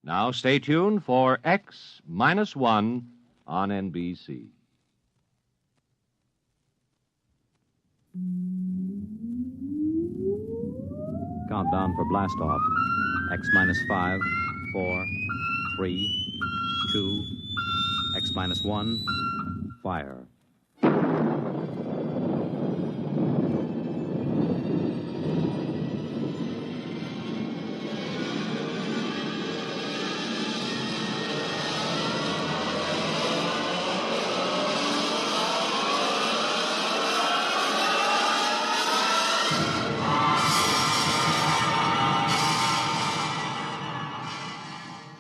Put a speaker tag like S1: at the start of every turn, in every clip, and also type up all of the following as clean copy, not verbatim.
S1: Now stay tuned for X-1 on NBC.
S2: Countdown for blast off. X-5, 4, 3, 2, X-1, fire.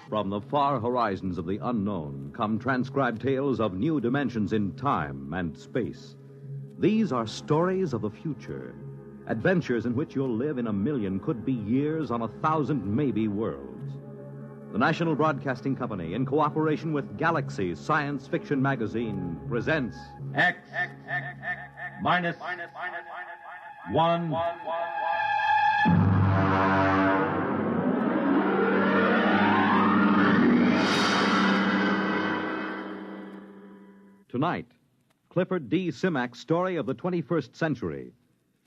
S2: From the far horizons of the unknown come transcribed tales of new dimensions in time and space. These are stories of the future, adventures in which you'll live in a million, could be years, on 1,000 maybe worlds. The National Broadcasting Company, in cooperation with Galaxy Science Fiction Magazine, presents
S1: X-1.
S2: Tonight, Clifford D. Simak's story of the 21st century,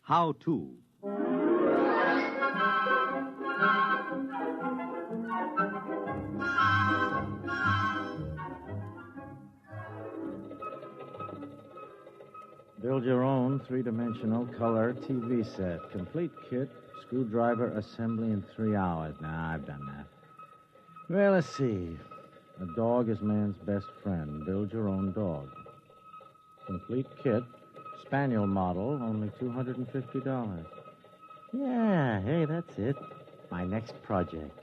S2: How To.
S3: Build your own three-dimensional color TV set. Complete kit, screwdriver assembly in 3 hours. Nah, I've done that. Well, let's see. A dog is man's best friend. Build your own dog. Complete kit, spaniel model, only $250. Yeah, hey, that's it. My next project.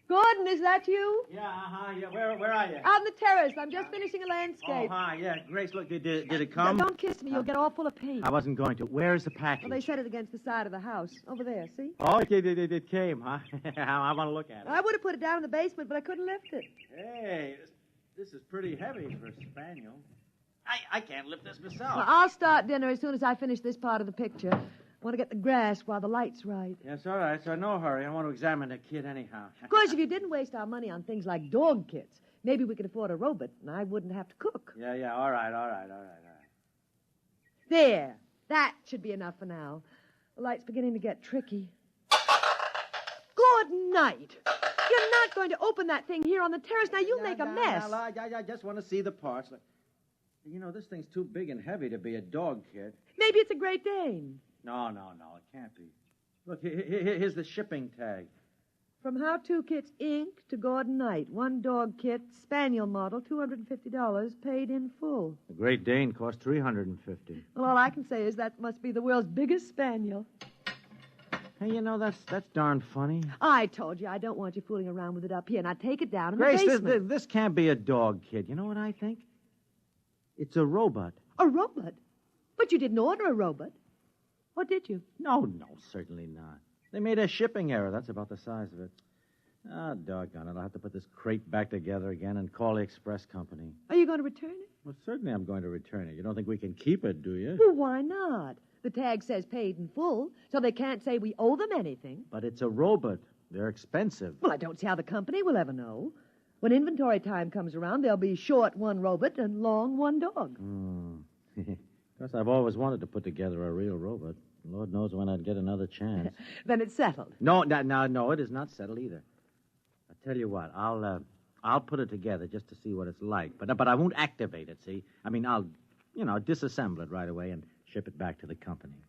S4: Gordon, is that you?
S5: Yeah. Where are you?
S4: Out on the terrace. I'm just finishing a landscape.
S5: Oh, hi, yeah. Grace, look, did it come?
S4: Don't kiss me. You'll get all full of paint.
S5: I wasn't going to. Where's the package?
S4: Well, they set it against the side of the house. Over there, see?
S5: Oh, it came, huh? I want to look at it.
S4: I would have put it down in the basement, but I couldn't lift it.
S5: Hey, this is pretty heavy for a spaniel. I can't lift this myself.
S4: Well, I'll start dinner as soon as I finish this part of the picture. I want to get the grass while the light's right.
S5: Yes, all right, so no hurry. I want to examine the kid anyhow.
S4: Of course, if you didn't waste our money on things like dog kits, maybe we could afford a robot, and I wouldn't have to cook.
S5: Yeah, all right.
S4: There. That should be enough for now. The light's beginning to get tricky. Good night. You're not going to open that thing here on the terrace. Now, you'll make a mess.
S5: I just want to see the parts. You know, this thing's too big and heavy to be a dog kit.
S4: Maybe it's a Great Dane.
S5: No, it can't be. Look, here's the shipping tag.
S4: From How To Kits, Inc. to Gordon Knight. One dog kit, spaniel model, $250, paid in full.
S3: The Great Dane cost $350.
S4: Well, all I can say is that must be the world's biggest spaniel.
S3: Hey, you know, that's darn funny.
S4: I told you I don't want you fooling around with it up here. Now take it down in
S3: Grace,
S4: the basement.
S3: this can't be a dog kit. You know what I think? It's a robot.
S4: A robot? But you didn't order a robot. Or did you?
S3: No, certainly not. They made a shipping error. That's about the size of it. Ah, doggone it. I'll have to put this crate back together again and call the express company.
S4: Are you going to return it?
S3: Well, certainly I'm going to return it. You don't think we can keep it, do you?
S4: Well, why not? The tag says paid in full, so they can't say we owe them anything.
S3: But it's a robot. They're expensive.
S4: Well, I don't see how the company will ever know. When inventory time comes around, they'll be short one robot and long one dog.
S3: Of course, I've always wanted to put together a real robot. Lord knows when I'd get another chance.
S4: Then it's settled.
S3: No, it is not settled either. I'll tell you what, I'll put it together just to see what it's like. But I won't activate it, see? I mean, I'll, disassemble it right away and ship it back to the company.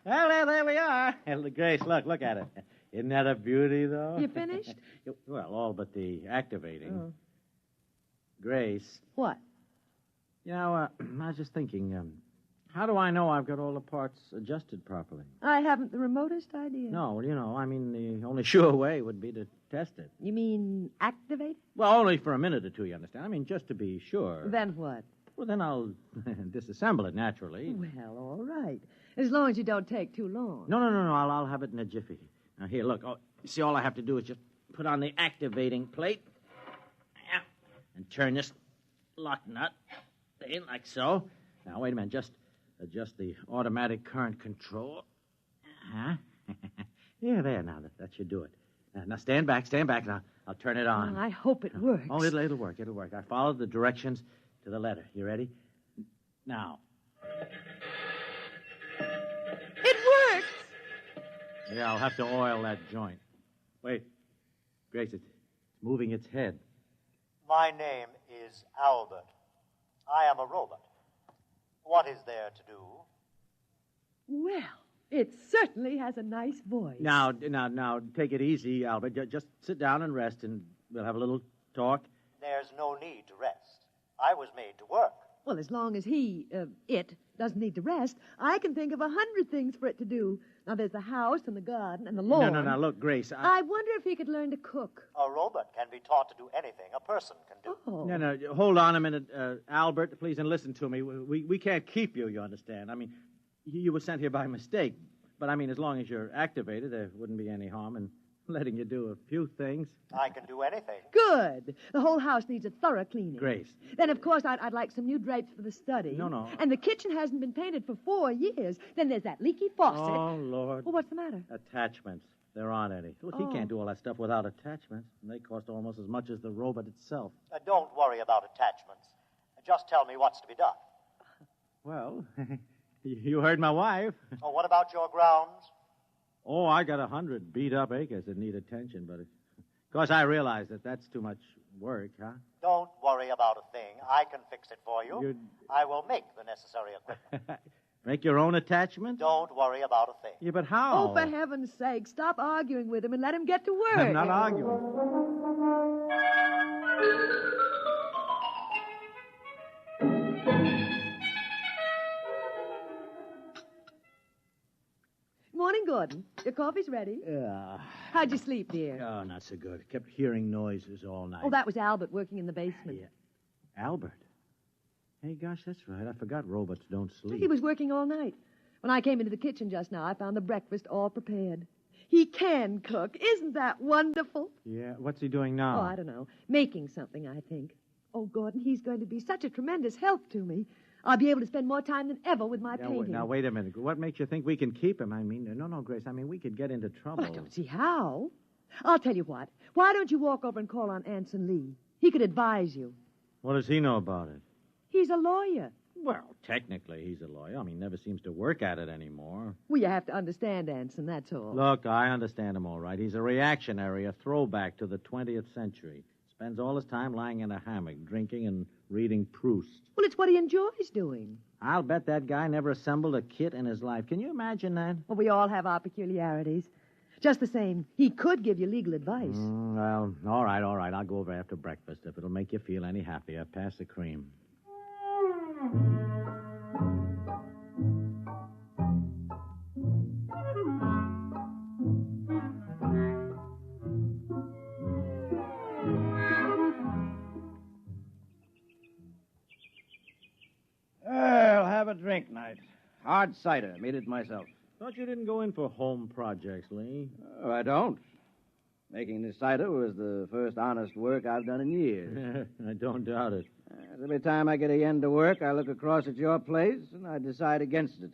S3: Well, there we are. Grace, look at it. Isn't that a beauty, though?
S4: You finished?
S3: Well, all but the activating.
S4: Oh.
S3: Grace.
S4: What?
S3: I was just thinking, how do I know I've got all the parts adjusted properly?
S4: I haven't the remotest idea.
S3: No, the only sure way would be to test it.
S4: You mean activate?
S3: Well, only for a minute or two, you understand? I mean, just to be sure.
S4: Then what?
S3: Well, then I'll disassemble it naturally.
S4: Well, all right. As long as you don't take too long.
S3: No. I'll have it in a jiffy. Now, here, look. Oh, you see, all I have to do is just put on the activating plate. Yeah. And turn this lock nut in like so. Now, wait a minute. Just adjust the automatic current control. Huh? Yeah, there. Now, that should do it. Now, stand back. Now, I'll turn it on.
S4: I hope it works.
S3: Oh, it'll work. I followed the directions to the letter. You ready? Now.
S4: It works!
S3: Yeah, I'll have to oil that joint. Wait. Grace, it's moving its head.
S6: My name is Albert. I am a robot. What is there to do?
S4: Well, it certainly has a nice voice.
S3: Now, take it easy, Albert. Just sit down and rest, and we'll have a little talk.
S6: There's no need to rest. I was made to work.
S4: Well, as long as it doesn't need to rest, I can think of 100 things for it to do. Now, there's the house and the garden and the lawn.
S3: No, look, Grace,
S4: I wonder if he could learn to cook.
S6: A robot can be taught to do anything a person can do.
S4: Oh.
S3: No, hold on a minute, Albert, please, and listen to me. We can't keep you, you understand. I mean, you were sent here by mistake. But, I mean, as long as you're activated, there wouldn't be any harm in letting you do a few things.
S6: I can do anything.
S4: Good. The whole house needs a thorough cleaning.
S3: Grace.
S4: Then, of course, I'd like some new drapes for the study.
S3: No.
S4: And the kitchen hasn't been painted for 4 years. Then there's that leaky faucet.
S3: Oh, Lord.
S4: Well, what's the matter?
S3: Attachments. There aren't any. Look, he can't do all that stuff without attachments. And they cost almost as much as the robot itself.
S6: Don't worry about attachments. Just tell me what's to be done.
S3: Well, you heard my wife.
S6: Oh, what about your grounds?
S3: Oh, I got 100 beat-up acres that need attention, but of course I realize that that's too much work, huh?
S6: Don't worry about a thing. I can fix it for you. I will make the necessary equipment.
S3: Make your own attachment?
S6: Don't worry about a thing.
S3: Yeah, but how?
S4: Oh, for heaven's sake, stop arguing with him and let him get to work.
S3: I'm not arguing.
S4: Morning, Gordon. Your coffee's ready.
S3: Yeah.
S4: How'd you sleep, dear?
S3: Oh, not so good. Kept hearing noises all night.
S4: Oh, that was Albert working in the basement.
S3: Yeah. Albert? Hey, gosh, that's right. I forgot robots don't sleep.
S4: He was working all night. When I came into the kitchen just now, I found the breakfast all prepared. He can cook. Isn't that wonderful?
S3: Yeah. What's he doing now?
S4: Oh, I don't know. Making something, I think. Oh, Gordon, he's going to be such a tremendous help to me. I'll be able to spend more time than ever with my painting.
S3: Now, wait a minute. What makes you think we can keep him? I mean, no, Grace. I mean, we could get into trouble.
S4: Well, I don't see how. I'll tell you what. Why don't you walk over and call on Anson Lee? He could advise you.
S3: What does he know about it?
S4: He's a lawyer.
S3: Well, technically, he's a lawyer. I mean, never seems to work at it anymore.
S4: Well, you have to understand Anson, that's all.
S3: Look, I understand him all right. He's a reactionary, a throwback to the 20th century. Spends all his time lying in a hammock, drinking and reading Proust.
S4: Well, it's what he enjoys doing.
S3: I'll bet that guy never assembled a kit in his life. Can you imagine that?
S4: Well, we all have our peculiarities. Just the same, he could give you legal advice.
S3: Well, all right. I'll go over after breakfast if it'll make you feel any happier. Pass the cream.
S7: I'll have a drink night. Hard cider. Made it myself.
S3: Thought you didn't go in for home projects, Lee.
S7: Oh, I don't. Making this cider was the first honest work I've done in years.
S3: I don't doubt it.
S7: Every time I get a yen to work, I look across at your place and I decide against it.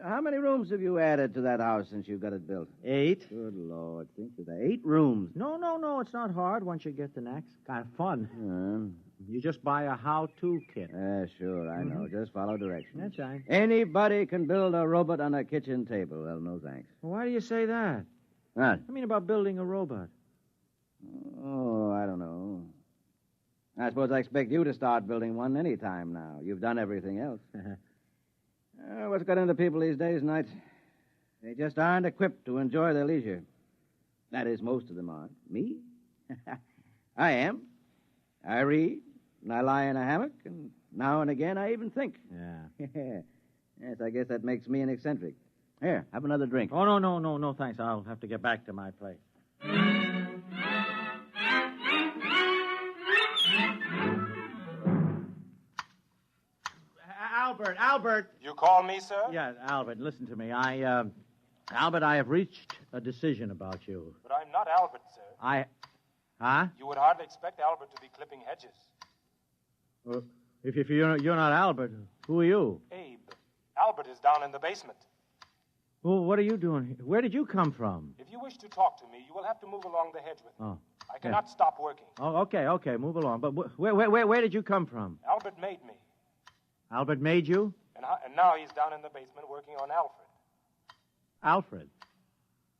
S7: How many rooms have you added to that house since you got it built?
S3: 8.
S7: Good Lord, think of that. 8 rooms.
S3: No, it's not hard once you get the knack. It's kind of fun. You just buy a how-to kit.
S7: Sure, I know. Just follow directions.
S3: That's right.
S7: Anybody can build a robot on a kitchen table. Well, no thanks.
S3: Well, why do you say that?
S7: What?
S3: I mean about building a robot.
S7: Oh, I don't know. I suppose I expect you to start building one any time now. You've done everything else. What's got into people these days, Knight? They just aren't equipped to enjoy their leisure. That is, most of them aren't. Me? I am. I read, and I lie in a hammock, and now and again I even think.
S3: Yeah.
S7: Yes, I guess that makes me an eccentric. Here, have another drink.
S3: Oh, no, thanks. I'll have to get back to my place.
S5: Albert!
S8: You call me, sir?
S3: Yeah, Albert, listen to me. Albert, I have reached a decision about you.
S8: But I'm not Albert, sir.
S3: Huh?
S8: You would hardly expect Albert to be clipping hedges.
S3: If you're not Albert, who are you?
S8: Abe. Albert is down in the basement.
S3: Well, what are you doing here? Where did you come from?
S8: If you wish to talk to me, you will have to move along the hedge with me.
S3: Oh.
S8: I cannot stop working.
S3: Oh, okay, move along. But where did you come from?
S8: Albert made me.
S3: Albert made you?
S8: And now he's down in the basement working on Alfred.
S3: Alfred?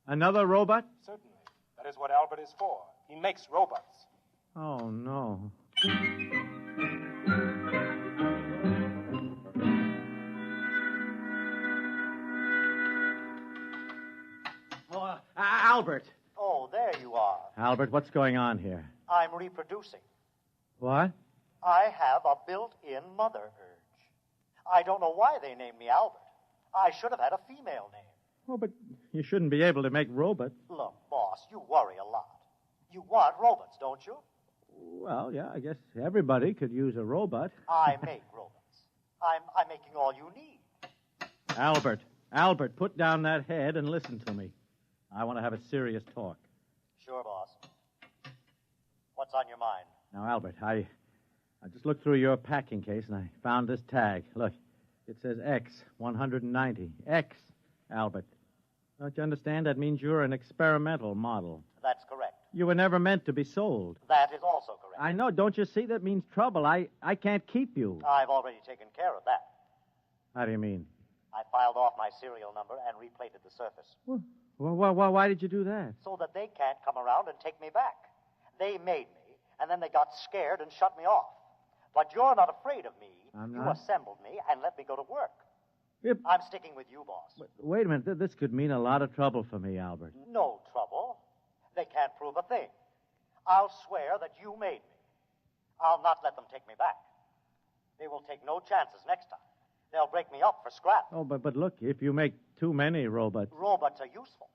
S3: Another robot?
S8: Certainly. That is what Albert is for. He makes robots.
S3: Oh, no. Albert.
S6: Oh, there you are.
S3: Albert, what's going on here?
S6: I'm reproducing.
S3: What?
S6: I have a built-in mother urge. I don't know why they named me Albert. I should have had a female name.
S3: Oh, but you shouldn't be able to make robots.
S6: Look, boss, you worry a lot. You want robots, don't you?
S3: Well, yeah, I guess everybody could use a robot.
S6: I make robots. I'm making all you need.
S3: Albert, put down that head and listen to me. I want to have a serious talk.
S6: Sure, boss. What's on your mind?
S3: Now, Albert, I just looked through your packing case and I found this tag. Look, it says X, 190. X, Albert. Don't you understand? That means you're an experimental model.
S6: That's correct.
S3: You were never meant to be sold.
S6: That is also correct.
S3: I know. Don't you see? That means trouble. I can't keep you.
S6: I've already taken care of that.
S3: How do you mean?
S6: I filed off my serial number and replated the surface.
S3: Well, why did you do that?
S6: So that they can't come around and take me back. They made me, and then they got scared and shut me off. But you're not afraid of me.
S3: I'm
S6: You
S3: not.
S6: assembled me and let me go to work.
S3: Yep.
S6: I'm sticking with you, boss.
S3: Wait a minute. This could mean a lot of trouble for me, Albert.
S6: No trouble. They can't prove a thing. I'll swear that you made me. I'll not let them take me back. They will take no chances next time. They'll break me up for scrap.
S3: Oh, but look, if you make too many robots...
S6: Robots are useful.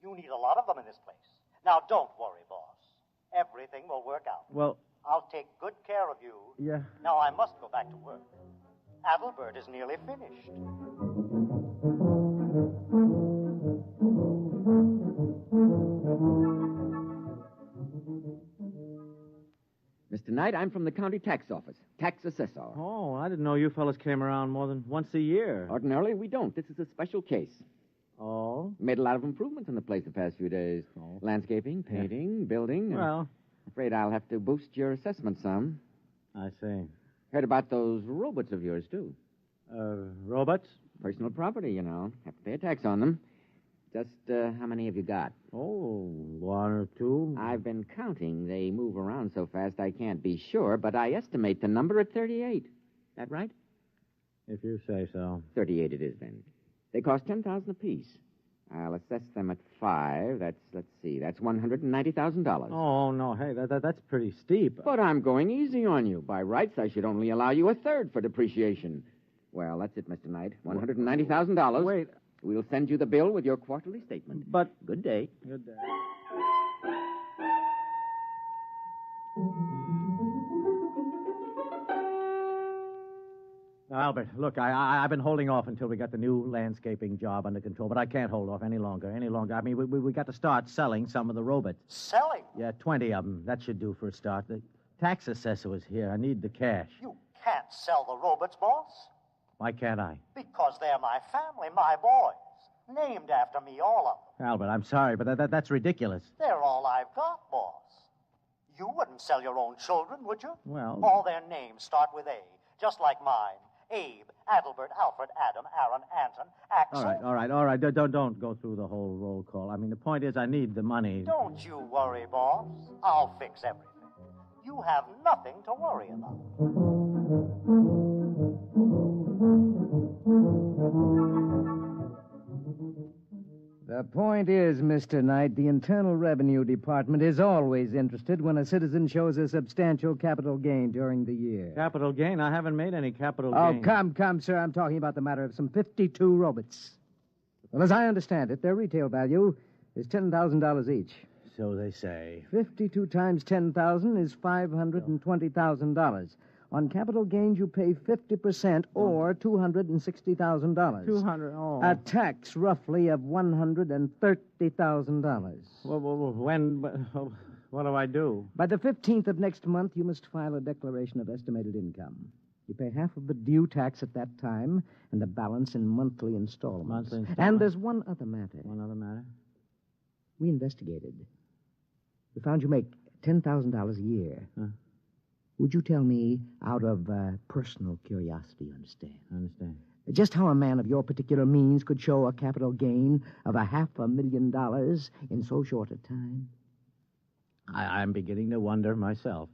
S6: You need a lot of them in this place. Now, don't worry, boss. Everything will work out.
S3: Well...
S6: I'll take good care of you.
S3: Yeah.
S6: Now, I must go back to work. Adelbert is nearly finished.
S9: Mr. Knight, I'm from the county tax office, tax assessor.
S3: Oh, I didn't know you fellas came around more than once a year.
S9: Ordinarily, we don't. This is a special case.
S3: Oh?
S9: Made a lot of improvements in the place the past few days.
S3: Oh.
S9: Landscaping, painting, building.
S3: Well...
S9: Afraid I'll have to boost your assessment some.
S3: I see.
S9: Heard about those robots of yours, too.
S3: Robots?
S9: Personal property, you know. Have to pay a tax on them. Just how many have you got?
S3: Oh, one or two.
S9: I've been counting. They move around so fast I can't be sure, but I estimate the number at 38. That right?
S3: If you say so.
S9: 38 it is, then. They cost $10,000 apiece. I'll assess them at 5. That's $190,000.
S3: Oh, no, hey, that's pretty steep.
S9: But I'm going easy on you. By rights, I should only allow you a third for depreciation. Well, that's it, Mr. Knight. $190,000.
S3: Wait.
S9: We'll send you the bill with your quarterly statement.
S3: But...
S9: Good day.
S3: Good day. Now, Albert, look, I've been holding off until we got the new landscaping job under control, but I can't hold off any longer. I mean, we got to start selling some of the robots.
S6: Selling?
S3: Yeah, 20 of them. That should do for a start. The tax assessor was here. I need the cash.
S6: You can't sell the robots, boss.
S3: Why can't I?
S6: Because they're my family, my boys. Named after me, all of them.
S3: Albert, I'm sorry, but that's ridiculous.
S6: They're all I've got, boss. You wouldn't sell your own children, would you?
S3: Well...
S6: All their names start with A, just like mine. Abe, Adelbert, Alfred, Adam, Aaron, Anton, Axel.
S3: All right. Don't go through the whole roll call. I mean, the point is I need the money.
S6: Don't you worry, boss. I'll fix everything. You have nothing to worry about.
S10: The point is, Mr. Knight, the Internal Revenue Department is always interested when a citizen shows a substantial capital gain during the year.
S3: Capital gain? I haven't made any capital gain.
S10: Oh, come, sir. I'm talking about the matter of some 52 robots. Well, as I understand it, their retail value is $10,000 each.
S3: So they say.
S10: 52 times 10,000 is $520,000. On capital gains, you pay 50% or $260,000.
S3: 200. Oh.
S10: A tax roughly of $130,000.
S3: What do I do?
S10: By the 15th of next month, you must file a declaration of estimated income. You pay half of the due tax at that time and the balance in monthly installments. And there's one other matter.
S3: One other matter?
S10: We investigated. We found you make $10,000 a year.
S3: Huh?
S10: Would you tell me, out of personal curiosity, you understand?
S3: I understand.
S10: Just how a man of your particular means could show a capital gain of $500,000 in so short a time?
S3: I'm beginning to wonder myself.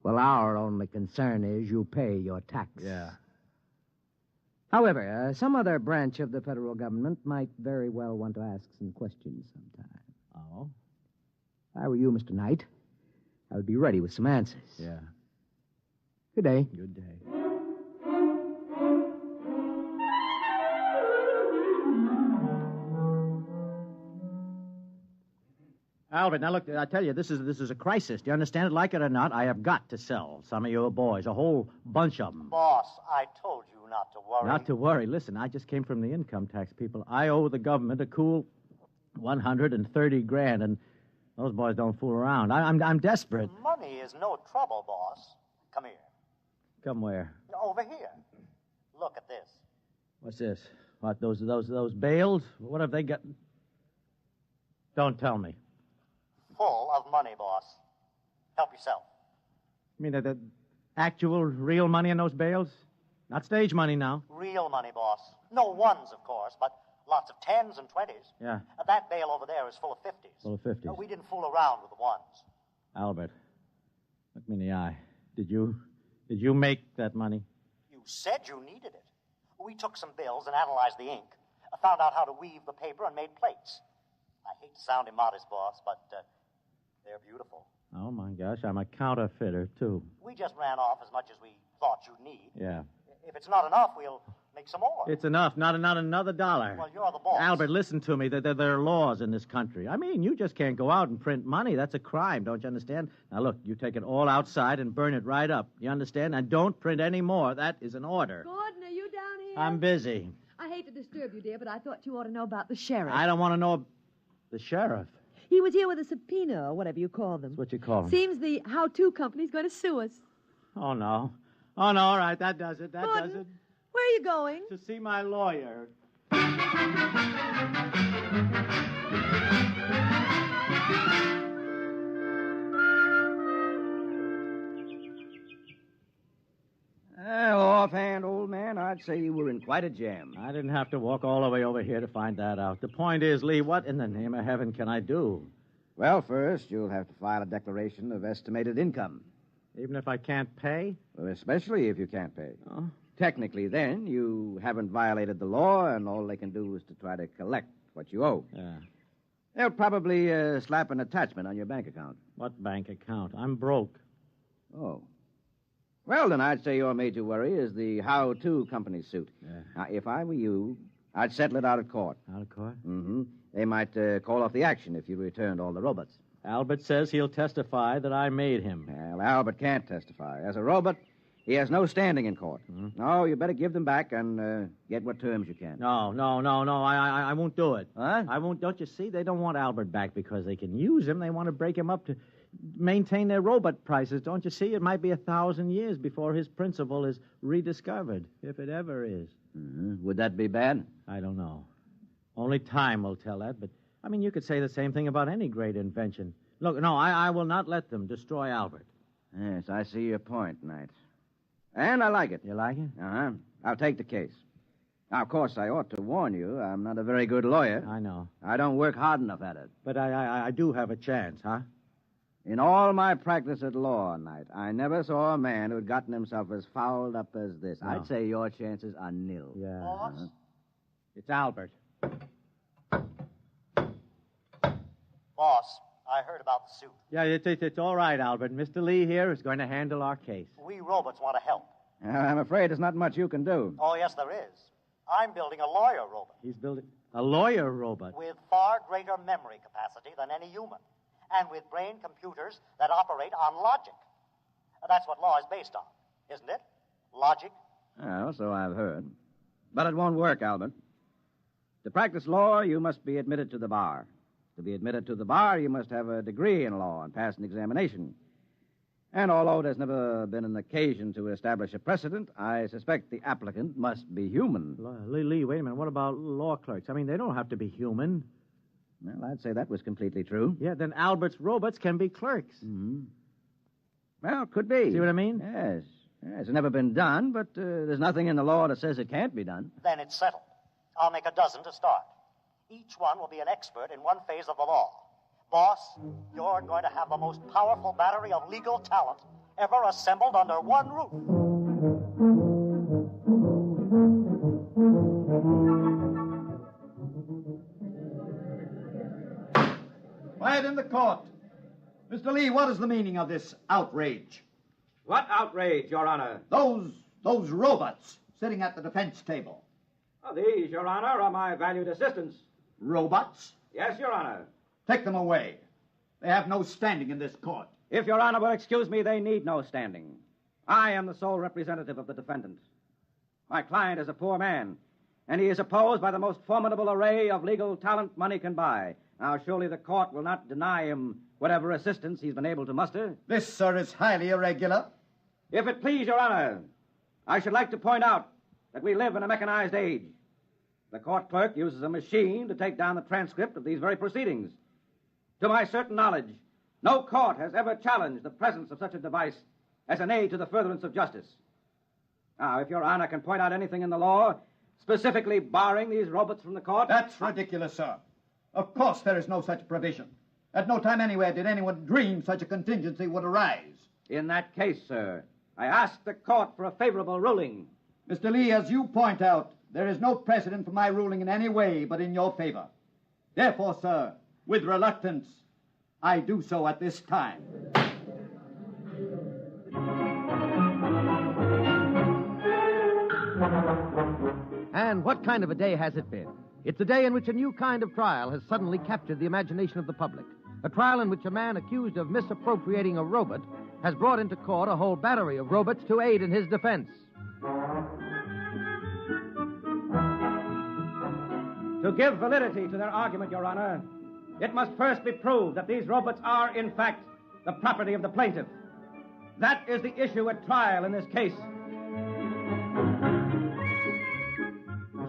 S10: Well, our only concern is you pay your tax.
S3: Yeah.
S10: However, some other branch of the federal government might very well want to ask some questions sometime.
S3: Oh?
S10: If I were you, Mr. Knight, I would be ready with some answers.
S3: Yeah.
S10: Good day.
S3: Good day. Albert, now look, I tell you, this is a crisis. Do you understand it? Like it or not, I have got to sell some of your boys, a whole bunch of them.
S6: Boss, I told you not to worry.
S3: Not to worry. Listen, I just came from the income tax people. I owe the government a cool $130,000, and those boys don't fool around. I'm desperate.
S6: Money is no trouble, boss. Come here.
S3: Come where?
S6: Over here. Look at this.
S3: What's this? What, those bales? What have they got? Don't tell me.
S6: Full of money, boss. Help yourself.
S3: You mean the actual, real money in those bales? Not stage money now.
S6: Real money, boss. No ones, of course, but lots of 10s and 20s.
S3: Yeah.
S6: That bale over there is full of 50s.
S3: Full of 50s.
S6: We didn't fool around with the ones.
S3: Albert, look me in the eye. Did you make that money?
S6: You said you needed it. We took some bills and analyzed the ink. I found out how to weave the paper and made plates. I hate to sound immodest, boss, but they're beautiful.
S3: Oh, my gosh, I'm a counterfeiter, too.
S6: We just ran off as much as we thought you'd need.
S3: Yeah.
S6: If it's not enough, we'll make some more.
S3: It's enough, not another dollar.
S6: Well, you're the boss.
S3: Albert, listen to me. There are laws in this country. I mean, you just can't go out and print money. That's a crime, don't you understand? Now, look, you take it all outside and burn it right up. You understand? And don't print any more. That is an order.
S4: Gordon, are you down here?
S3: I'm busy.
S4: I hate to disturb you, dear, but I thought you ought to know about the sheriff.
S3: I don't want to know the sheriff.
S4: He was here with a subpoena, or whatever you call them.
S3: That's what you call him.
S4: Seems the how-to company's going to sue us.
S3: Oh, no. Oh, no, all right, that does it. That
S4: Gordon,
S3: does it.
S4: Where are you going?
S3: To see my lawyer.
S7: Well, offhand, old man, I'd say you were in quite a jam.
S3: I didn't have to walk all the way over here to find that out. The point is, Lee, what in the name of heaven can I do?
S7: Well, first, you'll have to file a declaration of estimated income.
S3: Even if I can't pay?
S7: Well, especially if you can't pay.
S3: Oh.
S7: Technically, then, you haven't violated the law, and all they can do is to try to collect what you owe.
S3: Yeah.
S7: They'll probably slap an attachment on your bank account.
S3: What bank account? I'm broke.
S7: Oh. Well, then I'd say your major worry is the how-to company suit.
S3: Yeah.
S7: Now, if I were you, I'd settle it out of court.
S3: Out of court?
S7: Mm-hmm. They might call off the action if you returned all the robots.
S3: Albert says he'll testify that I made him.
S7: Well, Albert can't testify. As a robot, he has no standing in court.
S3: Mm-hmm.
S7: No, you better give them back and get what terms you can.
S3: No. I won't do it.
S7: Huh?
S3: I won't. Don't you see? They don't want Albert back because they can use him. They want to break him up to maintain their robot prices. Don't you see? It might be 1,000 years before his principle is rediscovered, if it ever is.
S7: Mm-hmm. Would that be bad?
S3: I don't know. Only time will tell that, but, I mean, you could say the same thing about any great invention. Look, no, I will not let them destroy Albert.
S7: Yes, I see your point, Knight. And I like it.
S3: You like it?
S7: Uh-huh. I'll take the case. Now, of course, I ought to warn you, I'm not a very good lawyer.
S3: I know.
S7: I don't work hard enough at it.
S3: But I do have a chance, huh?
S7: In all my practice at law, Knight, I never saw a man who had gotten himself as fouled up as this.
S3: No.
S7: I'd say your chances are nil.
S3: Yeah.
S6: Boss?
S3: It's Albert.
S6: Boss, I heard about the suit.
S3: Yeah, it's all right, Albert. Mr. Lee here is going to handle our case.
S6: We robots want to help.
S7: I'm afraid there's not much you can do.
S6: Oh, yes, there is. I'm building a lawyer robot
S3: He's building a lawyer robot.
S6: with far greater memory capacity than any human, and with brain computers that operate on logic. That's what law is based on. Isn't it? Logic?
S7: Well, so I've heard. But it won't work, Albert. To practice law, you must be admitted to the bar. To be admitted to the bar, you must have a degree in law and pass an examination. And although there's never been an occasion to establish a precedent, I suspect the applicant must be human.
S3: Lee, wait a minute. What about law clerks? I mean, they don't have to be human.
S7: Well, I'd say that was completely true.
S3: Yeah, then Albert's robots can be clerks.
S7: Mm-hmm. Well, could be.
S3: See what I mean?
S7: Yes. It's never been done, but there's nothing in the law that says it can't be done.
S6: Then it's settled. I'll make a dozen to start. Each one will be an expert in one phase of the law. Boss, you're going to have the most powerful battery of legal talent ever assembled under one roof.
S11: Quiet in the court. Mr. Lee, what is the meaning of this outrage?
S7: What outrage, Your Honor?
S11: Those robots sitting at the defense table.
S7: Oh, these, Your Honor, are my valued assistants.
S11: Robots?
S7: Yes, Your Honor.
S11: Take them away. They have no standing in this court.
S7: If Your Honor will excuse me, they need no standing. I am the sole representative of the defendant. My client is a poor man, and he is opposed by the most formidable array of legal talent money can buy. Now, surely the court will not deny him whatever assistance he's been able to muster.
S11: This, sir, is highly irregular.
S7: If it please Your Honor, I should like to point out that we live in a mechanized age. The court clerk uses a machine to take down the transcript of these very proceedings. To my certain knowledge, no court has ever challenged the presence of such a device as an aid to the furtherance of justice. Now, if Your Honor can point out anything in the law specifically barring these robots from the court...
S11: That's ridiculous, sir. Of course there is no such provision. At no time anywhere did anyone dream such a contingency would arise.
S7: In that case, sir, I ask the court for a favorable ruling.
S11: Mr. Lee, as you point out, there is no precedent for my ruling in any way but in your favor. Therefore, sir, with reluctance, I do so at this time.
S12: And what kind of a day has it been? It's a day in which a new kind of trial has suddenly captured the imagination of the public. A trial in which a man accused of misappropriating a robot has brought into court a whole battery of robots to aid in his defense.
S7: To give validity to their argument, Your Honor, it must first be proved that these robots are, in fact, the property of the plaintiff. That is the issue at trial in this case.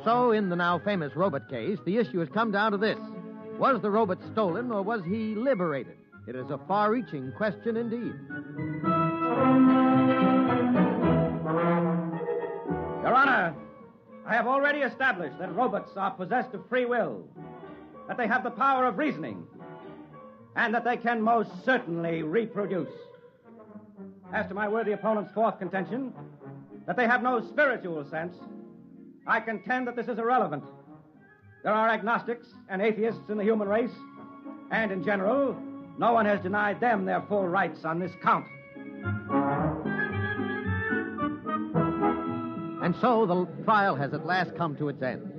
S12: So, in the now famous robot case, the issue has come down to this. Was the robot stolen or was he liberated? It is a far-reaching question indeed.
S7: Your Honor, I have already established that robots are possessed of free will, that they have the power of reasoning, and that they can most certainly reproduce. As to my worthy opponent's fourth contention, that they have no spiritual sense, I contend that this is irrelevant. There are agnostics and atheists in the human race, and in general, no one has denied them their full rights on this count.
S12: And so the trial has at last come to its end.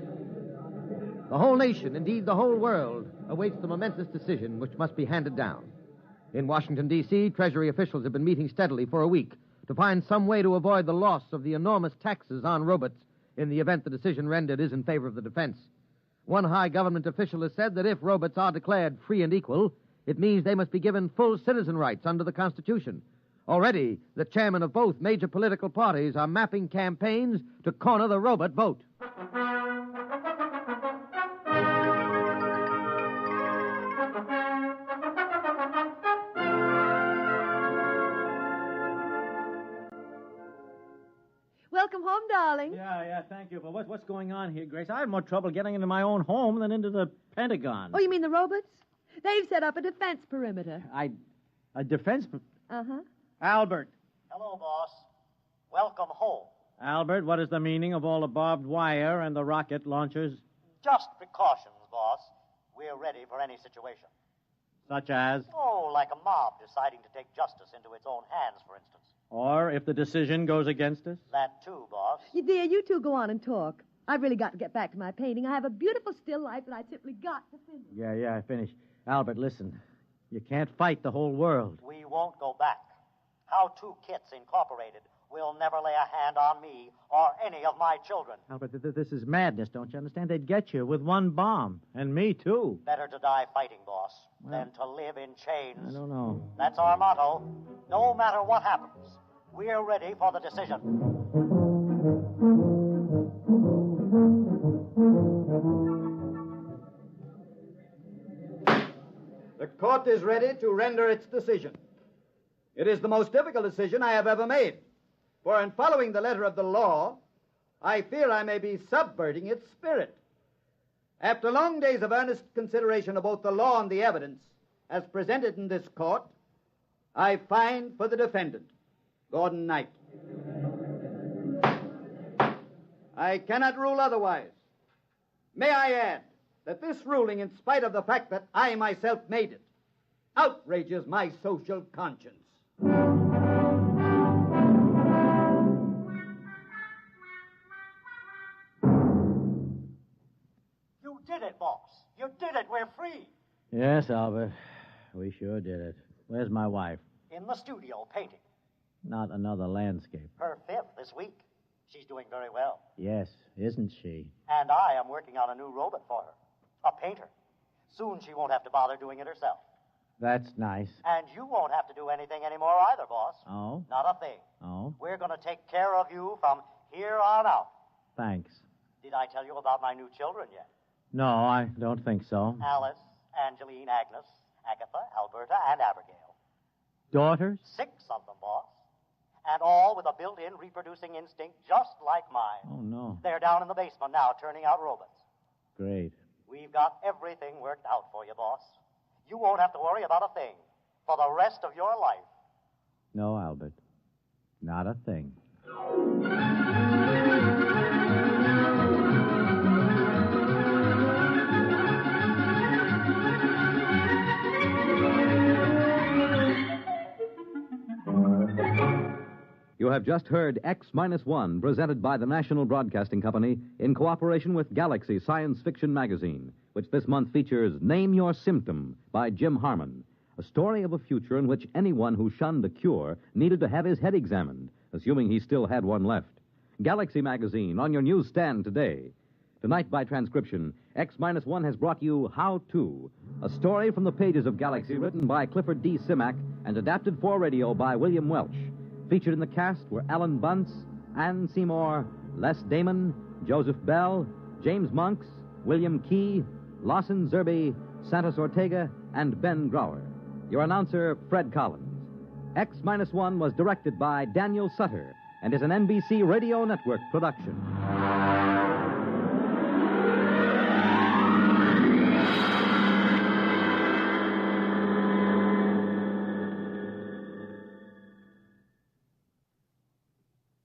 S12: The whole nation, indeed the whole world, awaits the momentous decision which must be handed down. In Washington, D.C., Treasury officials have been meeting steadily for a week to find some way to avoid the loss of the enormous taxes on robots in the event the decision rendered is in favor of the defense. One high government official has said that if robots are declared free and equal, it means they must be given full citizen rights under the Constitution. Already, the chairmen of both major political parties are mapping campaigns to corner the robot vote.
S4: Welcome home, darling.
S3: Yeah, thank you. But what's going on here, Grace? I have more trouble getting into my own home than into the Pentagon.
S4: Oh, you mean the robots? They've set up a defense perimeter.
S3: A defense...
S4: Uh-huh.
S3: Albert.
S6: Hello, boss. Welcome home.
S3: Albert, what is the meaning of all the barbed wire and the rocket launchers?
S6: Just precautions, boss. We're ready for any situation.
S3: Such as?
S6: Oh, like a mob deciding to take justice into its own hands, for instance.
S3: Or if the decision goes against us?
S6: That too, boss.
S4: Dear, you two go on and talk. I've really got to get back to my painting. I have a beautiful still life that I simply got to finish.
S3: Yeah, I finished. Albert, listen. You can't fight the whole world.
S6: We won't go back. How two kits incorporated will never lay a hand on me or any of my children.
S3: Albert, this is madness, don't you understand? They'd get you with one bomb. And me, too.
S6: Better to die fighting, boss, than to live in chains.
S3: I don't know.
S6: That's our motto. No matter what happens, we're ready for the decision.
S11: The court is ready to render its decision. It is the most difficult decision I have ever made. For in following the letter of the law, I fear I may be subverting its spirit. After long days of earnest consideration of both the law and the evidence, as presented in this court, I find for the defendant, Gordon Knight. I cannot rule otherwise. May I add that this ruling, in spite of the fact that I myself made it, outrages my social conscience.
S6: You did it, boss. You did it. We're free.
S3: Yes, Albert. We sure did it. Where's my wife?
S6: In the studio, painting.
S3: Not another landscape.
S6: Her 5th this week. She's doing very well.
S3: Yes, isn't she?
S6: And I am working on a new robot for her. A painter. Soon she won't have to bother doing it herself.
S3: That's nice.
S6: And you won't have to do anything anymore either, boss.
S3: Oh?
S6: Not a thing.
S3: Oh?
S6: We're going to take care of you from here on out.
S3: Thanks.
S6: Did I tell you about my new children yet?
S3: No, I don't think so.
S6: Alice, Angeline, Agnes, Agatha, Alberta, and Abigail.
S3: Daughters?
S6: 6 of them, boss. And all with a built-in reproducing instinct just like mine.
S3: Oh, no.
S6: They're down in the basement now turning out robots.
S3: Great.
S6: We've got everything worked out for you, boss. You won't have to worry about a thing for the rest of your life.
S3: No, Albert. Not a thing.
S2: You have just heard X-1, presented by the National Broadcasting Company in cooperation with Galaxy Science Fiction Magazine, which this month features Name Your Symptom by Jim Harmon, a story of a future in which anyone who shunned a cure needed to have his head examined, assuming he still had one left. Galaxy Magazine on your newsstand today. Tonight, by transcription, X-1 has brought you How To, a story from the pages of Galaxy written by Clifford D. Simak and adapted for radio by William Welch. Featured in the cast were Alan Bunce, Ann Seymour, Les Damon, Joseph Bell, James Monks, William Key, Lawson Zerby, Santos Ortega, and Ben Grauer. Your announcer, Fred Collins. X-1 was directed by Daniel Sutter and is an NBC Radio Network production.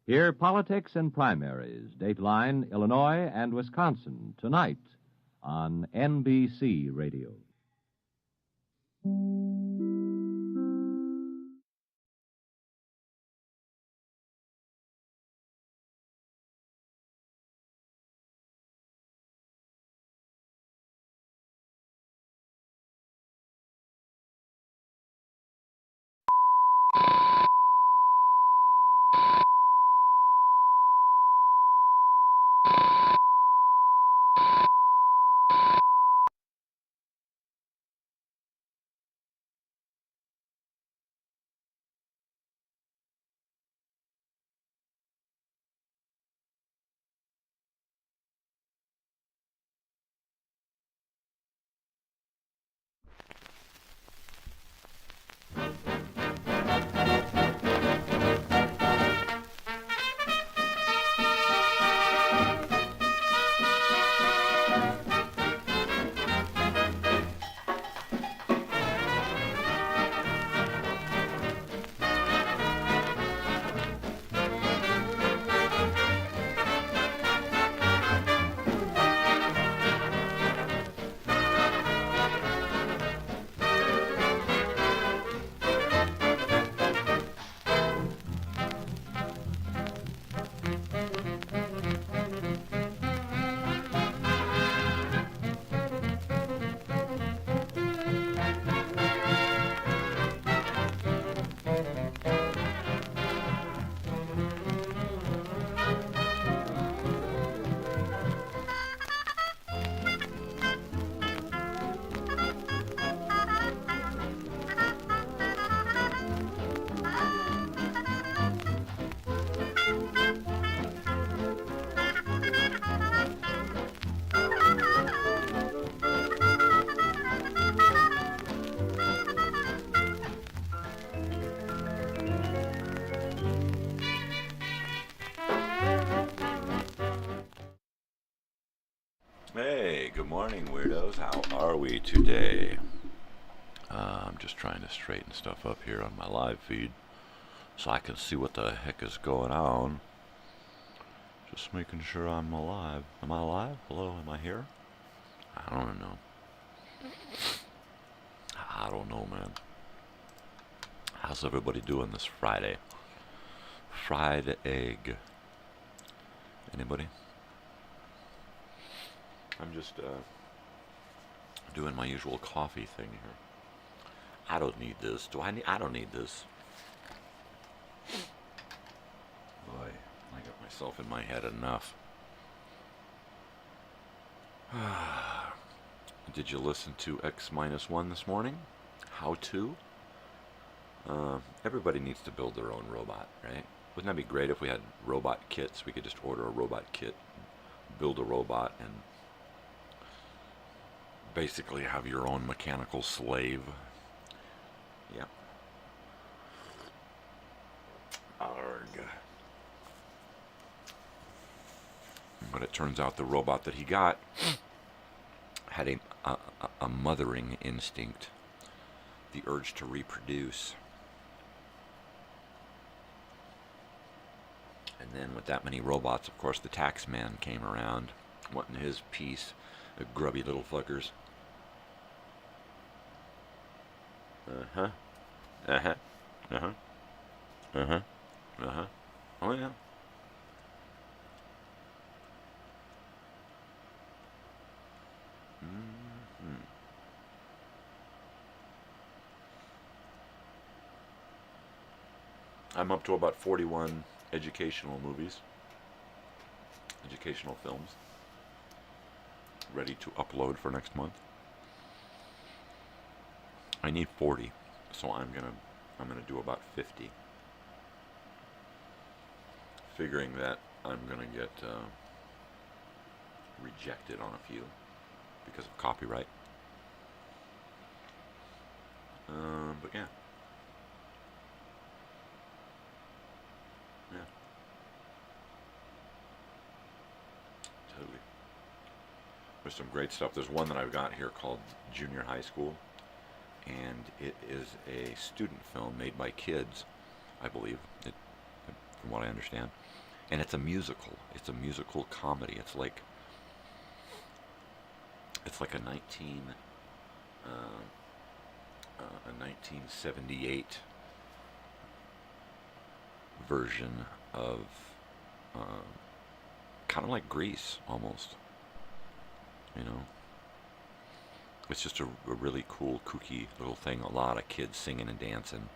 S1: Hear politics and primaries, Dateline, Illinois, and Wisconsin, tonight on NBC Radio.
S13: Good morning, weirdos. How are we today? I'm just trying to straighten stuff up here on my live feed so I can see what the heck is going on. Just making sure I'm alive. Am I alive? Hello, am I here? I don't know. I don't know, man. How's everybody doing this Friday? Fried egg. Anybody? I'm just doing my usual coffee thing here. I don't need this. I don't need this. Boy, I got myself in my head enough. Did you listen to X-1 this morning? How to? Everybody needs to build their own robot, right? Wouldn't that be great if we had robot kits? We could just order a robot kit, build a robot, and basically have your own mechanical slave. Yep. Arg. But it turns out the robot that he got had a mothering instinct, the urge to reproduce. And then with that many robots, of course, the tax man came around, wanting his piece, the grubby little fuckers. Uh-huh. Uh-huh. Uh-huh. Uh-huh. Uh-huh. Oh, yeah. Mm-hmm. I'm up to about 41 educational movies, educational films, ready to upload for next month. I need 40, so I'm gonna do about 50. Figuring that I'm gonna get rejected on a few because of copyright. But yeah. Yeah. Totally. There's some great stuff. There's one that I've got here called Junior High School, and it is a student film made by kids, I believe, from what I understand. And it's a musical. It's a musical comedy. It's like a 1978 version of kind of like Grease, almost. You know, it's just a really cool, kooky little thing. A lot of kids singing and dancing,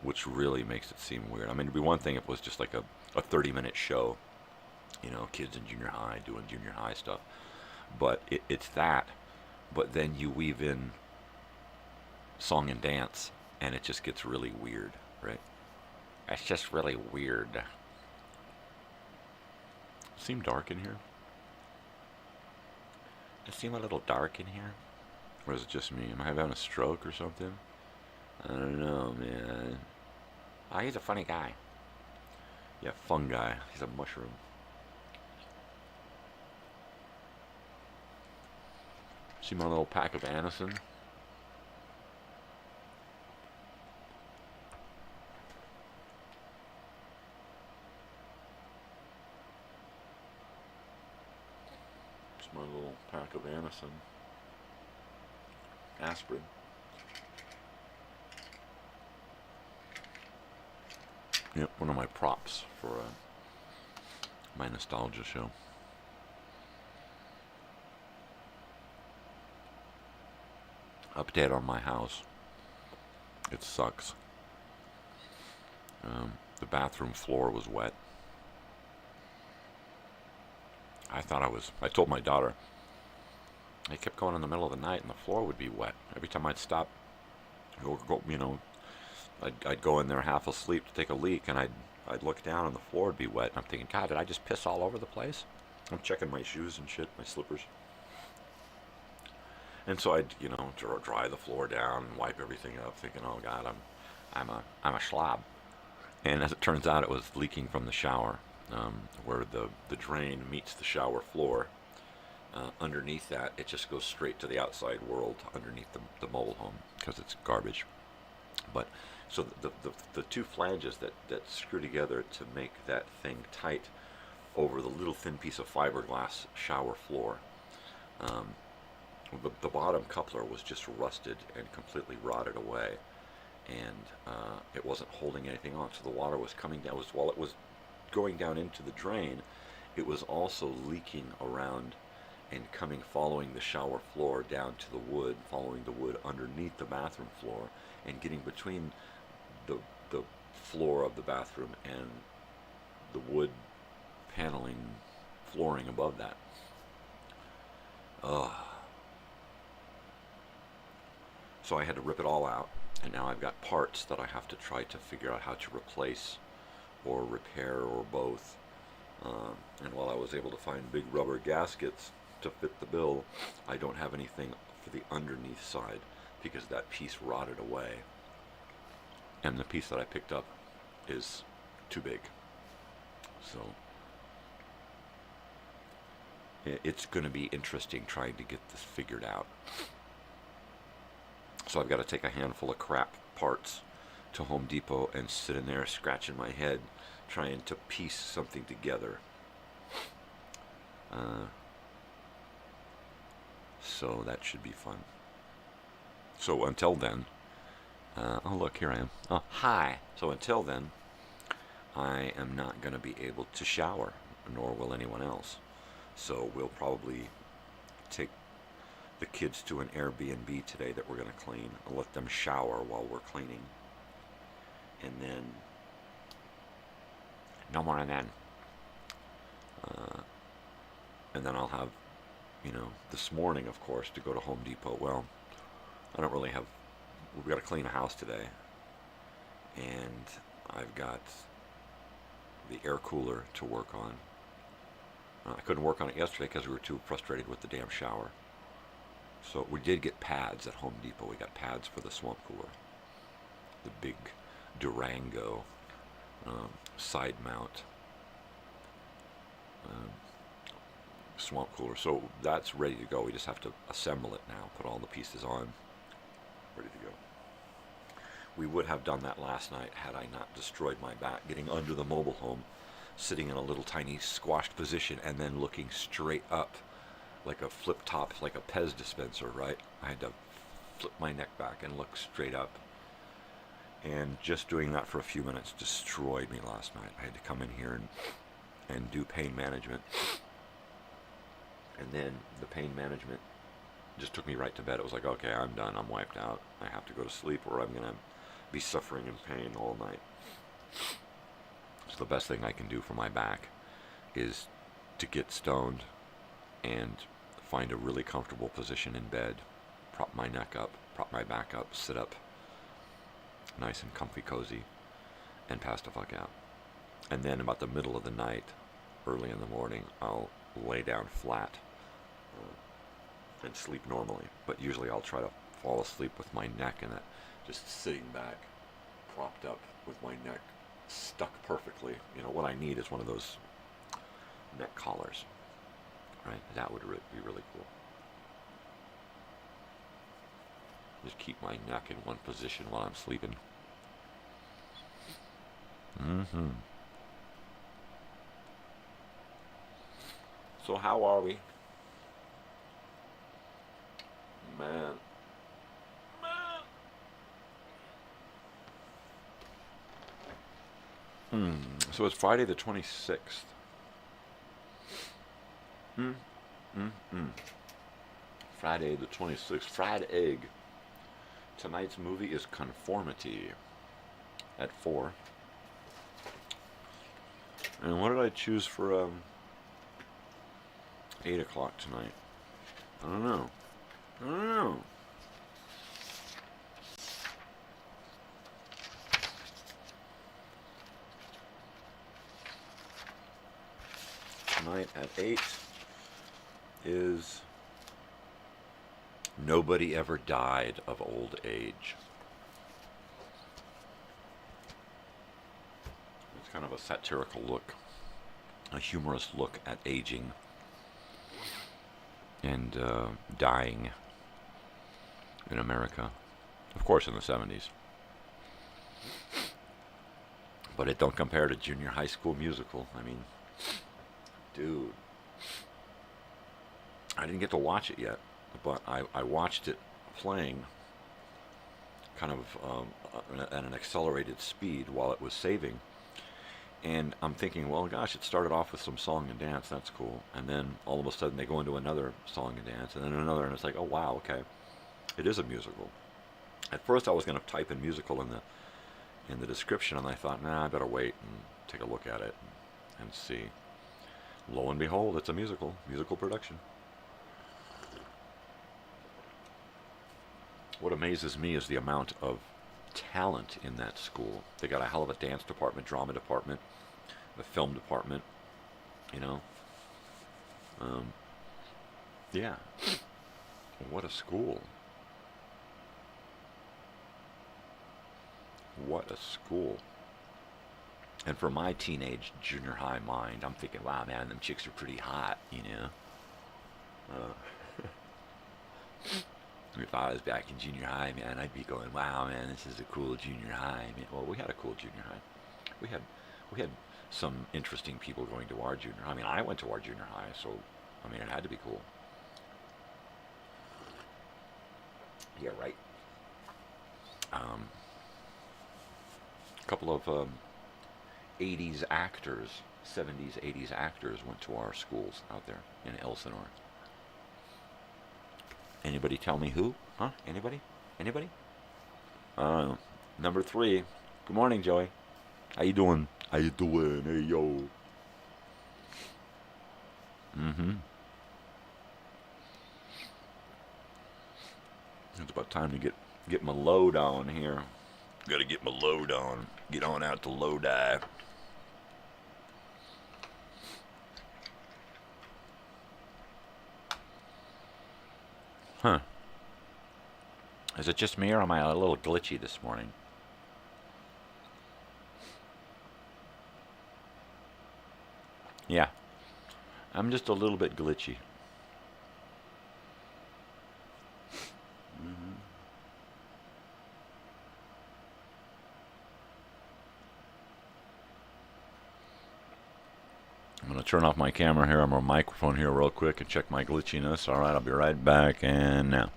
S13: which really makes it seem weird. I mean, it'd be one thing if it was just like a 30-minute show, you know, kids in junior high doing junior high stuff. But it's that, but then you weave in song and dance, and it just gets really weird, right? It's just really weird. Seem dark in here? It seem a little dark in here? Or is it just me? Am I having a stroke or something? I don't know, man. Oh, he's a funny guy. Yeah, fun guy. He's a mushroom. See my little pack of Anison? My little pack of Anison. Aspirin. Yep, one of my props for my nostalgia show. Update on my house. It sucks. The bathroom floor was wet. I told my daughter, I kept going in the middle of the night and the floor would be wet. Every time I'd stop, you know, I'd go in there half asleep to take a leak, and I'd look down and the floor would be wet. And I'm thinking, God, did I just piss all over the place? I'm checking my shoes and shit, my slippers. And so I'd, you know, dry the floor down and wipe everything up, thinking, oh God, I'm a slob. And as it turns out, it was leaking from the shower. Where the drain meets the shower floor, underneath that, it just goes straight to the outside world underneath the mobile home because it's garbage. But so the two flanges that screw together to make that thing tight over the little thin piece of fiberglass shower floor, the bottom coupler was just rusted and completely rotted away, and it wasn't holding anything on, so the water was coming down. While it was going down into the drain, it was also leaking around and following the shower floor down to the wood, following the wood underneath the bathroom floor, and getting between the floor of the bathroom and the wood paneling flooring above that. So I had to rip it all out, and now I've got parts that I have to try to figure out how to replace or repair or both. And while I was able to find big rubber gaskets to fit the bill, I don't have anything for the underneath side because that piece rotted away. And the piece that I picked up is too big. So it's going to be interesting trying to get this figured out. So I've got to take a handful of crap parts to Home Depot and sit in there scratching my head trying to piece something together. So that should be fun. So until then, oh look, here I am. Oh, hi. So until then, I am not going to be able to shower, nor will anyone else. So we'll probably take the kids to an Airbnb today that we're going to clean. I'll let them shower while we're cleaning. And then, no more and then. And then I'll have, this morning, of course, to go to Home Depot. Well, I don't really have, we've got to clean a house today. And I've got the air cooler to work on. I couldn't work on it yesterday because we were too frustrated with the damn shower. So we did get pads at Home Depot. We got pads for the swamp cooler. The big Durango side mount swamp cooler. So that's ready to go. We just have to assemble it now, put all the pieces on, ready to go. We would have done that last night had I not destroyed my back getting under the mobile home, sitting in a little tiny squashed position and then looking straight up like a flip top, like a Pez dispenser, right? I had to flip my neck back and look straight up. And just doing that for a few minutes destroyed me last night. I had to come in here and do pain management. And then the pain management just took me right to bed. It was like, okay, I'm done. I'm wiped out. I have to go to sleep or I'm going to be suffering in pain all night. So the best thing I can do for my back is to get stoned and find a really comfortable position in bed, prop my neck up, prop my back up, sit up nice and comfy, cozy, and pass the fuck out. And then about the middle of the night, early in the morning, I'll lay down flat and sleep normally. But usually I'll try to fall asleep with my neck in it, just sitting back, propped up with my neck stuck perfectly. What I need is one of those neck collars, right? That would be really cool. Just keep my neck in one position while I'm sleeping. So how are we? Man. So it's Friday the 26th. Friday the 26th. Fried egg. Tonight's movie is Conformity at 4. And what did I choose for 8 o'clock tonight? I don't know. Tonight at 8 is Nobody Ever Died of Old Age. It's kind of a satirical look, a humorous look at aging. and dying in America. Of course, in the 70s. But it don't compare to Junior High School Musical. I mean, dude. I didn't get to watch it yet, but I watched it playing kind of at an accelerated speed while it was saving. And I'm thinking, well, gosh, it started off with some song and dance. That's cool. And then all of a sudden they go into another song and dance, and then another, and it's like, oh, wow, okay. It is a musical. At first I was going to type in musical in the description, and I thought, nah, I better wait and take a look at it and see. Lo and behold, it's a musical production. What amazes me is the amount of talent in that school. They got a hell of a dance department, drama department, a film department, you know. Yeah. What a school. What a school. And for my teenage junior high mind, I'm thinking, wow, man, them chicks are pretty hot, you know. If I was back in junior high, man, I'd be going, wow, man, this is a cool junior high. I mean, well, we had a cool junior high. We had some interesting people going to our junior high. I mean, I went to our junior high, so, I mean, it had to be cool. Yeah, right. A couple of 80s actors, 70s, 80s actors went to our schools out there in Elsinore. Anybody tell me who? Huh? Anybody? Anybody? Number 3. Good morning, Joey. How you doing? How you doing? Hey, yo. It's about time to get my load on here. Gotta get my load on. Get on out to Lodi. Huh. Is it just me, or am I a little glitchy this morning? Yeah. I'm just a little bit glitchy. I'm going to turn off my camera here, my microphone here real quick and check my glitchiness. All right, I'll be right back, and now.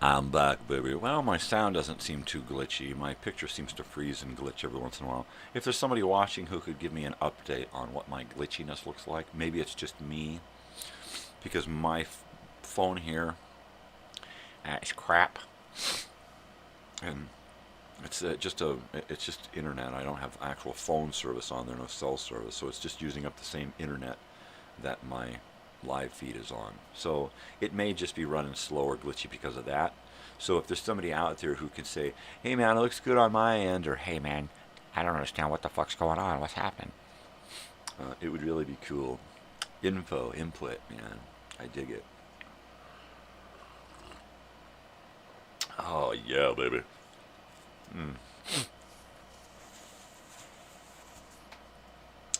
S13: I'm back, baby. Well, my sound doesn't seem too glitchy. My picture seems to freeze and glitch every once in a while. If there's somebody watching who could give me an update on what my glitchiness looks like, maybe it's just me, because my phone here is crap, and it's just internet. I don't have actual phone service on there, no cell service, so it's just using up the same internet that my live feed is on. So it may just be running slow or glitchy because of that. So if there's somebody out there who can say, hey man, it looks good on my end, or hey man, I don't understand what the fuck's going on, what's happening, it would really be cool. Input, man. I dig it. Oh yeah, baby.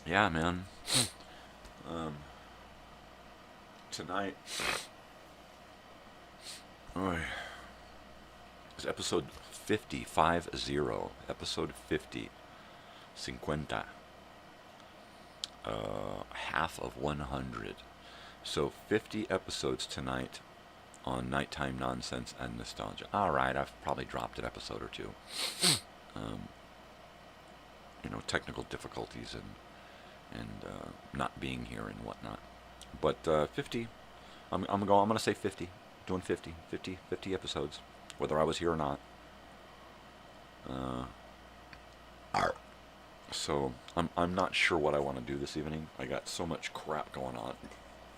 S13: Yeah, man. Tonight is episode 50, 50, episode 50, 50, half of 100. So 50 episodes tonight on Nighttime Nonsense and Nostalgia. Alright, I've probably dropped an episode or two. You know, technical difficulties and not being here and whatnot. But 50, I'm going to say 50, doing 50 episodes, whether I was here or not. So I'm not sure what I want to do this evening. I got so much crap going on.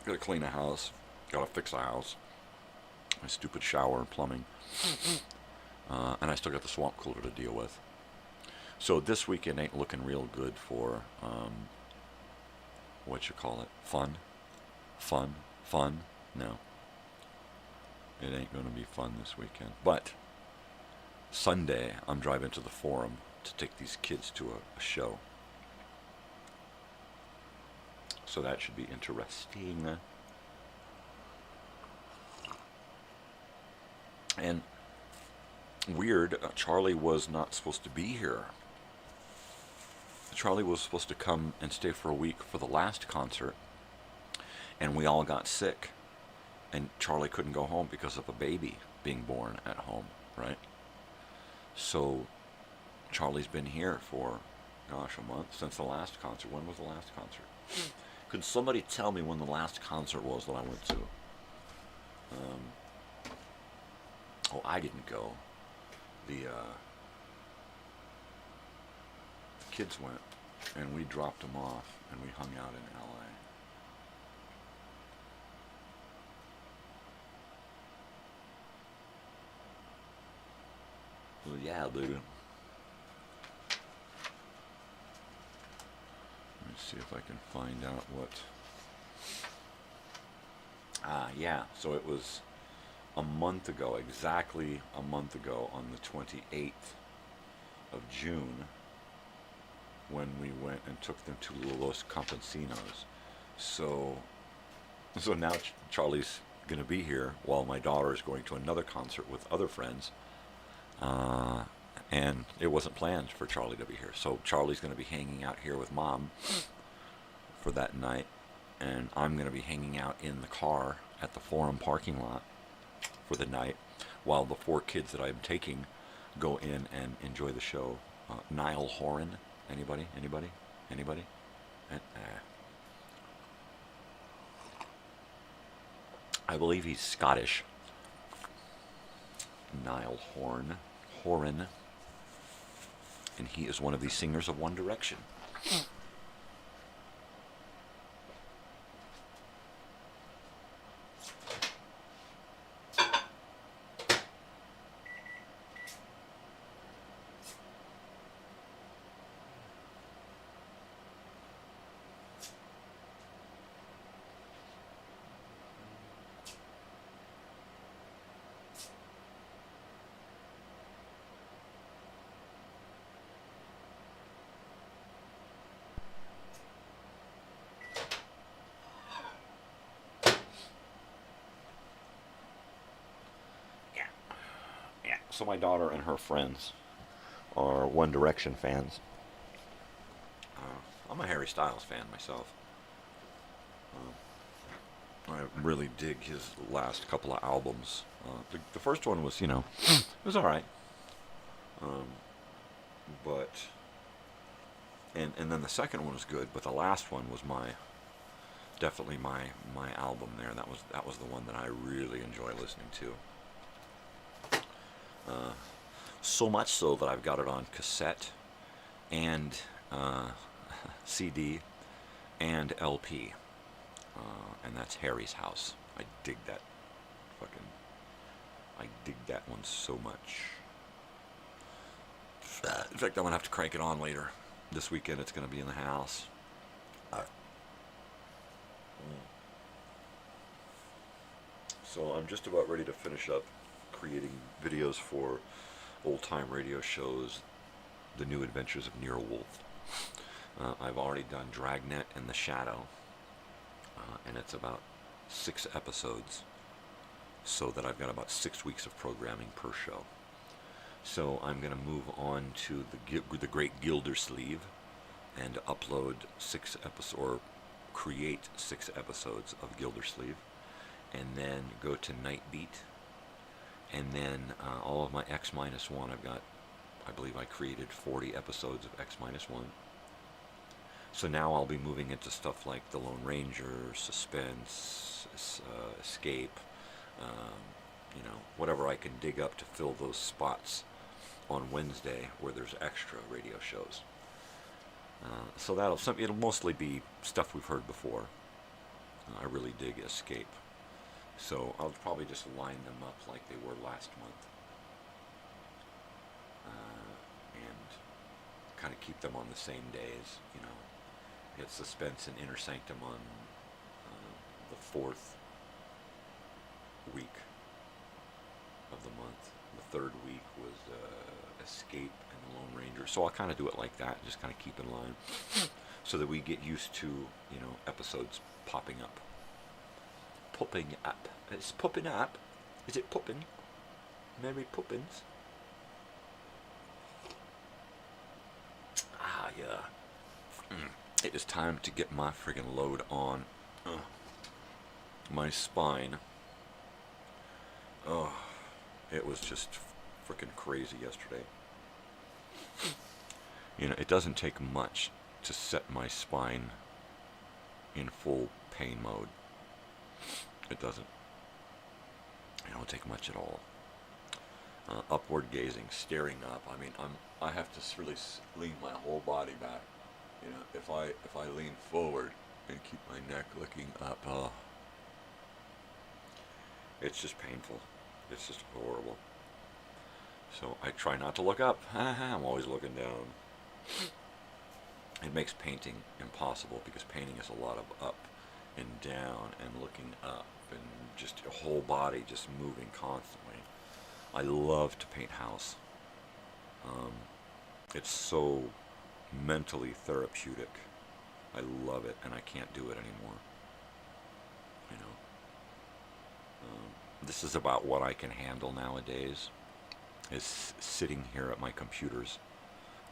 S13: Got to clean a house, got to fix a house, my stupid shower and plumbing, and I still got the swamp cooler to deal with. So this weekend ain't looking real good for, what you call it, fun? No. It ain't going to be fun this weekend. But Sunday, I'm driving to the Forum to take these kids to a show. So that should be interesting. And weird, Charlie was not supposed to be here. Charlie was supposed to come and stay for a week for the last concert, and we all got sick. And Charlie couldn't go home because of a baby being born at home, right? So Charlie's been here for, gosh, a month since the last concert. When was the last concert? Could somebody tell me when the last concert was that I went to? Oh, I didn't go. The kids went, and we dropped them off, and we hung out in L.A. Well, yeah, dude. Let me see if I can find out what... yeah, so it was a month ago, exactly a month ago, on the 28th of June, when we went and took them to Los Campesinos. So now Charlie's going to be here while my daughter is going to another concert with other friends. And it wasn't planned for Charlie to be here. So Charlie's going to be hanging out here with Mom for that night. And I'm going to be hanging out in the car at the Forum parking lot for the night while the 4 kids that I'm taking go in and enjoy the show. Niall Horan. Anybody? I believe he's Scottish. Niall Horan. And he is one of the singers of One Direction. So my daughter and her friends are One Direction fans. I'm a Harry Styles fan myself. I really dig his last couple of albums. The first one was, it was all right. But and then the second one was good, but the last one was definitely my album there. That was the one that I really enjoy listening to. So much so that I've got it on cassette and CD and LP, and that's Harry's House. I dig that one so much. In fact, I'm gonna have to crank it on later this weekend. It's gonna be in the house. So I'm just about ready to finish up creating videos for old-time radio shows, The New Adventures of Nero Wolfe. I've already done Dragnet and The Shadow, and it's about 6 episodes, so that I've got about 6 weeks of programming per show. So I'm going to move on to the Great Gildersleeve and upload 6 episodes, or create 6 episodes of Gildersleeve, and then go to Nightbeat. And then all of my X-1, I believe I created 40 episodes of X-1. So now I'll be moving into stuff like The Lone Ranger, Suspense, Escape, whatever I can dig up to fill those spots on Wednesday where there's extra radio shows. So it'll mostly be stuff we've heard before. I really dig Escape. So I'll probably just line them up like they were last month. kind of keep them on the same days, you know. We had Suspense and Inner Sanctum on the 4th week of the month. The 3rd week was Escape and the Lone Ranger. So I'll kind of do it like that, just kind of keep in line, so that we get used to, you know, episodes popping up. Popping up. It's popping up. Is it popping? Mary Poppins? Ah, yeah. It is time to get my friggin' load on. My spine. Oh, it was just frickin' crazy yesterday. You know, it doesn't take much to set my spine in full pain mode. It doesn't. It don't take much at all. Upward gazing, staring up. I mean, I have to really lean my whole body back. You know, if I lean forward and keep my neck looking up, it's just painful. It's just horrible. So I try not to look up. I'm always looking down. It makes painting impossible, because painting is a lot of up and down and looking up and just your whole body just moving constantly. I love to paint house. It's so mentally therapeutic. I love it, and I can't do it anymore. You know, this is about what I can handle nowadays, is sitting here at my computers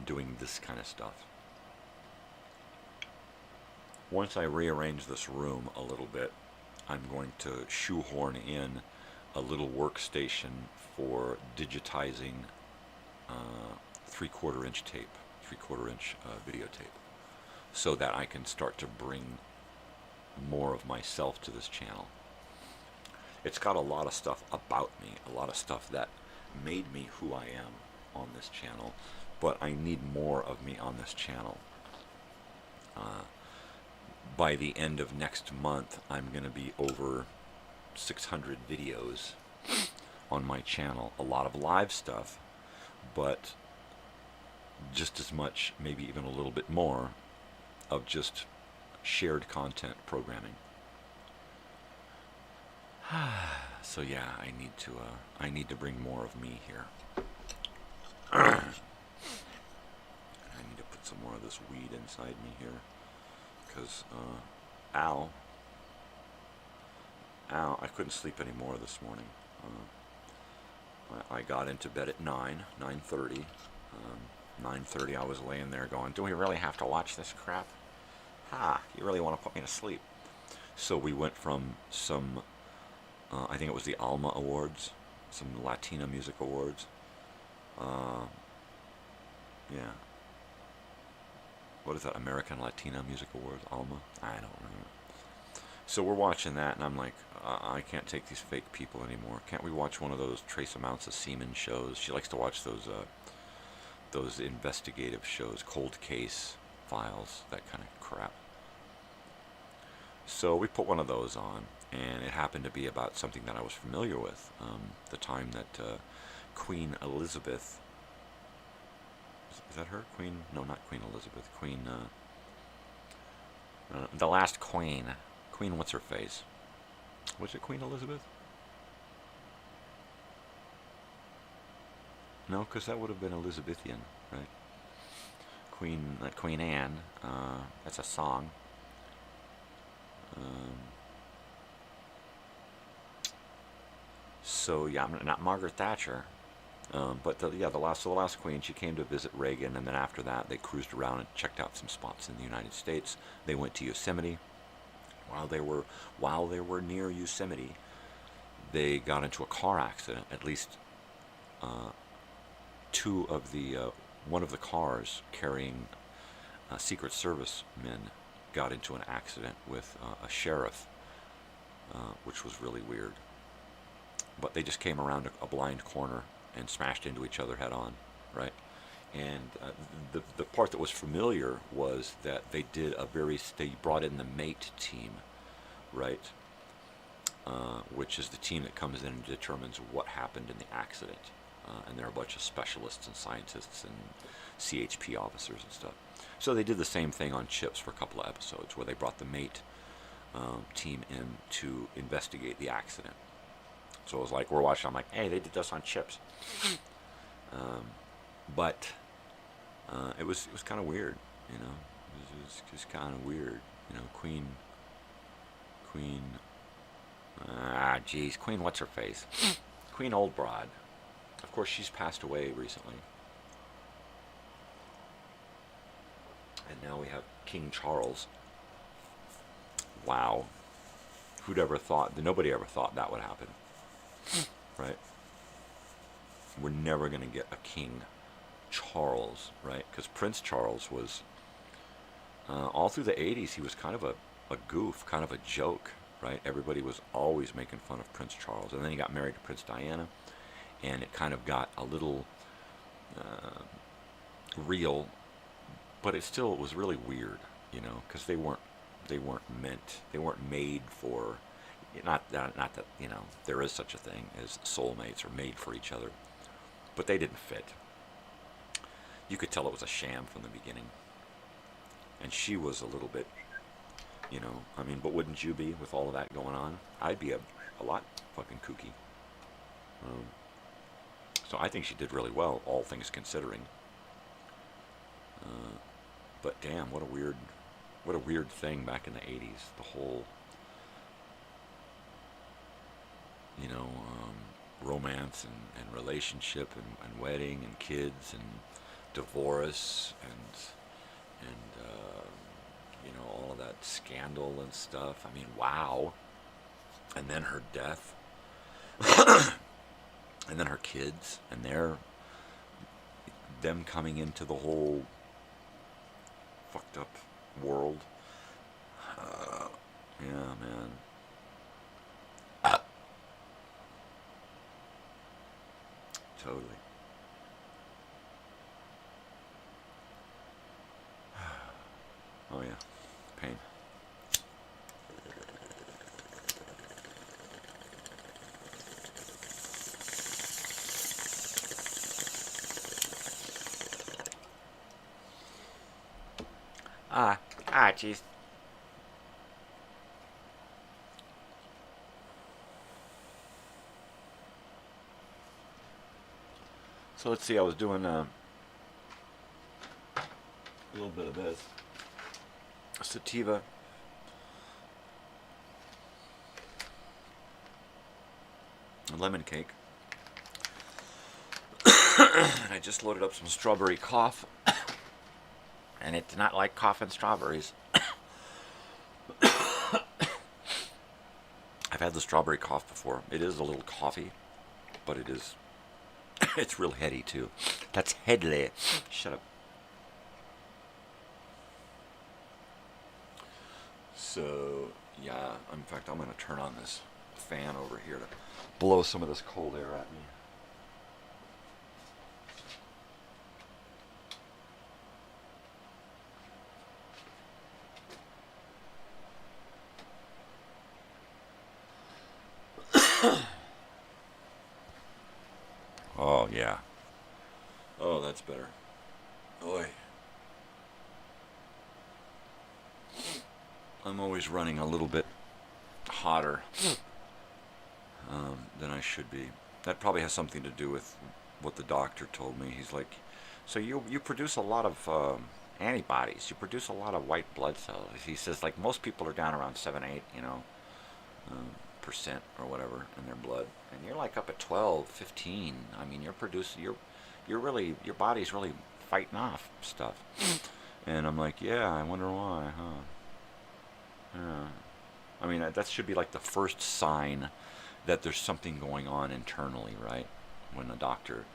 S13: doing this kind of stuff. Once I rearrange this room a little bit, I'm going to shoehorn in a little workstation for digitizing 3/4 inch tape, 3/4 inch videotape, so that I can start to bring more of myself to this channel. It's got a lot of stuff about me, a lot of stuff that made me who I am on this channel, but I need more of me on this channel. By the end of next month, I'm going to be over 600 videos on my channel. A lot of live stuff, but just as much, maybe even a little bit more, of just shared content programming. So yeah, I need to bring more of me here. I need to put some more of this weed inside me here, because ow, I couldn't sleep anymore this morning. I got into bed at 9:30. 9:30 I was laying there going, do we really have to watch this crap? You really want to put me to sleep. So we went from some, I think it was the Alma Awards, some Latina Music Awards. Yeah. What is that, American Latina Music Awards, Alma? I don't remember. So we're watching that, and I'm like, I can't take these fake people anymore. Can't we watch one of those trace amounts of semen shows? She likes to watch those investigative shows, cold case files, that kind of crap. So we put one of those on, and it happened to be about something that I was familiar with. The time that Queen Elizabeth, is that her? Queen? No, not Queen Elizabeth. Queen, the last queen. Queen, what's her face? Was it Queen Elizabeth? No, because that would have been Elizabethan, right? Queen Anne. That's a song. So yeah, not Margaret Thatcher. But the last queen, she came to visit Reagan, and then after that, they cruised around and checked out some spots in the United States. They went to Yosemite. While they were near Yosemite, they got into a car accident. At least one of the cars carrying Secret Service men got into an accident with a sheriff, which was really weird. But they just came around a blind corner and smashed into each other head on, right? And the part that was familiar was that they brought in the MATE team, right? Which is the team that comes in and determines what happened in the accident. And they're a bunch of specialists and scientists and CHP officers and stuff. So they did the same thing on Chips for a couple of episodes, where they brought the mate team in to investigate the accident. So it was like, we're watching, I'm like, hey, they did this on Chips. But it was kind of weird, you know. It was just kind of weird, you know. Queen, Queen what's her face? Queen Old Broad. Of course, she's passed away recently. And now we have King Charles. Wow. Who'd ever thought, nobody ever thought that would happen. Right? We're never going to get a King Charles, right? Because Prince Charles was, all through the 80s, he was kind of a goof, kind of a joke, right? Everybody was always making fun of Prince Charles. And then he got married to Prince Diana, and it kind of got a little real, but it was really weird, you know, because they weren't made for, not that, you know, there is such a thing as soulmates or made for each other, but they didn't fit. You could tell it was a sham from the beginning. And she was a little bit, you know, I mean, but wouldn't you be with all of that going on? I'd be a lot fucking kooky. So I think she did really well, all things considering. But damn, what a weird thing back in the 80s. The whole, you know, romance and relationship and wedding and kids and divorce and you know, all of that scandal and stuff. I mean, wow. And then her death. And then her kids and them coming into the whole fucked up world. Yeah, man. Totally. Oh yeah, pain. Jeez. So let's see, I was doing a little bit of this. Sativa. A lemon cake. And I just loaded up some strawberry cough. And it did not like cough and strawberries. I've had the strawberry cough before. It is a little coffee, but it's real heady too. That's headly. Shut up. So, yeah, in fact, I'm going to turn on this fan over here to blow some of this cold air at me. Oh, yeah. Oh, that's better. Oy. I'm always running a little bit hotter than I should be. That probably has something to do with what the doctor told me. He's like, so you produce a lot of antibodies. You produce a lot of white blood cells. He says, like, most people are down around 7, 8, you know, percent or whatever in their blood, and you're like up at 12, 15. I mean, you're producing, you're really, your body's really fighting off stuff. And I'm like, yeah, I wonder why, huh? Yeah. I mean, that should be like the first sign that there's something going on internally, right? When the doctor,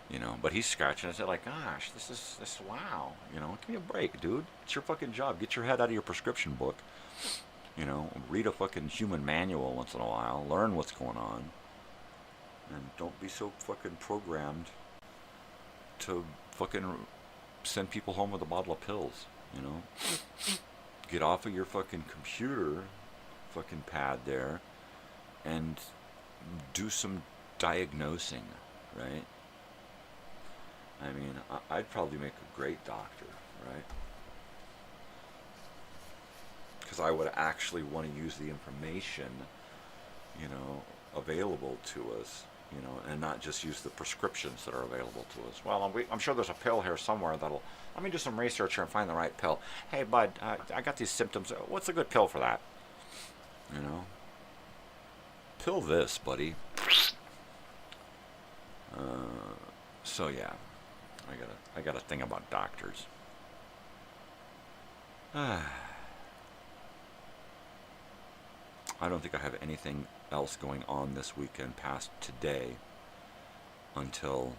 S13: you know, but he's scratching his head like, gosh, this, wow, you know, give me a break, dude. It's your fucking job. Get your head out of your prescription book. You know, read a fucking human manual once in a while. Learn what's going on. And don't be so fucking programmed to fucking send people home with a bottle of pills, you know? Get off of your fucking computer fucking pad there and do some diagnosing, right? I mean, I'd probably make a great doctor, right? Because I would actually want to use the information, you know, available to us, you know, and not just use the prescriptions that are available to us. Well, I'm sure there's a pill here somewhere that'll, let me do some research here and find the right pill. Hey, bud, I got these symptoms. What's a good pill for that? You know? Pill this, buddy. So yeah, I got a thing about doctors. I don't think I have anything else going on this weekend past today until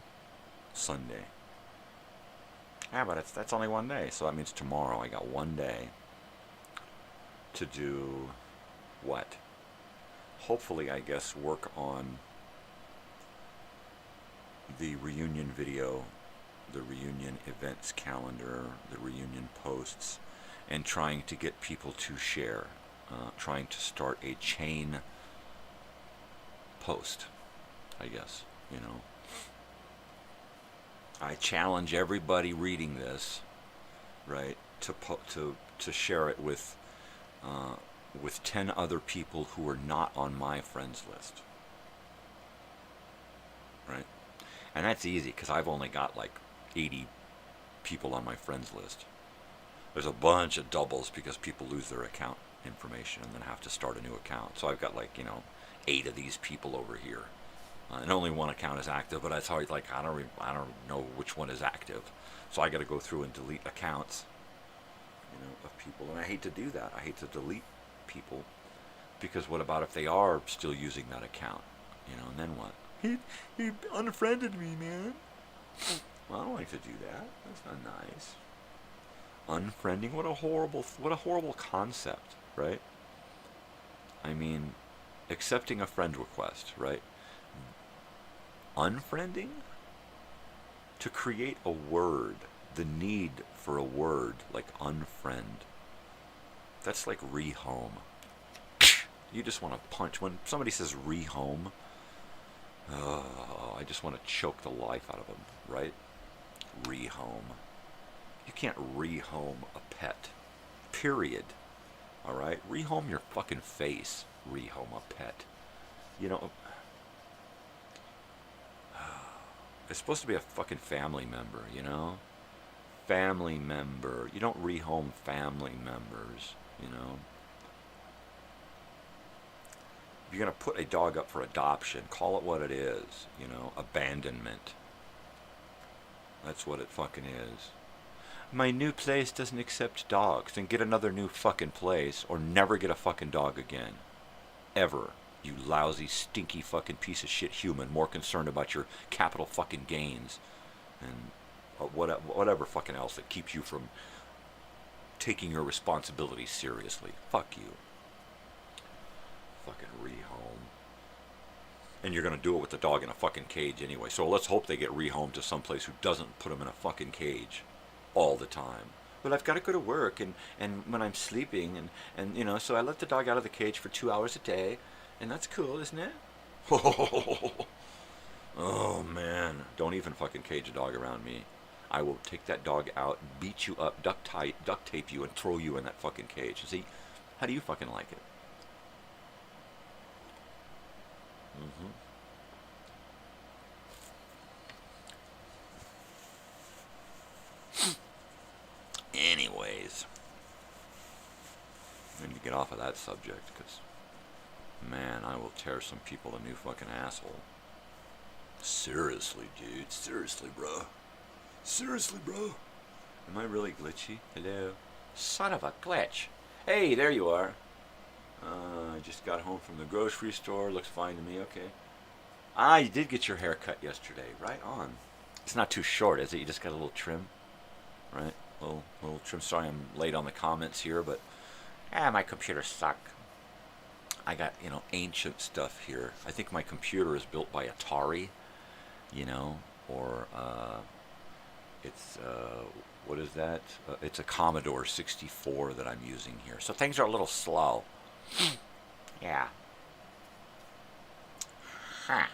S13: Sunday. Yeah, but that's only one day, so that means tomorrow I got one day to do what? Hopefully, I guess, work on the reunion video, the reunion events calendar, the reunion posts, and trying to get people to share, trying to start a chain post, I guess, you know. I challenge everybody reading this, right, to share it with 10 other people who are not on my friends list, right? And that's easy because I've only got like 80 people on my friends list. There's a bunch of doubles because people lose their account information and then have to start a new account. So I've got like, you know, 8 of these people over here. And only one account is active, but it's hard, like I don't know which one is active. So I got to go through and delete accounts, you know, of people. And I hate to do that. I hate to delete people because what about if they are still using that account, you know, and then what? He unfriended me, man. Well, I don't like to do that. That's not nice. Unfriending, what a horrible concept, right? I mean, accepting a friend request, right? Unfriending? To create a word, the need for a word like unfriend, that's like rehome. You just want to punch. When somebody says rehome, I just want to choke the life out of them, right? Rehome. You can't rehome a pet. Period. Alright? Rehome your fucking face. Rehome a pet. You know, it's supposed to be a fucking family member, you know? Family member. You don't rehome family members, you know? If you're going to put a dog up for adoption, call it what it is, you know? Abandonment. That's what it fucking is. My new place doesn't accept dogs. Then get another new fucking place or never get a fucking dog again. Ever. You lousy, stinky fucking piece of shit human, more concerned about your capital fucking gains and whatever fucking else that keeps you from taking your responsibilities seriously. Fuck you. Fucking rehome. And you're going to do it with the dog in a fucking cage anyway. So let's hope they get rehomed to someplace who doesn't put them in a fucking cage all the time. Well, I've got to go to work and when I'm sleeping and you know, so I let the dog out of the cage for 2 hours a day. And that's cool, isn't it? Oh, man. Don't even fucking cage a dog around me. I will take that dog out, beat you up, duct tape you, and throw you in that fucking cage. And see, how do you fucking like it? Anyways. I need to get off of that subject, because... man, I will tear some people a new fucking asshole. Seriously, dude. Seriously, bro. Seriously, bro. Am I really glitchy? Hello? Son of a glitch. Hey, there you are. I just got home from the grocery store. Looks fine to me. Okay. Ah, you did get your hair cut yesterday. Right on. It's not too short, is it? You just got a little trim. Right? Little trim. Sorry I'm late on the comments here, but... my computer sucks. I got, you know, ancient stuff here. I think my computer is built by Atari, you know, or it's, what is that? It's a Commodore 64 that I'm using here. So things are a little slow. Yeah. Ha.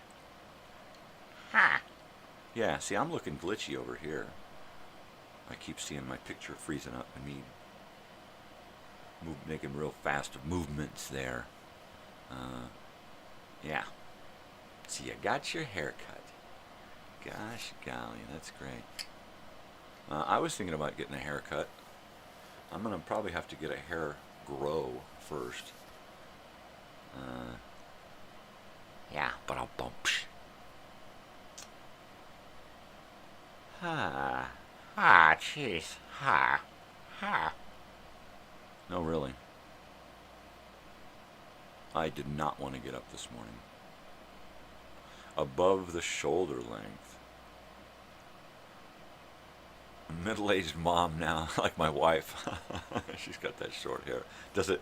S13: Ha. Yeah, see, I'm looking glitchy over here. I keep seeing my picture freezing up and me making real fast movements there. Yeah. So you got your hair cut. Gosh golly, that's great. I was thinking about getting a haircut. I'm going to probably have to get a hair grow first. Yeah, but I'll bump. Jeez. No, really. I did not want to get up this morning. Above the shoulder length. Middle-aged mom now, like my wife. She's got that short hair. Does it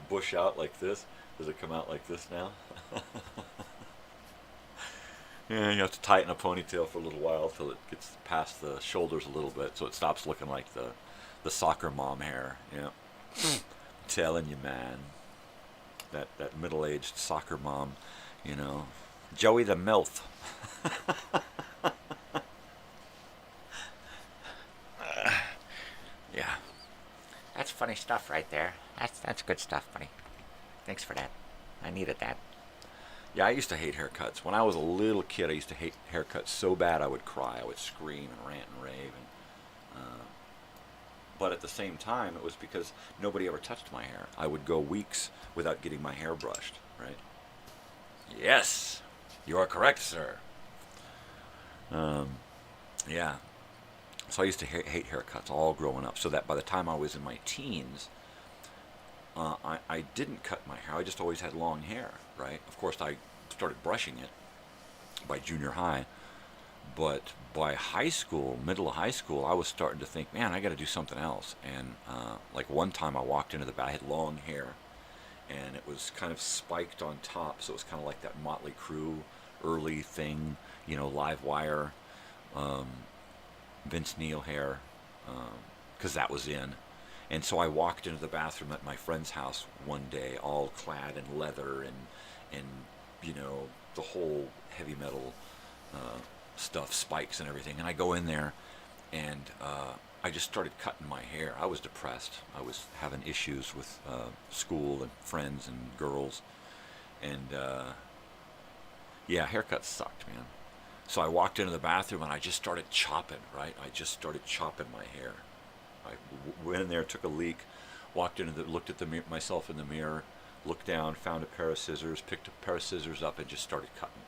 S13: bush out like this? Does it come out like this now? Yeah, you have to tighten a ponytail for a little while till it gets past the shoulders a little bit, so it stops looking like the soccer mom hair. Yeah, I'm telling you, man, that middle-aged soccer mom, you know, Joey the MILF. Yeah, that's funny stuff right there. That's good stuff, buddy. Thanks for that. I needed that. Yeah, I used to hate haircuts. When I was a little kid, I used to hate haircuts so bad I would cry. I would scream and rant and rave. But at the same time, it was because nobody ever touched my hair. I would go weeks without getting my hair brushed, right? Yes, you are correct, sir. Yeah. So I used to hate haircuts all growing up, so that by the time I was in my teens, I didn't cut my hair. I just always had long hair, right? Of course, I started brushing it by junior high, but by high school, middle of high school, I was starting to think, man, I got to do something else. And like one time I walked into the back, I had long hair, and it was kind of spiked on top, so it was kind of like that Motley Crue early thing, you know, live wire, Vince Neil hair, because that was in. And so I walked into the bathroom at my friend's house one day, all clad in leather and you know, the whole heavy metal stuff, spikes and everything. And I go in there, and I just started cutting my hair. I was depressed. I was having issues with school and friends and girls. And yeah, haircuts sucked, man. So I walked into the bathroom and I just started chopping, right? I just started chopping my hair. I went in there, took a leak, walked in, looked at myself in the mirror, looked down, found a pair of scissors, picked a pair of scissors up, and just started cutting.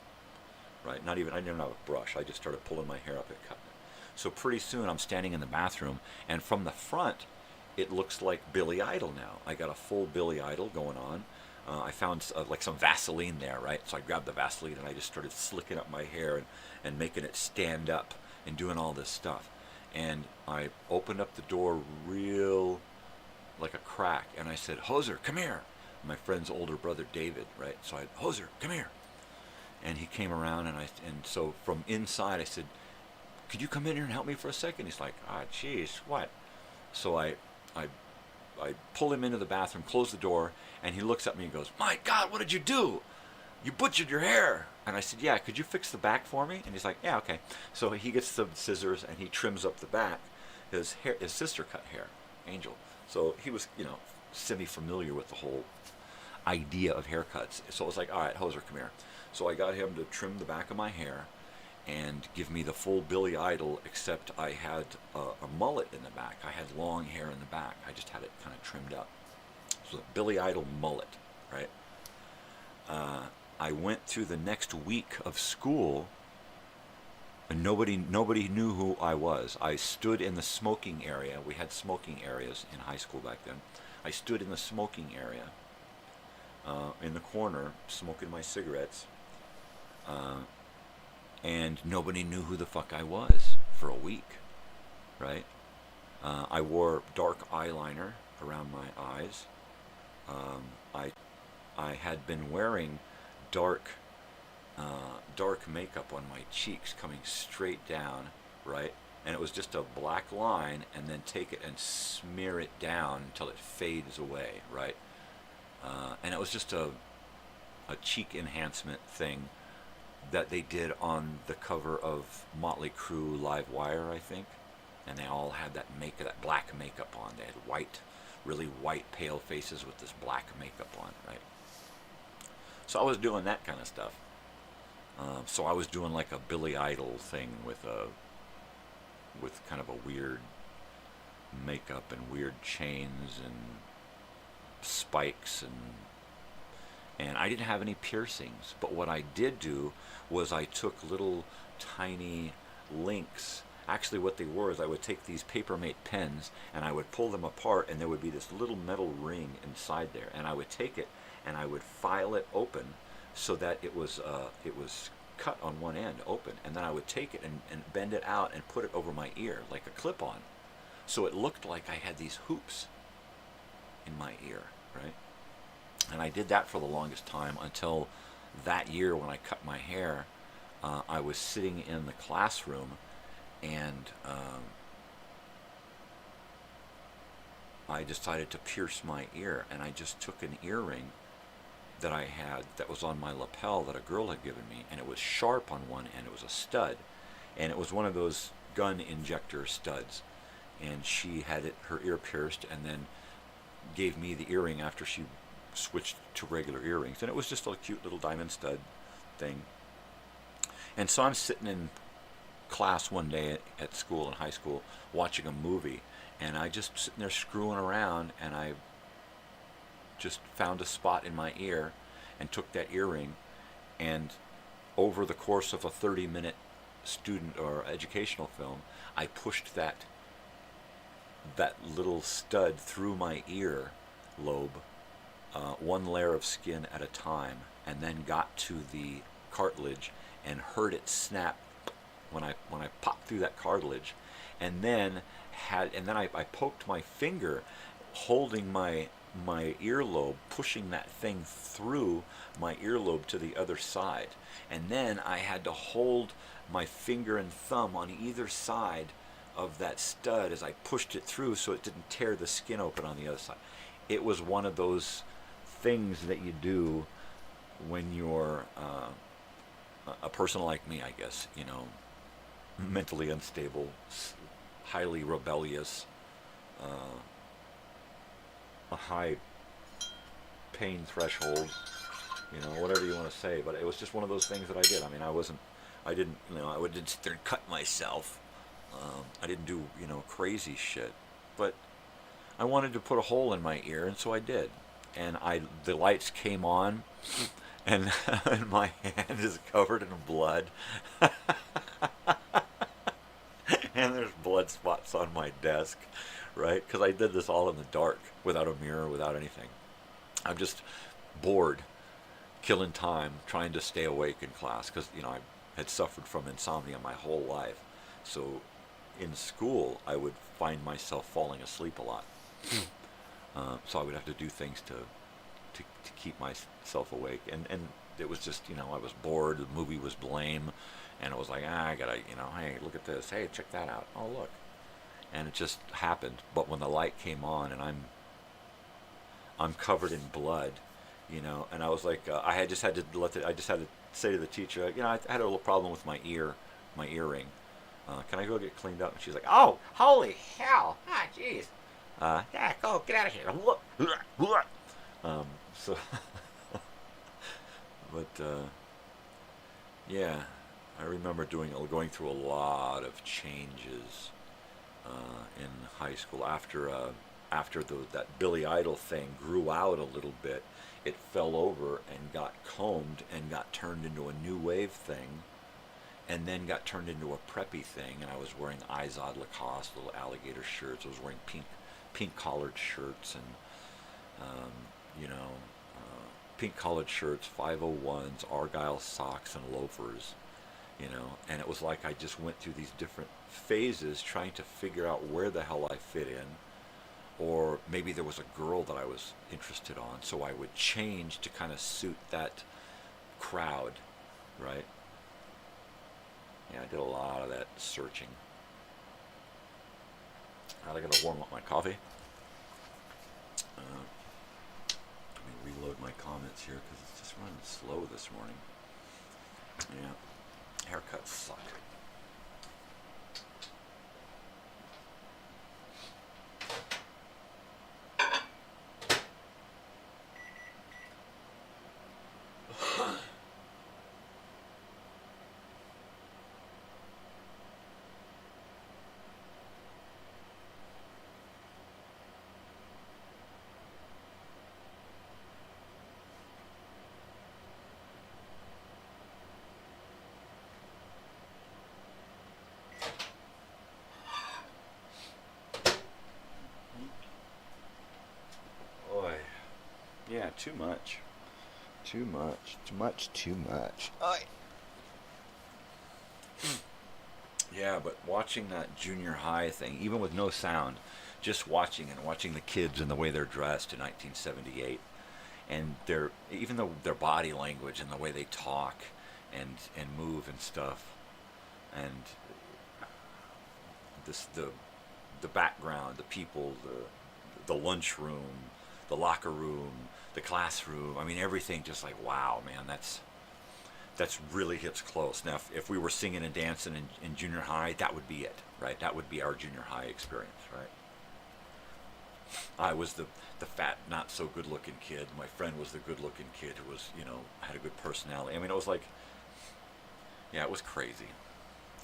S13: Right? I didn't have a brush. I just started pulling my hair up and cutting it. So pretty soon I'm standing in the bathroom, and from the front, it looks like Billy Idol now. I got a full Billy Idol going on. I found like some Vaseline there, right? So I grabbed the Vaseline and I just started slicking up my hair and making it stand up and doing all this stuff. And I opened up the door real, like a crack, and I said, "Hoser, come here." My friend's older brother, David, right? So I, "Hoser, come here." And he came around, and so from inside I said, "Could you come in here and help me for a second?" He's like, "Geez, what?" So I pull him into the bathroom, close the door, and he looks at me and goes, "My God, what did you do? You butchered your hair." And I said, "Yeah, could you fix the back for me?" And he's like, "Yeah, okay." So he gets the scissors and he trims up the back. His sister cut hair, Angel. So he was, you know, semi-familiar with the whole idea of haircuts. So I was like, "All right, Hoser, come here." So I got him to trim the back of my hair and give me the full Billy Idol, except I had a mullet in the back. I had long hair in the back. I just had it kind of trimmed up. So the Billy Idol mullet, right? I went through the next week of school, and nobody knew who I was. I stood in the smoking area. We had smoking areas in high school back then. I stood in the smoking area, in the corner, smoking my cigarettes, and nobody knew who the fuck I was for a week, right? I wore dark eyeliner around my eyes. I had been wearing dark makeup on my cheeks coming straight down, right? And it was just a black line, and then take it and smear it down until it fades away, right? And it was just a cheek enhancement thing that they did on the cover of Motley Crue Live Wire, I think. And they all had that black makeup on. They had really white, pale faces with this black makeup on, right? So I was doing that kind of stuff. So I was doing like a Billy Idol thing with kind of a weird makeup and weird chains and spikes, and I didn't have any piercings. But what I did do was I took little tiny links. Actually, what they were is I would take these Papermate pens and I would pull them apart, and there would be this little metal ring inside there, and I would take it and I would file it open so that it was cut on one end open, and then I would take it and bend it out and put it over my ear like a clip-on, so it looked like I had these hoops in my ear, right? And I did that for the longest time until that year when I cut my hair. I was sitting in the classroom, and I decided to pierce my ear, and I just took an earring that I had that was on my lapel that a girl had given me, and it was sharp on one end. It was a stud, and it was one of those gun injector studs, and she had her ear pierced and then gave me the earring after she switched to regular earrings, and it was just a cute little diamond stud thing. And so I'm sitting in class one day at school, in high school, watching a movie, and I just sitting there screwing around, and I just found a spot in my ear and took that earring, and over the course of a 30-minute student or educational film, I pushed that little stud through my ear lobe, one layer of skin at a time, and then got to the cartilage and heard it snap when I popped through that cartilage, and then I poked my finger holding my earlobe, pushing that thing through my earlobe to the other side, and then I had to hold my finger and thumb on either side of that stud as I pushed it through so it didn't tear the skin open on the other side. It was one of those things that you do when you're a person like me, I guess, you know, mentally unstable, highly rebellious, a high pain threshold, you know, whatever you want to say. But it was just one of those things that I did. I mean, I didn't sit there and cut myself. I didn't do, you know, crazy shit. But I wanted to put a hole in my ear, and so I did. And the lights came on, and my hand is covered in blood. And there's blood spots on my desk, right? Because I did this all in the dark, without a mirror, without anything. I'm just bored, killing time, trying to stay awake in class, because, you know, I had suffered from insomnia my whole life. So in school, I would find myself falling asleep a lot. So I would have to do things to keep myself awake. And it was just, you know, I was bored, the movie was lame, and it was like, I gotta, you know, hey, look at this, hey, check that out, oh, look. And it just happened. But when the light came on and I'm covered in blood, you know, and I was like, I just had to say to the teacher, you know, I had a little problem with my earring. Can I go get cleaned up? And she's like, oh, holy hell, jeez. Yeah, go, get out of here. So, but, yeah, I remember going through a lot of changes in high school. After that Billy Idol thing grew out a little bit, it fell over and got combed and got turned into a new wave thing, and then got turned into a preppy thing. And I was wearing Izod Lacoste, little alligator shirts. I was wearing pink collared shirts and pink collared shirts, 501s, Argyle socks, and loafers, you know. And it was like I just went through these different phases trying to figure out where the hell I fit in, or maybe there was a girl that I was interested on, so I would change to kind of suit that crowd, right? Yeah, I did a lot of that searching. I'm going to warm up my coffee. Let me reload my comments here because it's just running slow this morning. Yeah. Haircuts suck. Yeah, too much. Too much. Too much. Too much. Yeah, but watching that junior high thing, even with no sound, just watching the kids and the way they're dressed in 1978, and even though their body language and the way they talk and move and stuff, and the background, the people, the lunchroom, the locker room, the classroom. I mean, everything just like, wow, man, that's really hits close. Now, if we were singing and dancing in junior high, that would be it, right? That would be our junior high experience, right? I was the fat, not so good-looking kid. My friend was the good-looking kid who was, had a good personality. I mean, it was like, yeah, it was crazy.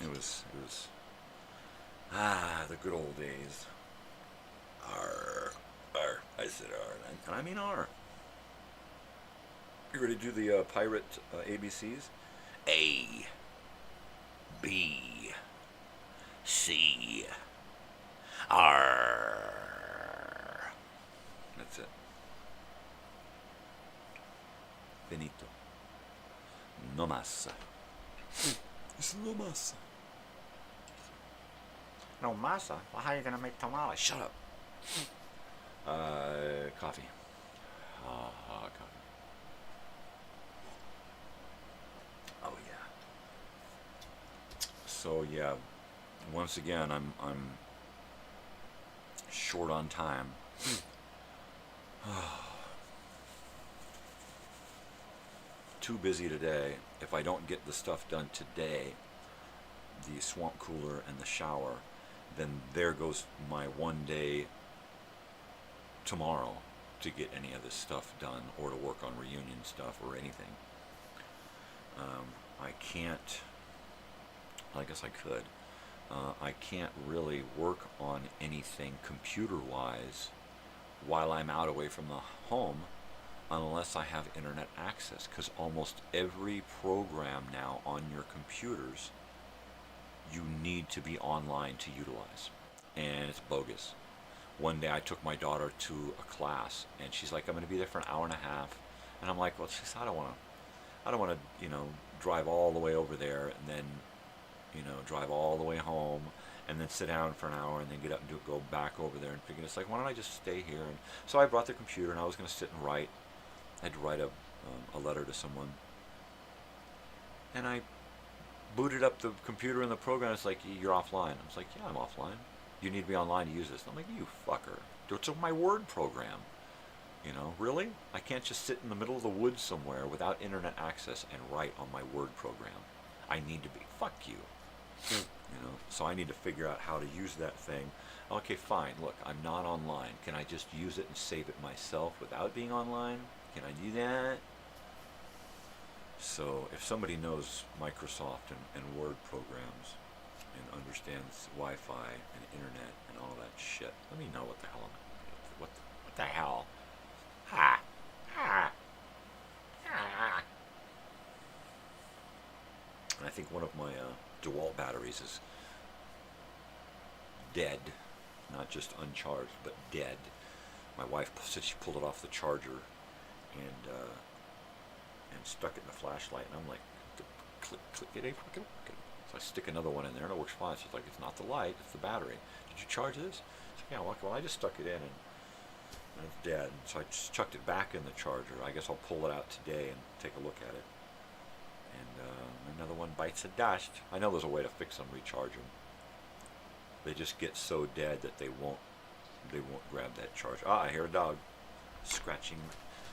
S13: It was the good old days. R. I said R, and I mean R. You ready to do the pirate ABCs? A, B, C, R. That's it. Finito. No más. It's no más. No masa? Well, how are you going to make tamales? Shut up. Coffee. Coffee. Oh yeah. So yeah, once again, I'm short on time. Too busy today. If I don't get the stuff done today, the swamp cooler and the shower, then there goes my one day tomorrow to get any of this stuff done or to work on reunion stuff or anything. I can't, I guess I could, I can't really work on anything computer-wise while I'm out away from the home unless I have internet access, because almost every program now on your computers you need to be online to utilize, and it's bogus. One day I took my daughter to a class, and she's like, I'm going to be there for an hour and a half, and I'm like, well, I don't want to, drive all the way over there and then, drive all the way home and then sit down for an hour and then get up and go back over there and figure, it's like, why don't I just stay here? And so I brought the computer, and I was going to sit and write. I had to write a letter to someone, and I booted up the computer and the program. It's like, you're offline. I was like, yeah, I'm offline. You need to be online to use this. And I'm like, you fucker. It's my Word program. Really? I can't just sit in the middle of the woods somewhere without internet access and write on my Word program. I need to be. Fuck you. So I need to figure out how to use that thing. Okay, fine. Look, I'm not online. Can I just use it and save it myself without being online? Can I do that? So if somebody knows Microsoft and Word programs and understands Wi-Fi and internet and all that shit, let me know what the hell what the hell. Ha! Ha! Ha! And I think one of my DeWalt batteries is dead, not just uncharged, but dead. My wife said she pulled it off the charger and stuck it in the flashlight, and I'm like, click, it ain't fucking working. So I stick another one in there, and it works fine. So it's like, it's not the light, it's the battery. Did you charge this? So, yeah, well, I just stuck it in, and it's dead. So I just chucked it back in the charger. I guess I'll pull it out today and take a look at it. And another one bites the dust. I know there's a way to fix them, recharge them. They just get so dead that they won't grab that charge. I hear a dog scratching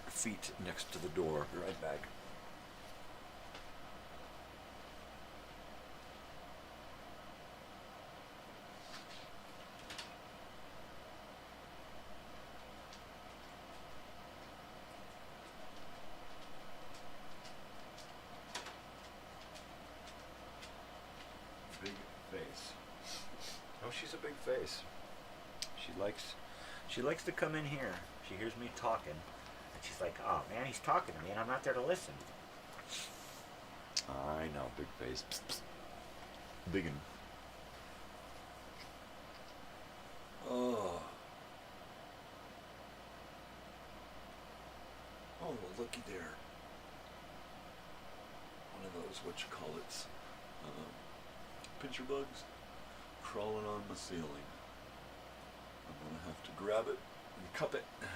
S13: feet next to the door. Be right back.
S14: face. She likes to come in here. She hears me talking, and she's like, "Oh man, he's talking to me, and I'm not there to listen."
S13: I know, big face. Psst, psst. Biggin. Oh. Oh, well, looky there. One of those, pincher bugs crawling on the ceiling. I'm gonna have to grab it and cup it and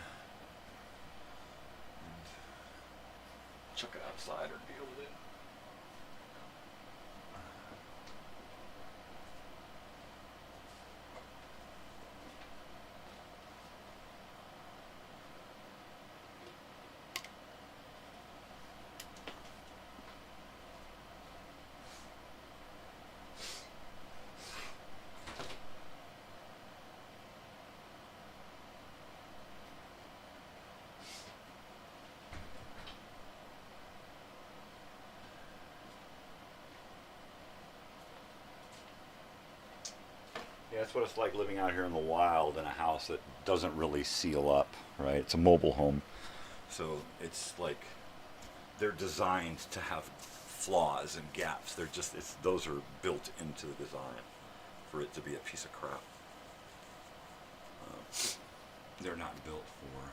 S13: chuck it outside or deal with it.
S14: Yeah, that's what it's like living out here in the wild in a house that doesn't really seal up, right? It's a mobile home. So it's like they're designed to have flaws and gaps. Those are built into the design for it to be a piece of crap. They're not built for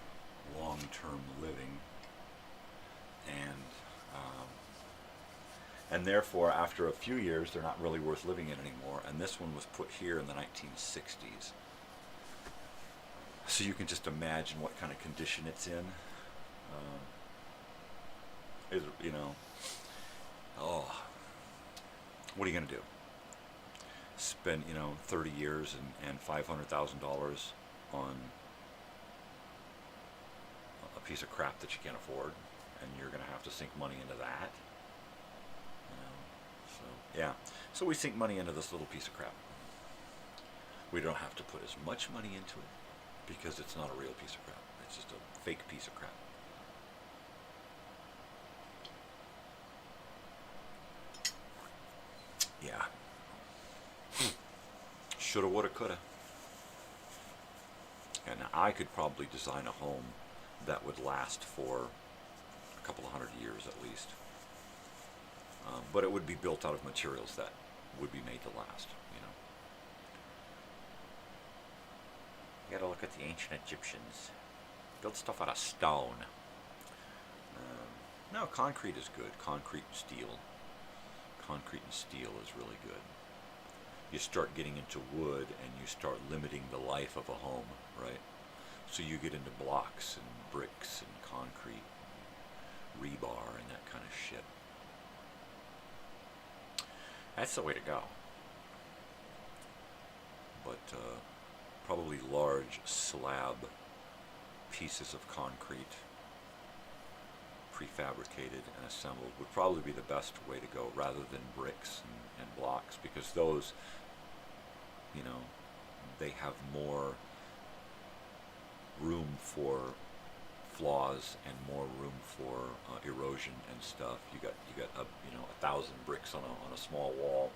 S14: long-term living, and therefore, after a few years, they're not really worth living in anymore. And this one was put here in the 1960s. So you can just imagine what kind of condition it's in. What are you going to do? Spend, 30 years and $500,000 on a piece of crap that you can't afford, and you're going to have to sink money into that. Yeah, so we sink money into this little piece of crap. We don't have to put as much money into it because it's not a real piece of crap. It's just a fake piece of crap. Yeah. Shoulda, woulda, coulda. And I could probably design a home that would last for a couple of hundred years at least. But it would be built out of materials that would be made to last, You gotta look at the ancient Egyptians. Built stuff out of stone. No, concrete is good. Concrete and steel. Concrete and steel is really good. You start getting into wood and you start limiting the life of a home, right? So you get into blocks and bricks and concrete, rebar and that kind of shit. That's the way to go. But probably large slab pieces of concrete, prefabricated and assembled, would probably be the best way to go rather than bricks and blocks, because those, they have more room for flaws and more room for erosion and stuff. You got 1,000 bricks on a small wall,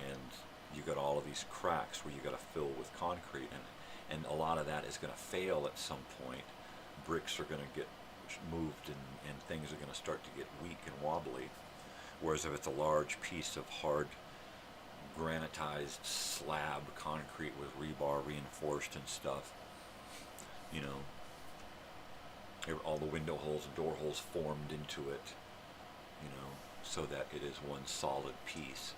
S14: and you got all of these cracks where you got to fill with concrete, and a lot of that is going to fail at some point. Bricks are going to get moved and things are going to start to get weak and wobbly. Whereas if it's a large piece of hard granitized slab concrete with rebar reinforced and stuff, all the window holes and door holes formed into it, so that it is one solid piece.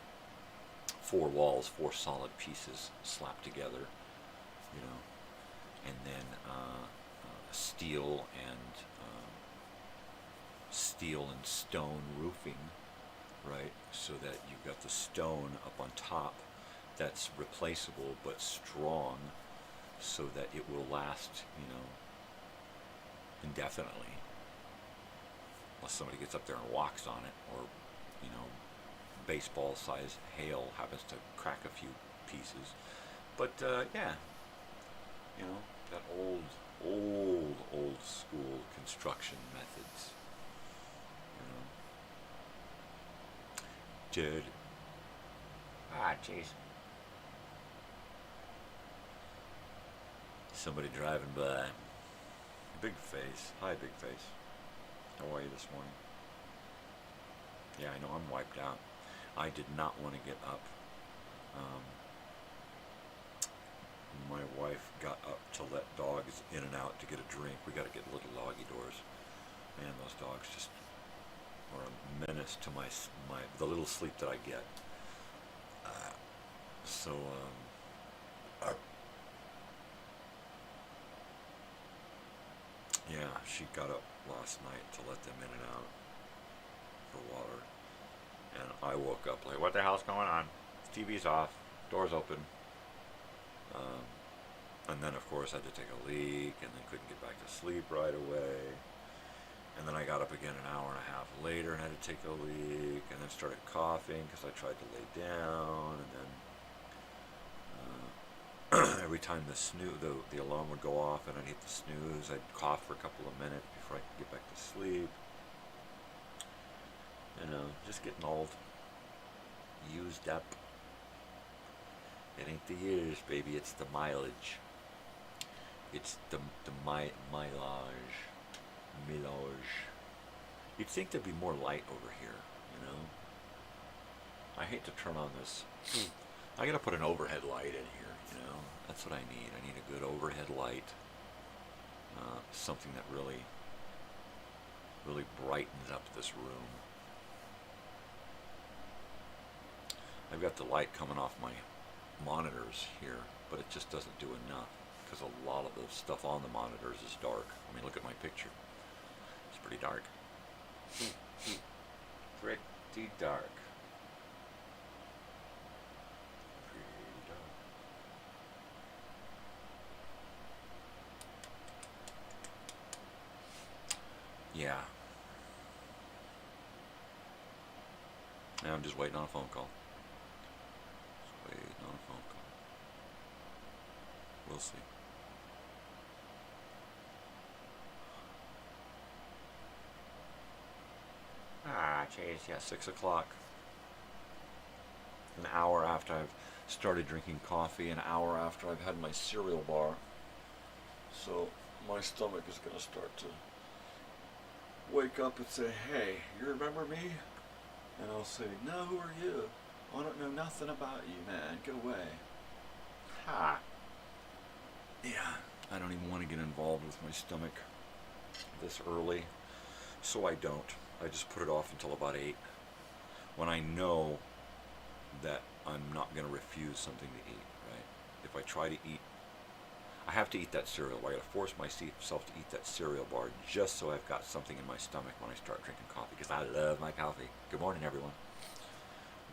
S14: 4 walls, 4 solid pieces slapped together, and then steel and stone roofing, right? So that you've got the stone up on top that's replaceable but strong, so that it will last, indefinitely, unless somebody gets up there and walks on it, or baseball size hail happens to crack a few pieces. But that old school construction methods, Dude. Ah, jeez. somebody driving by. Big face. Hi, big face. How are you this morning? Yeah, I know I'm wiped out. I did not want to get up. My wife got up to let dogs in and out to get a drink. We got to get little doggy doors. Man, those dogs just are a menace to the little sleep that I get. Yeah, she got up last night to let them in and out for water. And I woke up like, what the hell's going on? TV's off, door's open. And then, of course, I had to take a leak, and then couldn't get back to sleep right away. And then I got up again an hour and a half later and had to take a leak, and then started coughing because I tried to lay down, and then every time the alarm would go off and I'd hit the snooze, I'd cough for a couple of minutes before I could get back to sleep. You know, just getting old. Used up. It ain't the years, baby, it's the mileage. It's the mileage. You'd think there'd be more light over here, you know? I hate to turn on this. I gotta put an overhead light in here, you know? That's what I need. I need a good overhead light. Something that really brightens up this room. I've got the light coming off my monitors here, but it just doesn't do enough because a lot of the stuff on the monitors is dark. I mean, look at my picture. It's pretty dark. Pretty dark. Yeah. Now I'm just waiting on a phone call. Just waiting on a phone call. We'll see. Jeez, yeah, 6 o'clock. An hour after I've started drinking coffee, an hour after I've had my cereal bar. So my stomach is going to start to wake up and say, hey, you remember me? And I'll say, no, who are you? I don't know nothing about you, man. Get away. Ha. Yeah, I don't even want to get involved with my stomach this early, so I don't. I just put it off until about 8, when I know that I'm not going to refuse something to eat, right? If I try to eat, I have to eat that cereal. I got to force myself to eat that cereal bar just so I've got something in my stomach when I start drinking coffee, because I love my coffee. Good morning, everyone.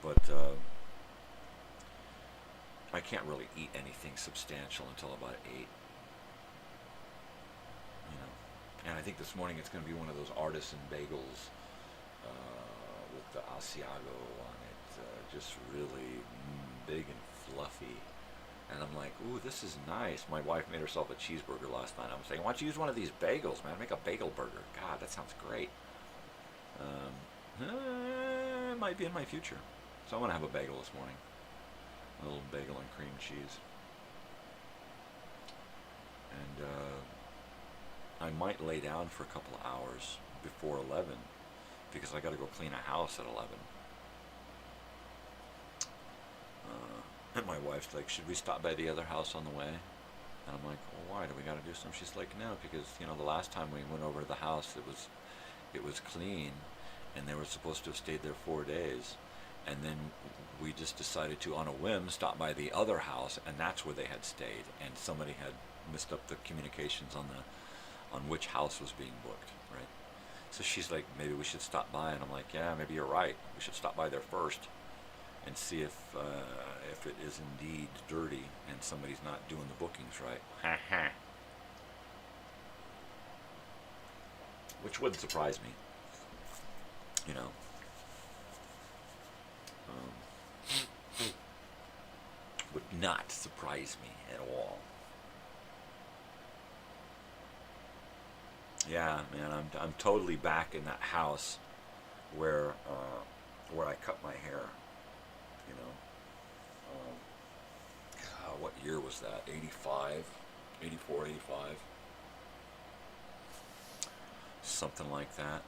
S14: But I can't really eat anything substantial until about 8. You know, and I think this morning it's going to be one of those artisan bagels with the Asiago on it, just really big and fluffy. And I'm like, ooh, this is nice. My wife made herself a cheeseburger last night. I'm saying, why don't you use one of these bagels, man? Make a bagel burger. God, that sounds great. It might be in my future. So I'm going to have a bagel this morning. A little bagel and cream cheese. And I might lay down for a couple of hours before 11, because I got to go clean a house at 11. And my wife's like, should we stop by the other house on the way? And I'm like, well, why? Do we got to do something? She's like, no, because, you know, the last time we went over to the house, it was clean, and they were supposed to have stayed there 4 days. And then we just decided to, on a whim, stop by the other house, and that's where they had stayed. And somebody had messed up the communications on which house was being booked, right? So she's like, maybe we should stop by. And I'm like, yeah, maybe you're right. We should stop by there first and see if it is indeed dirty and somebody's not doing the bookings right. Ha ha. Which wouldn't surprise me, you know. Would not surprise me at all. Yeah, man, I'm totally back in that house where I cut my hair. You know, God, what year was that? 85. 84, 85. Something like that.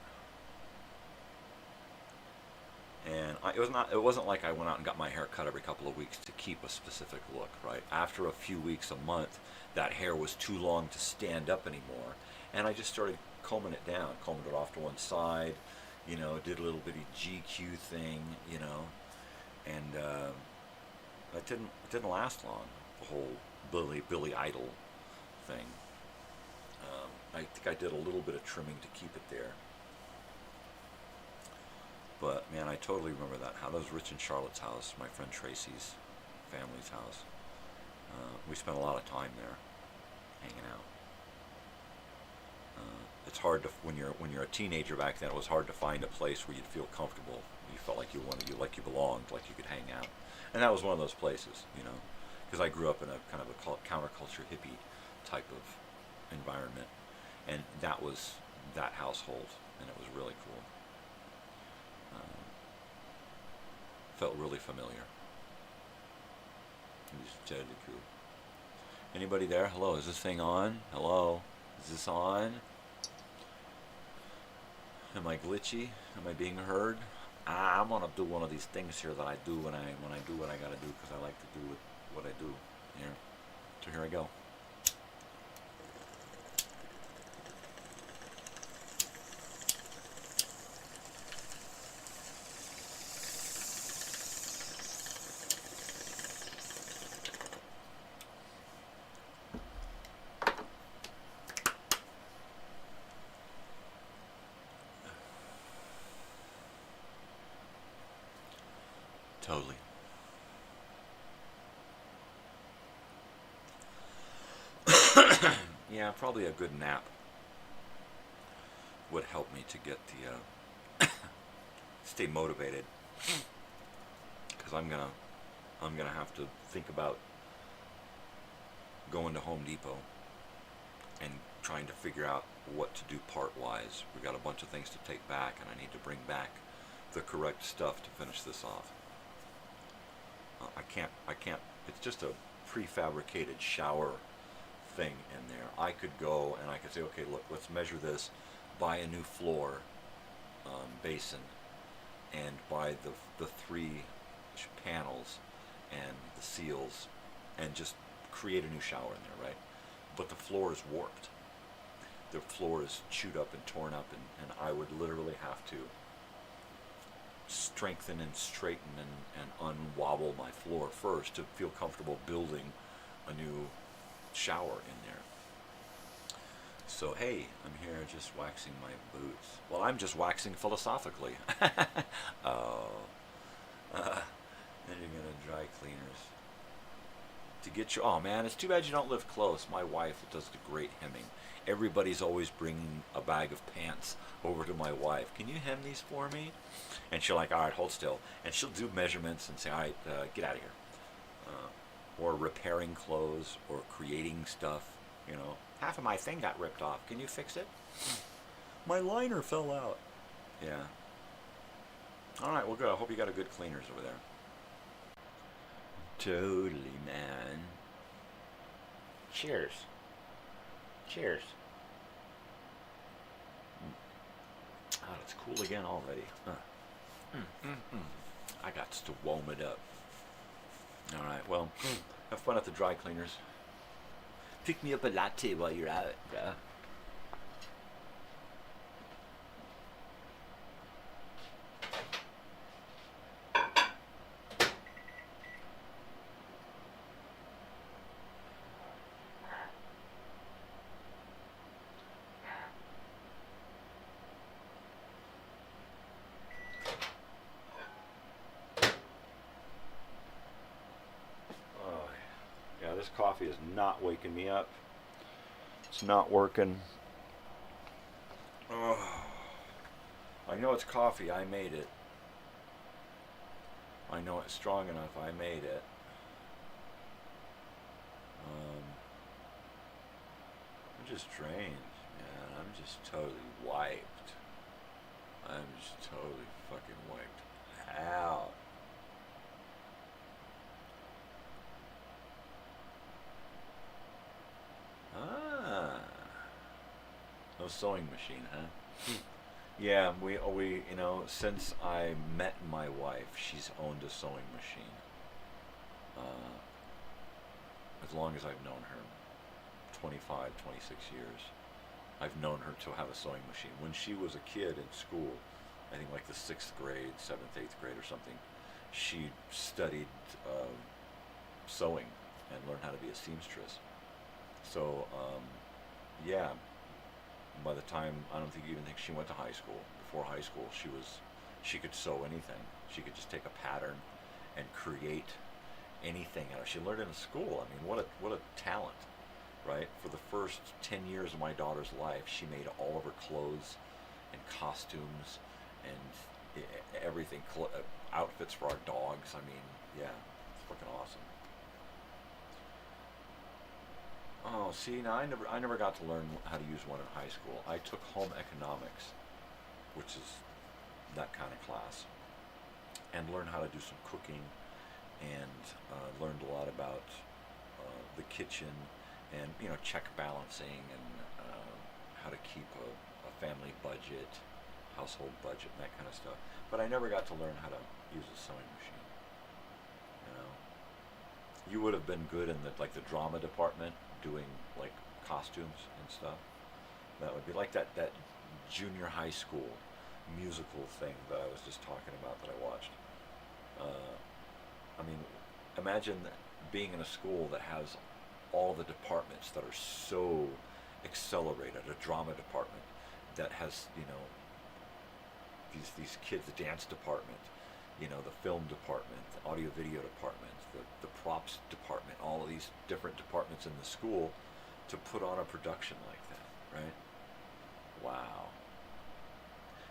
S14: And it wasn't like I went out and got my hair cut every couple of weeks to keep a specific look, right? After a few weeks, a month, that hair was too long to stand up anymore. And I just started combing it down, combing it off to one side, you know, did a little bitty GQ thing, you know, and it didn't last long, the whole Billy Idol thing. I think I did a little bit of trimming to keep it there. But, man, I totally remember that. How that was Rich and Charlotte's house, my friend Tracy's family's house. We spent a lot of time there, hanging out. It's hard to, when you're a teenager back then, it was hard to find a place where you'd feel comfortable. You felt like you belonged, like you could hang out. And that was one of those places, you know, because I grew up in a kind of a counterculture hippie type of environment. And that was that household, and it was really cool. Felt really familiar. It was totally cool. Anybody there? Hello, is this thing on? Hello, is this on? Am I glitchy? Am I being heard? I'm gonna do one of these things here that I do when I do what I gotta do, because I like to do what I do. Here, so here I go. Totally. Yeah, probably a good nap would help me to get the stay motivated, because I'm gonna have to think about going to Home Depot and trying to figure out what to do part-wise. We got a bunch of things to take back, and I need to bring back the correct stuff to finish this off. I can't, it's just a prefabricated shower thing in there. I could go and I could say, okay, look, let's measure this, buy a new floor basin, and buy the 3 panels and the seals, and just create a new shower in there, right? But the floor is warped. The floor is chewed up and torn up, and I would literally have to strengthen and straighten and unwobble my floor first to feel comfortable building a new shower in there. So hey, I'm here just waxing my boots. Well, I'm just waxing philosophically. Oh. Then you're gonna dry cleaners to get your, oh man, it's too bad you don't live close. My wife does the great hemming. Everybody's always bringing a bag of pants over to my wife. Can you hem these for me? And she'll like, all right, hold still. And she'll do measurements and say, all right, get out of here. Or repairing clothes, or creating stuff, you know. Half of my thing got ripped off. Can you fix it? My liner fell out. Yeah. All right, well, good. I hope you got a good cleaners over there. Totally, man. Cheers. Cheers. Oh, it's cool again already. I got to warm it up. All right, well, have fun at the dry cleaners. Pick me up a latte while you're at it, bruh. This coffee is not waking me up. It's not working. Oh, I know it's coffee. I made it. I know it's strong enough. I made it. I'm just drained, man. I'm just totally wiped. I'm just totally fucking wiped out. sewing machine, huh? Yeah, we you know, since I met my wife, she's owned a sewing machine. As long as I've known her, 25, 26 years, I've known her to have a sewing machine. When she was a kid in school, I think like the 6th grade, 7th, 8th grade or something, she studied sewing and learned how to be a seamstress. So, yeah, by the time, I don't even think she went to high school. Before high school, she could sew anything. She could just take a pattern and create anything out of it. She learned in school. I mean, what a talent, right? For the first 10 years of my daughter's life, she made all of her clothes and costumes and everything, outfits for our dogs. I mean, yeah, it's fucking awesome. Oh, see, now I never got to learn how to use one in high school. I took home economics, which is that kind of class, and learned how to do some cooking, and learned a lot about the kitchen, and check balancing, and how to keep a family budget, household budget, and that kind of stuff. But I never got to learn how to use a sewing machine. You would have been good in the drama department, doing like costumes and stuff. That would be like that junior high school musical thing that I was just talking about that I watched. I mean, imagine being in a school that has all the departments that are so accelerated. A drama department that has these kids, the dance department, the film department, the audio video department, the props department, all of these different departments in the school to put on a production like that, right? Wow.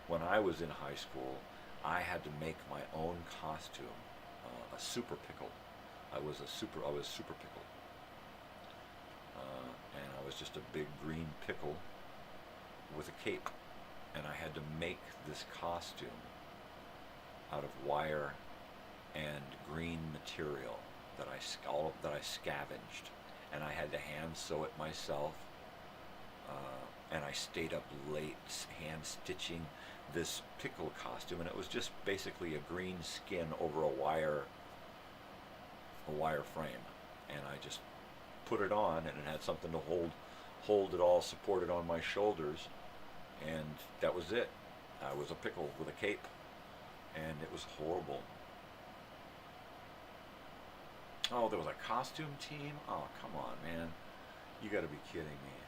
S14: When I was in high school, I had to make my own costume, a super pickle. I was super pickle. And I was just a big green pickle with a cape. And I had to make this costume out of wire and green material that I scavenged, and I had to hand sew it myself. And I stayed up late hand stitching this pickle costume, and it was just basically a green skin over a wire frame, and I just put it on, and it had something to hold it all supported on my shoulders, and that was it. I was a pickle with a cape, and it was horrible. Oh, there was a costume team? Oh, come on, man. You gotta be kidding me.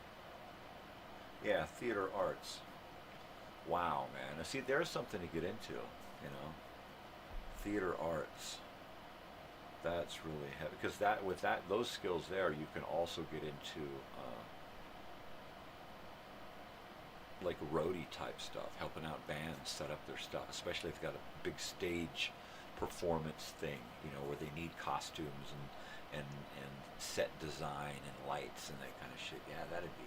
S14: Yeah, theater arts. Wow, man. Now, see, there's something to get into, Theater arts. That's really heavy. Because those skills there, you can also get into like roadie type stuff, helping out bands set up their stuff, especially if they've got a big stage performance thing, where they need costumes and set design and lights and that kind of shit. Yeah, that'd be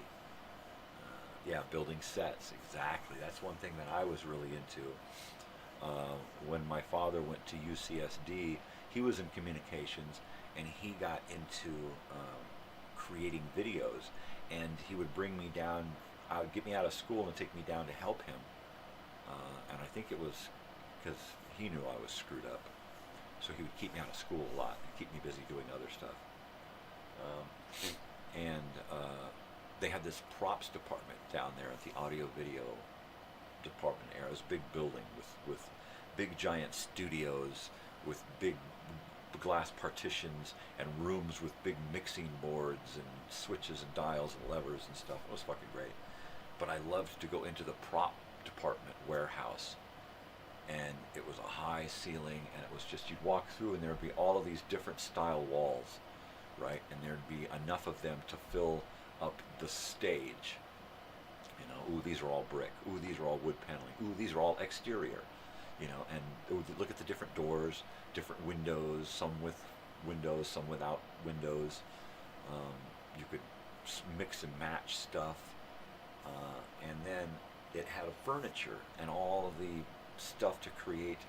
S14: building sets. Exactly. That's one thing that I was really into. When my father went to UCSD, he was in communications, and he got into creating videos, and he would bring me down, get me out of school and take me down to help him. And I think it was because he knew I was screwed up, so he would keep me out of school a lot and keep me busy doing other stuff. They had this props department down there at the audio video department area. It was a big building with big giant studios with big glass partitions and rooms with big mixing boards and switches and dials and levers and stuff. It was fucking great. But I loved to go into the prop department warehouse, and it was a high ceiling, and it was just, you'd walk through and there'd be all of these different style walls, right? And there'd be enough of them to fill up the stage. Ooh, these are all brick. Ooh, these are all wood paneling. Ooh, these are all exterior. And look at the different doors, different windows, some with windows, some without windows. You could mix and match stuff. And then it had a furniture and all of the stuff to create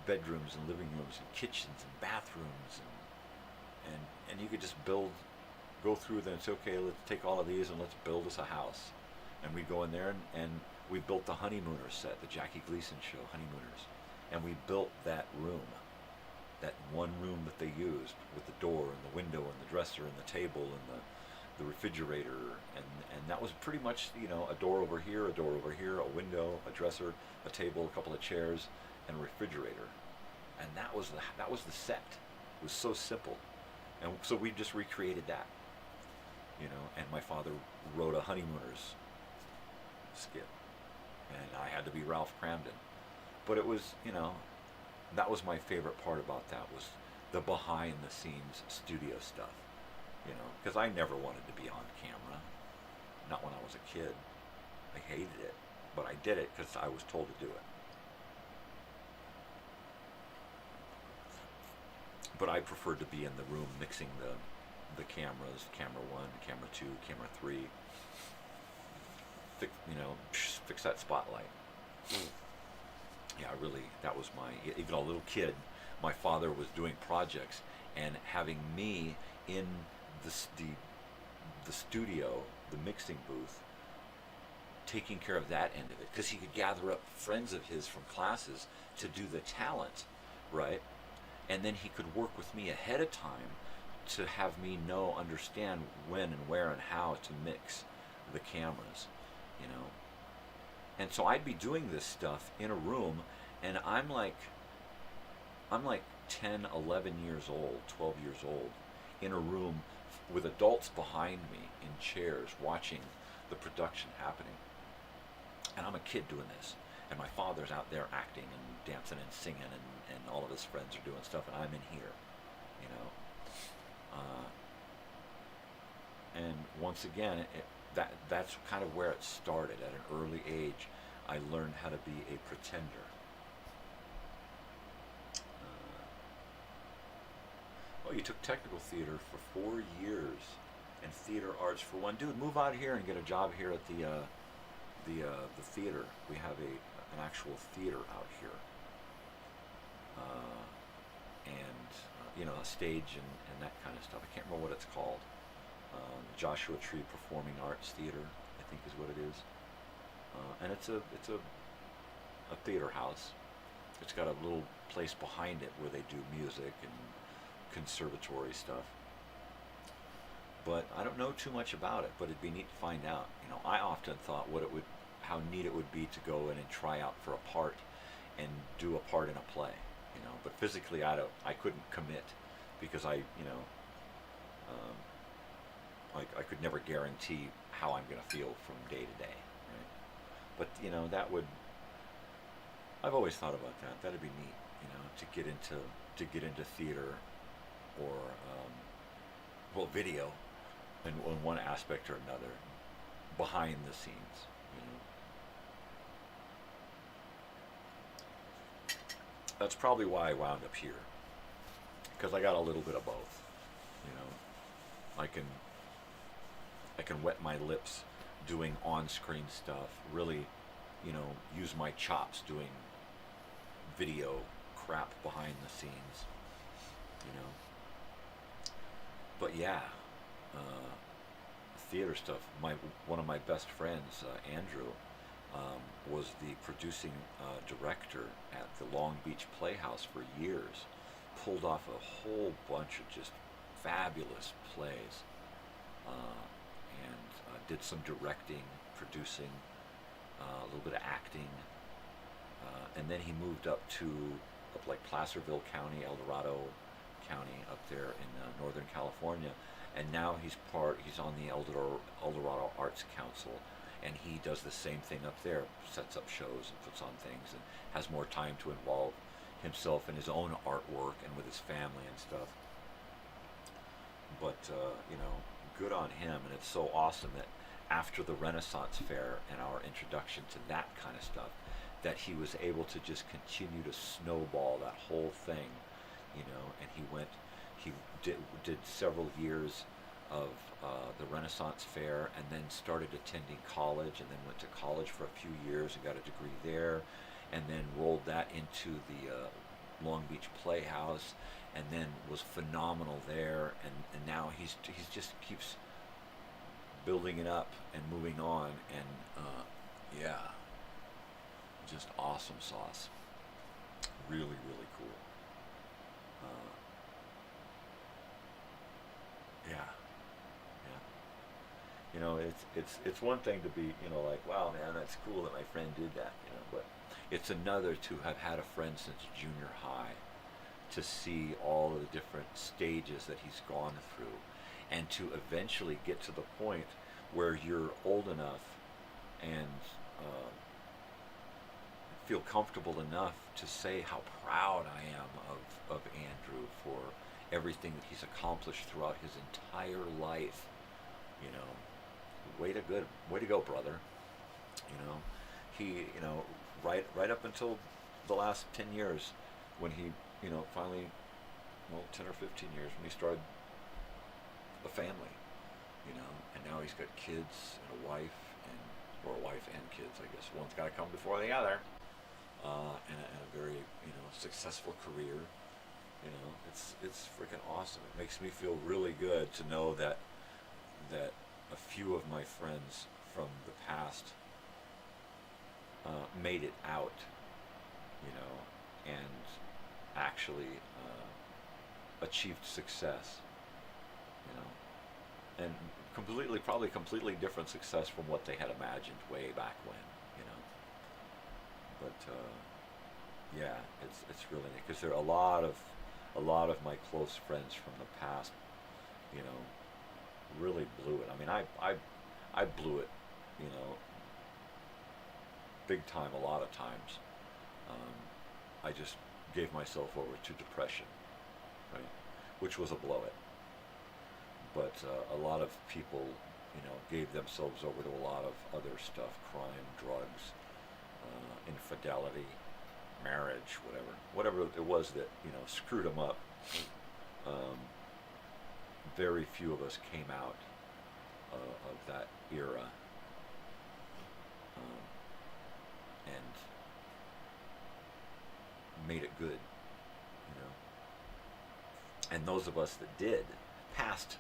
S14: bedrooms and living rooms and kitchens and bathrooms. And you could just go through them and say, okay, let's take all of these and let's build us a house. And we'd go in there, and we built the Honeymooners set, the Jackie Gleason show, Honeymooners. And we built that room, that one room that they used with the door and the window and the dresser and the table and the refrigerator. And that was pretty much, you know, a door over here, a window, a dresser, a table, a couple of chairs, and a refrigerator. And that was the set. It was so simple. And so we just recreated that, you know, and my father wrote a Honeymooners skit. And I had to be Ralph Cramden. But it was, you know, that was my favorite part about that, was the behind-the-scenes studio stuff, you know, because I never wanted to be on camera, not when I was a kid. I hated it, but I did it because I was told to do it. But I preferred to be in the room mixing the cameras, camera 1, camera 2, camera 3, fix that spotlight. Yeah, really, that was even a little kid, my father was doing projects and having me in the studio, the mixing booth, taking care of that end of it, because he could gather up friends of his from classes to do the talent, right? And then he could work with me ahead of time to have me understand when and where and how to mix the cameras, you know. And so I'd be doing this stuff in a room, and I'm like 10, 11 years old, 12 years old, in a room with adults behind me in chairs watching the production happening. And I'm a kid doing this, and my father's out there acting and dancing and singing, and all of his friends are doing stuff, and I'm in here, you know. And once again, that's kind of where it started. At an early age, I learned how to be a pretender. Well, you took technical theater for 4 years, and theater arts for 1. Dude, move out here and get a job here at the theater. We have an actual theater out here, you know, a stage and that kind of stuff. I can't remember what it's called. Joshua Tree Performing Arts Theater, I think is what it is. And it's a theater house. It's got a little place behind it where they do music and conservatory stuff. But I don't know too much about it, but it'd be neat to find out. You know, I often thought how neat it would be to go in and try out for a part and do a part in a play, you know. But physically, I couldn't commit, because I could never guarantee how I'm going to feel from day to day, right? But you know, I've always thought about that. That'd be neat, you know, to get into theater or video, in one aspect or another, behind the scenes, you know. That's probably why I wound up here, because I got a little bit of both, you know. I can wet my lips doing on-screen stuff, really, you know, use my chops doing video crap behind the scenes, you know. But yeah, theater stuff. One of my best friends, Andrew, was the producing director at the Long Beach Playhouse for years. Pulled off a whole bunch of just fabulous plays, and did some directing, producing, a little bit of acting, and then he moved up like Placerville County, El Dorado County, up there in Northern California, and now he's on the El Dorado Arts Council, and he does the same thing up there, sets up shows and puts on things, and has more time to involve himself in his own artwork and with his family and stuff. But you know, good on him, and it's so awesome that after the Renaissance Fair and our introduction to that kind of stuff, that he was able to just continue to snowball that whole thing, you know. And he did several years of the Renaissance Fair, and then started attending college, and then went to college for a few years and got a degree there, and then rolled that into the Long Beach Playhouse, and then was phenomenal there, and now he's just keeps building it up and moving on, and yeah, just awesome sauce. Really, really cool. Yeah. You know, it's one thing to be, you know, like, wow, man, that's cool that my friend did that, you know, but it's another to have had a friend since junior high, to see all of the different stages that he's gone through, and to eventually get to the point where you're old enough and feel comfortable enough to say how proud I am of Andrew for everything that he's accomplished throughout his entire life. You know, way to go, brother. You know, he, you know, right up until the last 10 years, when he, you know, finally, well, 10 or 15 years, when he started a family, you know, and now he's got kids and a wife, or a wife and kids, I guess. One's got to come before the other, and a very, you know, successful career. You know, it's freaking awesome. It makes me feel really good to know that a few of my friends from the past made it out, you know, and actually achieved success, you know, and probably completely different success from what they had imagined way back when, you know. But yeah, it's really neat, because there are a lot of my close friends from the past, you know, really blew it. I mean, I blew it, you know, big time a lot of times. I just gave myself over to depression, right, which was a blow it. But a lot of people, you know, gave themselves over to a lot of other stuff: crime, drugs, infidelity, marriage, whatever it was that, you know, screwed them up. Very few of us came out of that era, and made it good, you know. And those of us that did, past,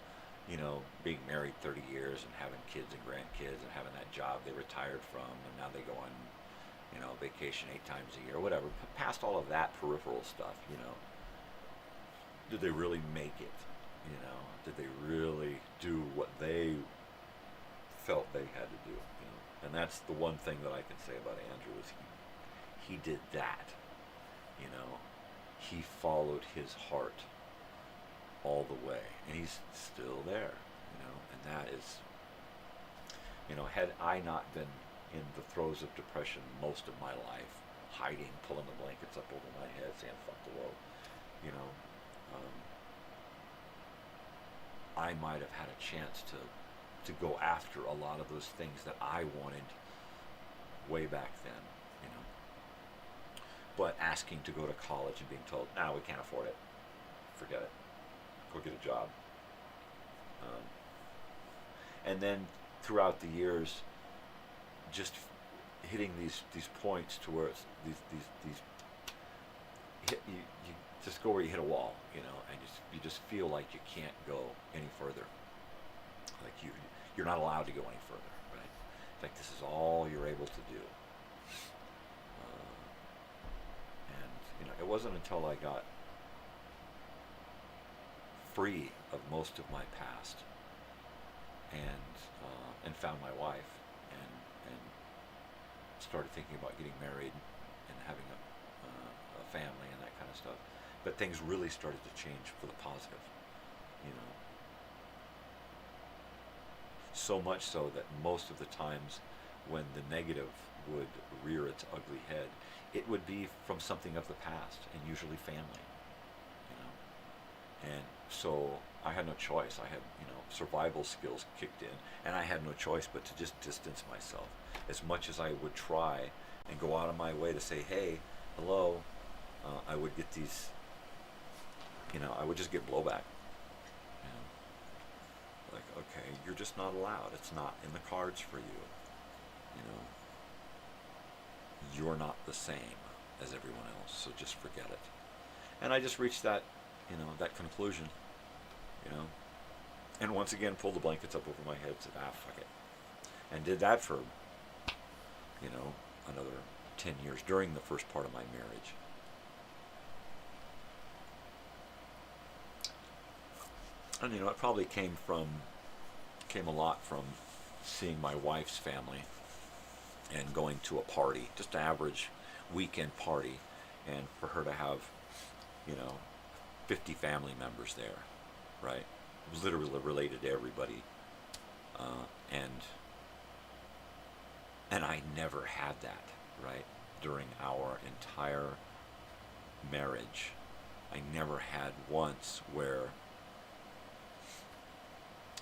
S14: you know, being married 30 years and having kids and grandkids and having that job they retired from, and now they go on, you know, vacation 8 times a year or whatever, past all of that peripheral stuff, you know, did they really make it? You know, did they really do what they felt they had to do? You know, and that's the one thing that I can say about Andrew is he did that. You know, he followed his heart all the way, and he's still there. You know, and that is, you know, had I not been in the throes of depression most of my life, hiding, pulling the blankets up over my head, saying "fuck the world," you know. I might have had a chance to go after a lot of those things that I wanted way back then, you know. But asking to go to college and being told, "No, we can't afford it. Forget it. Go get a job." And then throughout the years, just hitting these points to where it's these you just go where you hit a wall, you know, and you just feel like you can't go any further. Like you're not allowed to go any further, right? It's like this is all you're able to do. And you know, it wasn't until I got free of most of my past and found my wife and started thinking about getting married and having a family and that kind of stuff, but things really started to change for the positive, you know. So much so that most of the times when the negative would rear its ugly head, it would be from something of the past, and usually family, you know. And so I had no choice. I had, you know, survival skills kicked in, and I had no choice but to just distance myself. As much as I would try and go out of my way to say, "Hey, hello," I would get these, you know, I would just get blowback. You know? Like, okay, you're just not allowed. It's not in the cards for you. You know, you're not the same as everyone else, so just forget it. And I just reached that, you know, that conclusion, you know. And once again, pulled the blankets up over my head, said, fuck it. And did that for, another 10 years during the first part of my marriage. And, it probably came a lot from seeing my wife's family and going to a party, just an average weekend party, and for her to have, 50 family members there, right? Literally related to everybody. And I never had that, right? During our entire marriage. I never had once where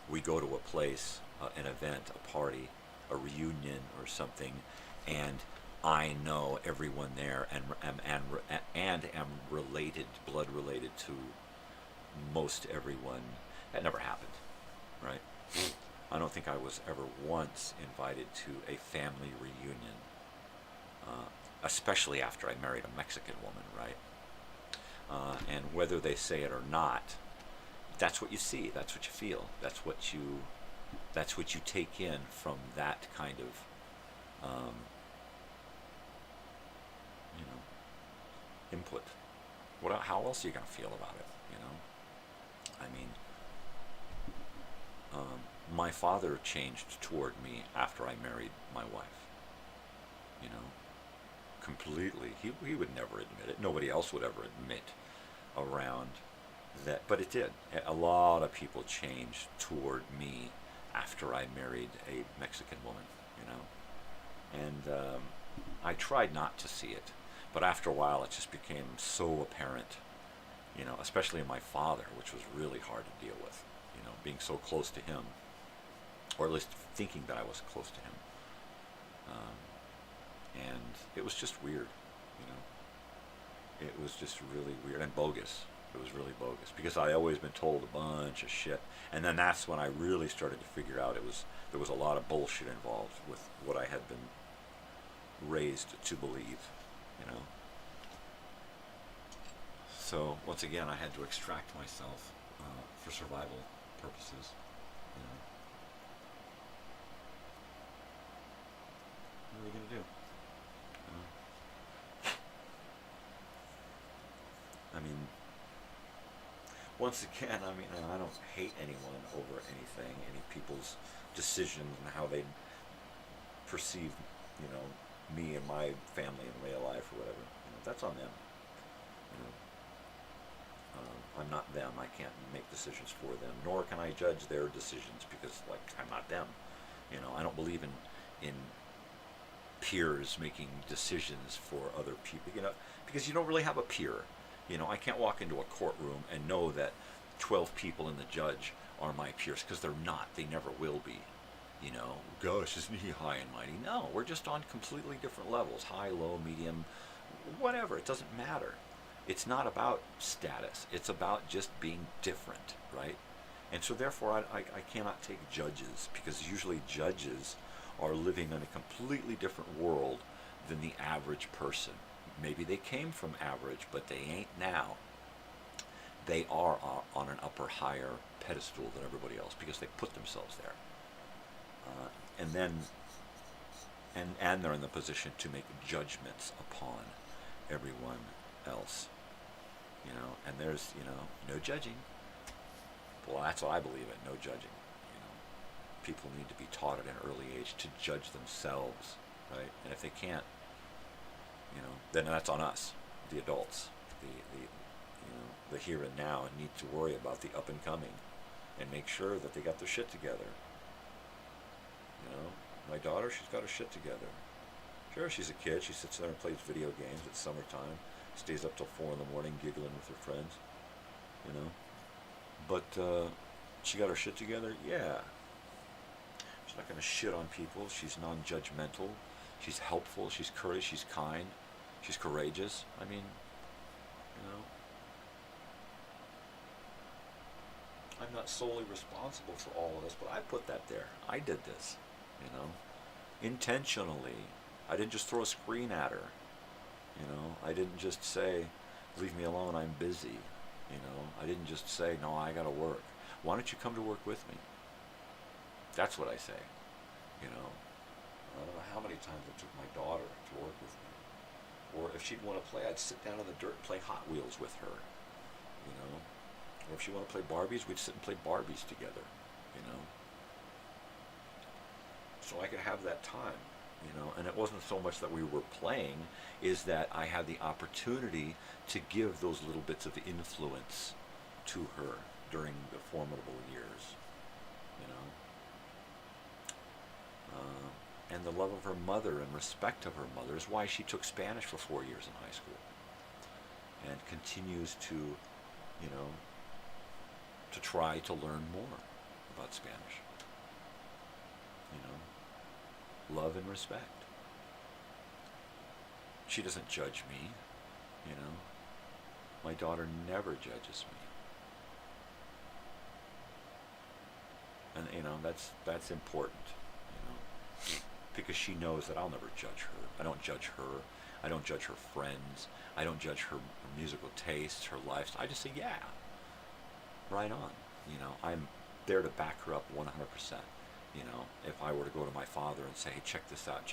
S14: we go to a place, an event, a party, a reunion or something, and I know everyone there and am related, blood related to most everyone. That never happened, right? I don't think I was ever once invited to a family reunion, especially after I married a Mexican woman, right? And whether they say it or not, that's what you see, that's what you feel, that's what you take in from that kind of, input. How else are you going to feel about it, I mean, my father changed toward me after I married my wife. Completely. He would never admit it. Nobody else would ever admit around that. But it did. A lot of people changed toward me after I married a Mexican woman, And I tried not to see it. But after a while, it just became so apparent, especially in my father, which was really hard to deal with, being so close to him, or at least thinking that I was close to him. And it was just weird, It was just really weird and bogus. It was really bogus because I'd always been told a bunch of shit. And then that's when I really started to figure out there was a lot of bullshit involved with what I had been raised to believe, So once again, I had to extract myself for survival purposes. What are we going to do? I mean, once again, I don't hate anyone over anything, any people's decisions and how they perceive, me and my family and way of life or whatever. That's on them. I'm not them. I can't make decisions for them, nor can I judge their decisions because, I'm not them. I don't believe in peers making decisions for other people, because you don't really have a peer. I can't walk into a courtroom and know that 12 people and the judge are my peers, because they're not. They never will be. Gosh, isn't he high and mighty? No, we're just on completely different levels. High, low, medium, whatever. It doesn't matter. It's not about status. It's about just being different, right? And so therefore I cannot take judges, because usually judges are living in a completely different world than the average person. Maybe they came from average, but they ain't now. They are on an upper, higher pedestal than everybody else because they put themselves there. And they're in the position to make judgments upon everyone else. And there's, no judging. Well, that's what I believe in, no judging. People need to be taught at an early age to judge themselves, right? And if they can't, then that's on us, the adults, the here and now, and need to worry about the up and coming and make sure that they got their shit together. My daughter, she's got her shit together. Sure, she's a kid. She sits there and plays video games. It's summertime. Stays up till 4 in the morning giggling with her friends, But she got her shit together? Yeah. She's not going to shit on people. She's non-judgmental. She's helpful. She's courteous. She's kind. She's courageous. I'm not solely responsible for all of this, but I put that there. I did this, intentionally. I didn't just throw a screen at her. I didn't just say, leave me alone, I'm busy. I didn't just say, no, I gotta work. Why don't you come to work with me? That's what I say. You know, I don't know how many times I took my daughter to work with me. Or if she'd want to play, I'd sit down in the dirt and play Hot Wheels with her. You know, or if she wanted to play Barbies, we'd sit and play Barbies together. You know, so I could have that time. You know, and it wasn't so much that we were playing, is that I had the opportunity to give those little bits of influence to her during the formidable years, you know. And the love of her mother and respect of her mother is why she took Spanish for 4 years in high school and continues to, you know, to try to learn more about Spanish. You know, love and respect. She doesn't judge me, you know. My daughter never judges me. And, you know, that's important, you know, because she knows that I'll never judge her. I don't judge her. I don't judge her friends. I don't judge her musical tastes, her lifestyle. I just say, yeah, right on. You know, I'm there to back her up 100%. You know, if I were to go to my father and say, hey, check this out,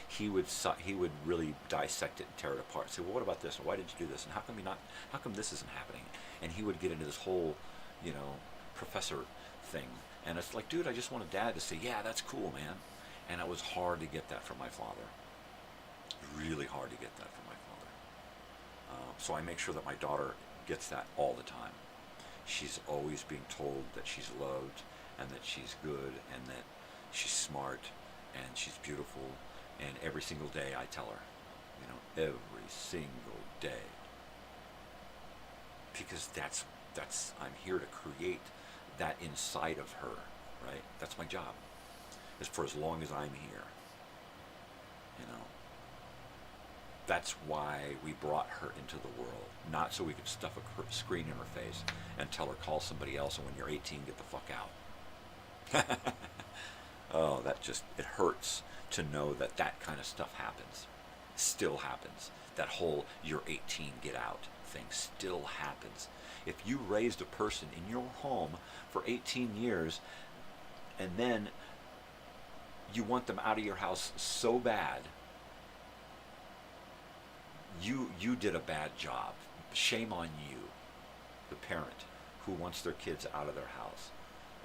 S14: he would really dissect it and tear it apart. Say, well, what about this? And why did you do this? And how come this isn't happening? And he would get into this whole, you know, professor thing. And it's like, dude, I just wanted Dad to say, yeah, that's cool, man. And it was hard to get that from my father. Really hard to get that from my father. So I make sure that my daughter gets that all the time. She's always being told that she's loved and that she's good and that she's smart and she's beautiful. And every single day I tell her, you know, every single day. Because that's I'm here to create that inside of her, right? That's my job. Is for as long as I'm here. You know. That's why we brought her into the world. Not so we could stuff a screen in her face and tell her call somebody else, and when you're 18, get the fuck out. Oh, it hurts to know that that kind of stuff happens. Still happens. That whole you're 18, get out thing still happens. If you raised a person in your home for 18 years and then you want them out of your house so bad, you did a bad job. Shame on you, the parent who wants their kids out of their house.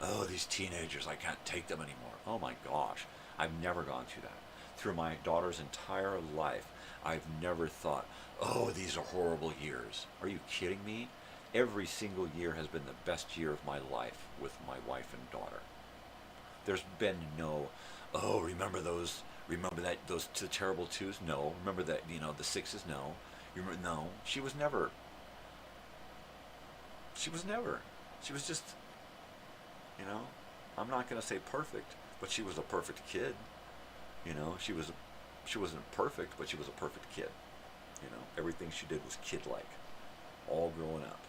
S14: Oh, these teenagers, I can't take them anymore. Oh my gosh, I've never gone through that. Through my daughter's entire life, I've never thought, oh, these are horrible years. Are you kidding me? Every single year has been the best year of my life with my wife and daughter. There's been no, oh, remember those two terrible twos? No. Remember that, you know, the sixes? No. No. She was never. She was just, you know, I'm not going to say perfect, but she was a perfect kid. You know, she wasn't perfect, but she was a perfect kid. You know, everything she did was kid-like, all growing up.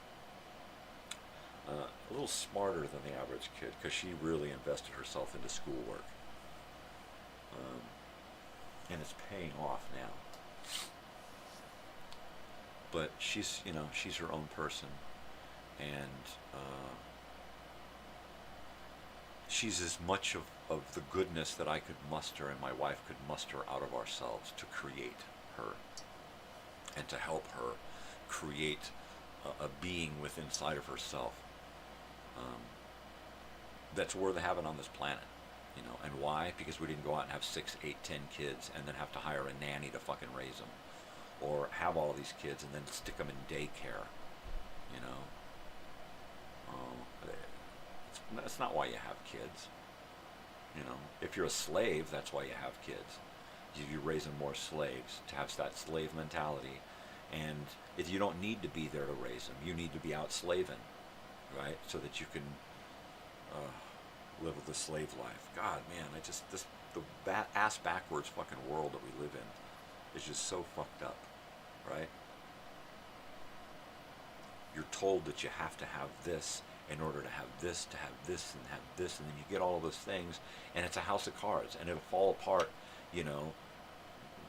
S14: A little smarter than the average kid, because she really invested herself into schoolwork. And it's paying off now. But she's her own person, and she's as much of the goodness that I could muster and my wife could muster out of ourselves to create her and to help her create a being within inside of herself that's worth having on this planet. You know, and why? Because we didn't go out and have 6, 8, 10 kids and then have to hire a nanny to fucking raise them, or have all these kids and then stick them in daycare. You know, that's not why you have kids. You know, if you're a slave, that's why you have kids. You're raising more slaves to have that slave mentality, and if you don't need to be there to raise them, you need to be out slaving, right? So that you can live with the slave life. God, man, the ass backwards fucking world that we live in is just so fucked up, right? You're told that you have to have this in order to have this, and have this, and then you get all of those things, and it's a house of cards, and it'll fall apart, you know,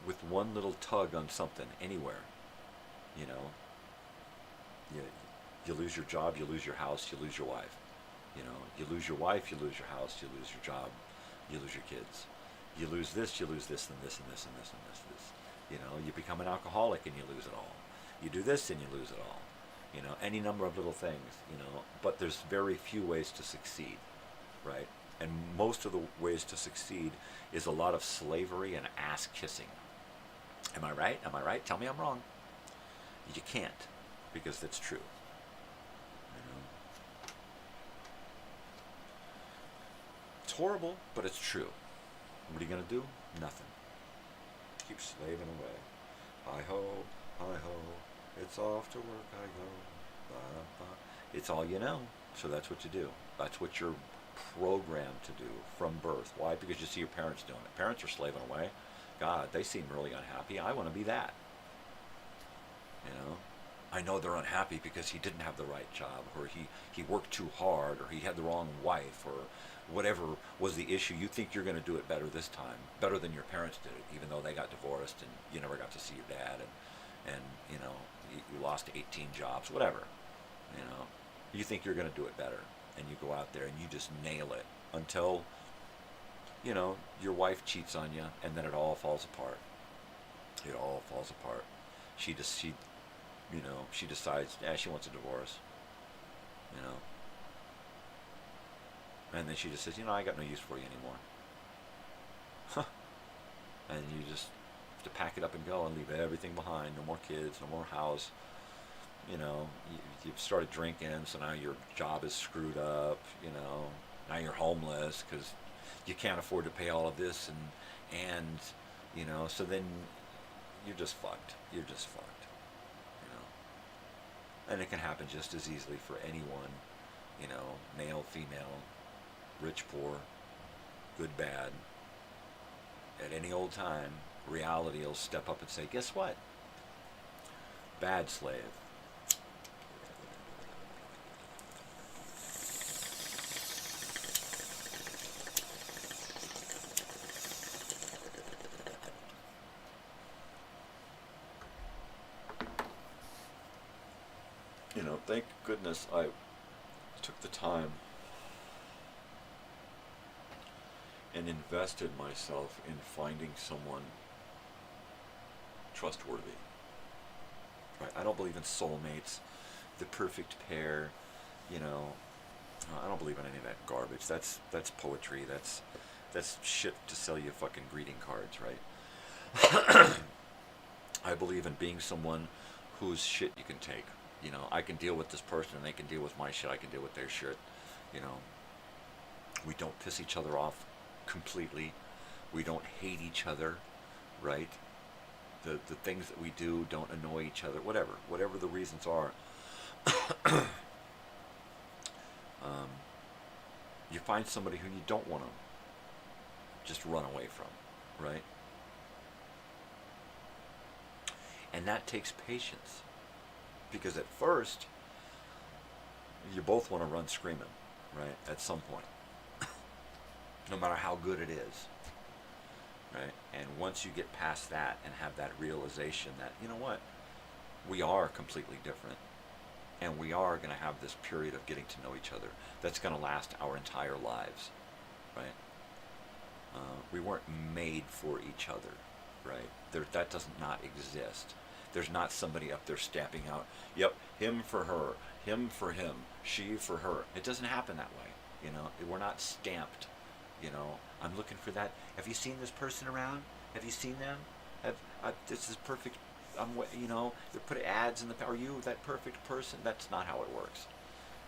S14: with one little tug on something anywhere. You know, you lose your job, you lose your house, you lose your wife. You know, you lose your wife, you lose your house, you lose your job, you lose your kids. You lose this, and this, and this, and this, and this. You know, you become an alcoholic and you lose it all. You do this and you lose it all. You know, any number of little things, you know, but there's very few ways to succeed, right? And most of the ways to succeed is a lot of slavery and ass kissing. Am I right? Am I right? Tell me I'm wrong. You can't, because that's true. You know? It's horrible, but it's true. What are you going to do? Nothing. Keep slaving away. Hi-ho, hi-ho, it's off to work I go. Ba-ba. It's all you know, so that's what you do. That's what you're programmed to do from birth. Why? Because you see your parents doing it. Parents are slaving away. God, they seem really unhappy. I want to be that. You know? I know they're unhappy because he didn't have the right job, or he worked too hard, or he had the wrong wife, or whatever was the issue. You think you're going to do it better this time, better than your parents did it, even though they got divorced and you never got to see your dad, and you know, you lost 18 jobs, whatever. You know, you think you're going to do it better, and you go out there and you just nail it until, you know, your wife cheats on you, and then it all falls apart. It all falls apart. She you know, she decides, she wants a divorce. You know. And then she just says, you know, I got no use for you anymore. Huh. And you just have to pack it up and go and leave everything behind. No more kids, no more house. You know, you've started drinking, so now your job is screwed up. You know, now you're homeless because you can't afford to pay all of this. And you know, so then you're just fucked. You're just fucked. And it can happen just as easily for anyone, you know, male, female, rich, poor, good, bad. At any old time, reality will step up and say, guess what? Bad slave. You know, thank goodness I took the time and invested myself in finding someone trustworthy. Right? I don't believe in soulmates, the perfect pair, you know. I don't believe in any of that garbage. That's poetry. That's shit to sell you fucking greeting cards, right? I believe in being someone whose shit you can take. You know, I can deal with this person and they can deal with my shit. I can deal with their shit. You know, we don't piss each other off completely. We don't hate each other, right? The things that we do don't annoy each other. Whatever the reasons are. You find somebody who you don't want to just run away from, right? And that takes patience. Because at first, you both want to run screaming, right? At some point. No matter how good it is. Right? And once you get past that and have that realization that, you know what? We are completely different. And we are going to have this period of getting to know each other that's going to last our entire lives. Right? We weren't made for each other. Right? That does not exist. There's not somebody up there stamping out, yep, him for her, him for him, she for her. It doesn't happen that way, you know. We're not stamped, you know. I'm looking for that. Have you seen this person around? Have you seen them? This is perfect. You know, they put ads in the. Are you that perfect person? That's not how it works,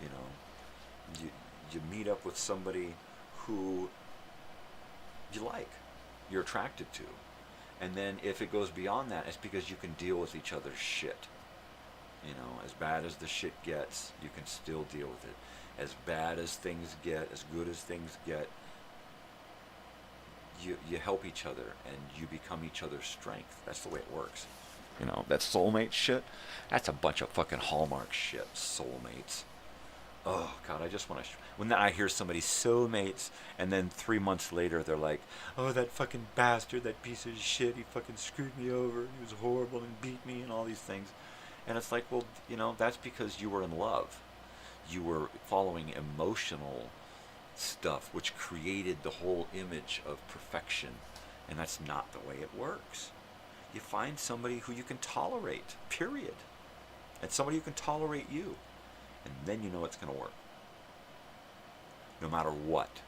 S14: you know. You meet up with somebody who you like, you're attracted to. And then if it goes beyond that, it's because you can deal with each other's shit. You know, as bad as the shit gets, you can still deal with it. As bad as things get, as good as things get, you help each other and you become each other's strength. That's the way it works. You know, that soulmate shit, that's a bunch of fucking Hallmark shit, soulmates. Oh, God, I just want to... When I hear somebody soulmates, and then 3 months later, they're like, oh, that fucking bastard, that piece of shit, he fucking screwed me over, he was horrible and beat me and all these things. And it's like, well, you know, that's because you were in love. you were following emotional stuff, which created the whole image of perfection. And that's not the way it works. You find somebody who you can tolerate, period. And somebody who can tolerate you. And then you know it's going to work. No matter what.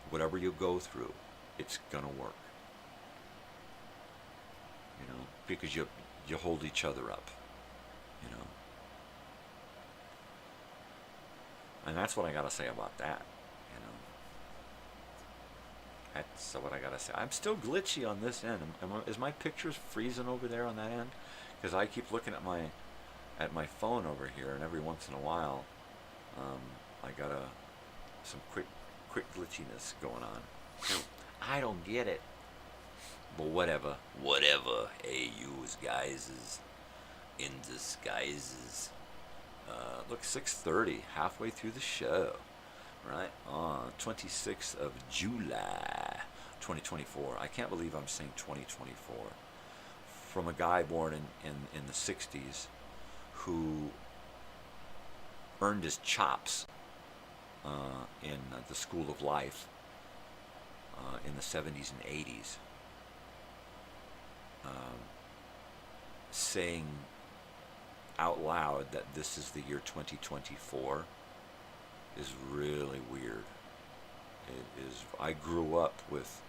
S14: Whatever you go through, it's going to work. You know, because you hold each other up. You know. And that's what I got to say about that. You know. That's what I got to say. I'm still glitchy on this end. Is my pictures freezing over there on that end? Because I keep looking at my phone over here, and every once in a while, I got some quick glitchiness going on. I don't get it. But whatever. Hey, you guys in disguises. Look, 6:30, halfway through the show. Right on 26th of July, 2024. I can't believe I'm saying 2024. From a guy born in the 60s who earned his chops in the school of life in the 70s and 80s, saying out loud that this is the year 2024 is really weird. It is. I grew up with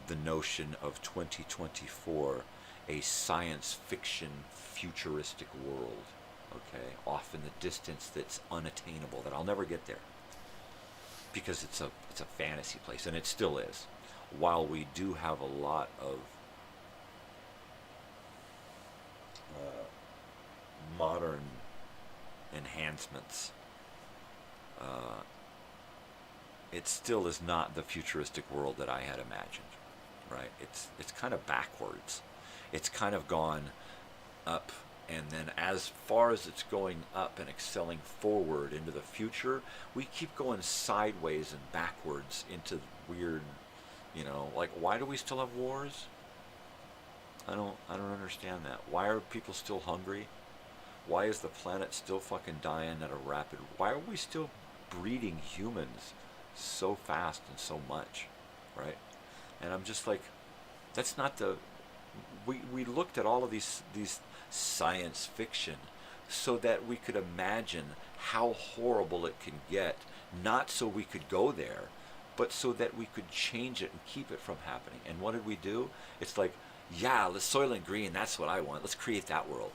S14: the notion of 2024, a science fiction futuristic world, okay, off in the distance that's unattainable, that I'll never get there. Because it's a fantasy place, and it still is. While we do have a lot of modern enhancements, it still is not the futuristic world that I had imagined, right? It's kind of backwards. It's kind of gone up, and then as far as it's going up and excelling forward into the future, we keep going sideways and backwards into weird, you know, like, why do we still have wars? I don't understand that. Why are people still hungry? Why is the planet still fucking dying at a rapid? Why are we still breeding humans so fast and so much, right? And I'm just like, that's not the. We looked at all of these science fiction so that we could imagine how horrible it can get, not so we could go there, but so that we could change it and keep it from happening. And what did we do? It's like, yeah, the Soylent Green, that's what I want. Let's create that world.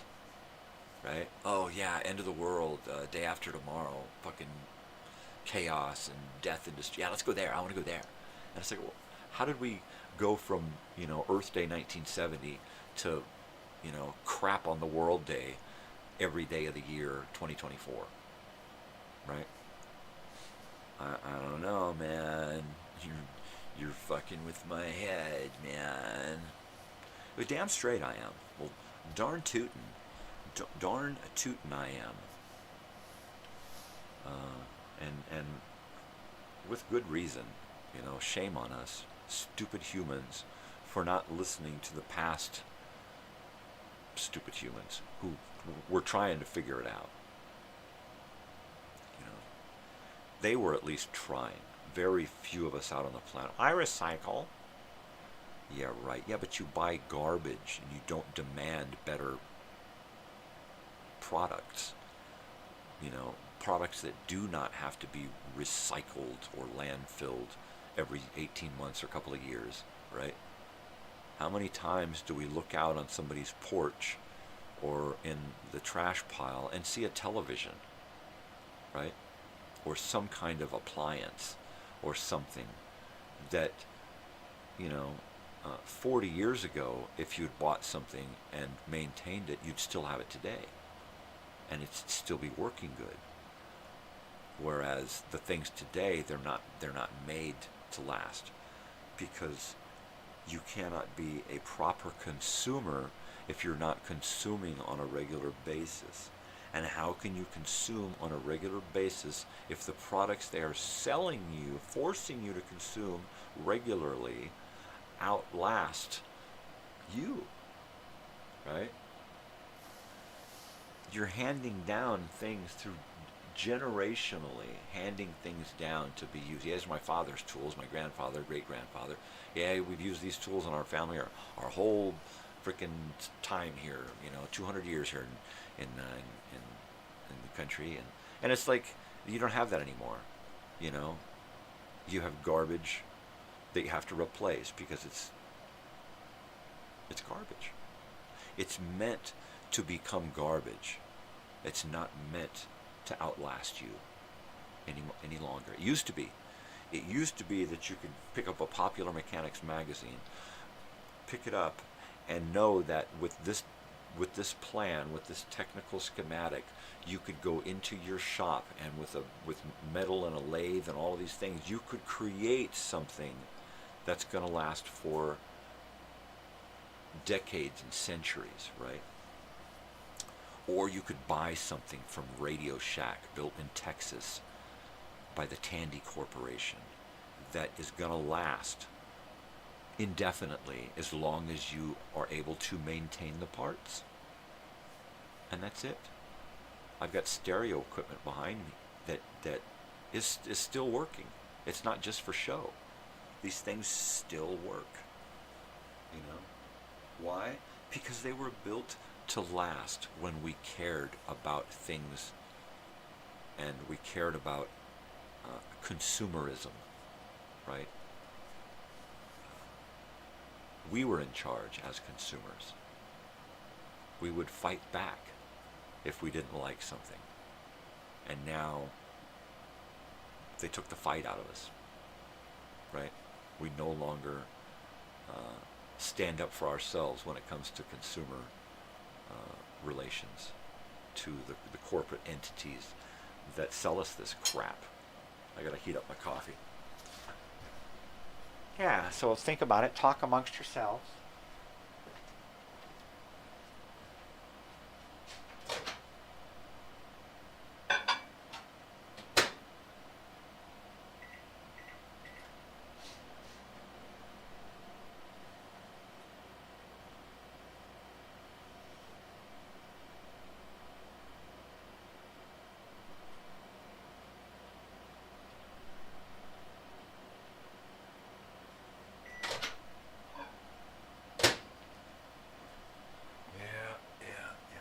S14: Right? Oh, yeah, end of the world, day after tomorrow, fucking chaos and death and destruction. Yeah, let's go there. I want to go there. And it's like, well, how did we go from, you know, Earth Day 1970 to, you know, crap on the World Day every day of the year 2024? Right? I don't know, man. You're fucking with my head, man. But damn straight I am. Well, darn tootin'. Darn tootin' I am. And with good reason. You know, shame on us, stupid humans, for not listening to the past stupid humans who were trying to figure it out. You know, they were at least trying. Very few of us out on the planet. I recycle. Yeah, right. Yeah, but you buy garbage and you don't demand better products. You know, products that do not have to be recycled or landfilled every 18 months or a couple of years, right? How many times do we look out on somebody's porch or in the trash pile and see a television, right? Or some kind of appliance or something that, you know, 40 years ago, if you'd bought something and maintained it, you'd still have it today. And it'd still be working good. Whereas the things today, they're not made to last, because you cannot be a proper consumer if you're not consuming on a regular basis. And how can you consume on a regular basis if the products they are selling you, forcing you to consume regularly, outlast you, right? You're handing down things through generationally handing things down to be used. These are my father's tools, my grandfather, great-grandfather. Yeah, we've used these tools in our family our whole freaking time here, 200 years here in the country. And it's like, you don't have that anymore, You have garbage that you have to replace because it's garbage. It's meant to become garbage. It's not meant to outlast you any longer. It used to be. It used to be that you could pick up a Popular Mechanics magazine, pick it up, and know that with this plan, with this technical schematic, you could go into your shop and with metal and a lathe and all of these things, you could create something that's going to last for decades and centuries, right? Or you could buy something from Radio Shack, built in Texas by the Tandy Corporation, that is going to last indefinitely as long as you are able to maintain the parts. And that's it. I've got stereo equipment behind me that is still working. It's not just for show. These things still work. Why? Because they were built to last when we cared about things and we cared about consumerism, right? We were in charge as consumers. We would fight back if we didn't like something. And now they took the fight out of us, right? We no longer stand up for ourselves when it comes to consumer relations, to the corporate entities that sell us this crap. I gotta heat up my coffee.
S15: Yeah, so think about it. Talk amongst yourselves.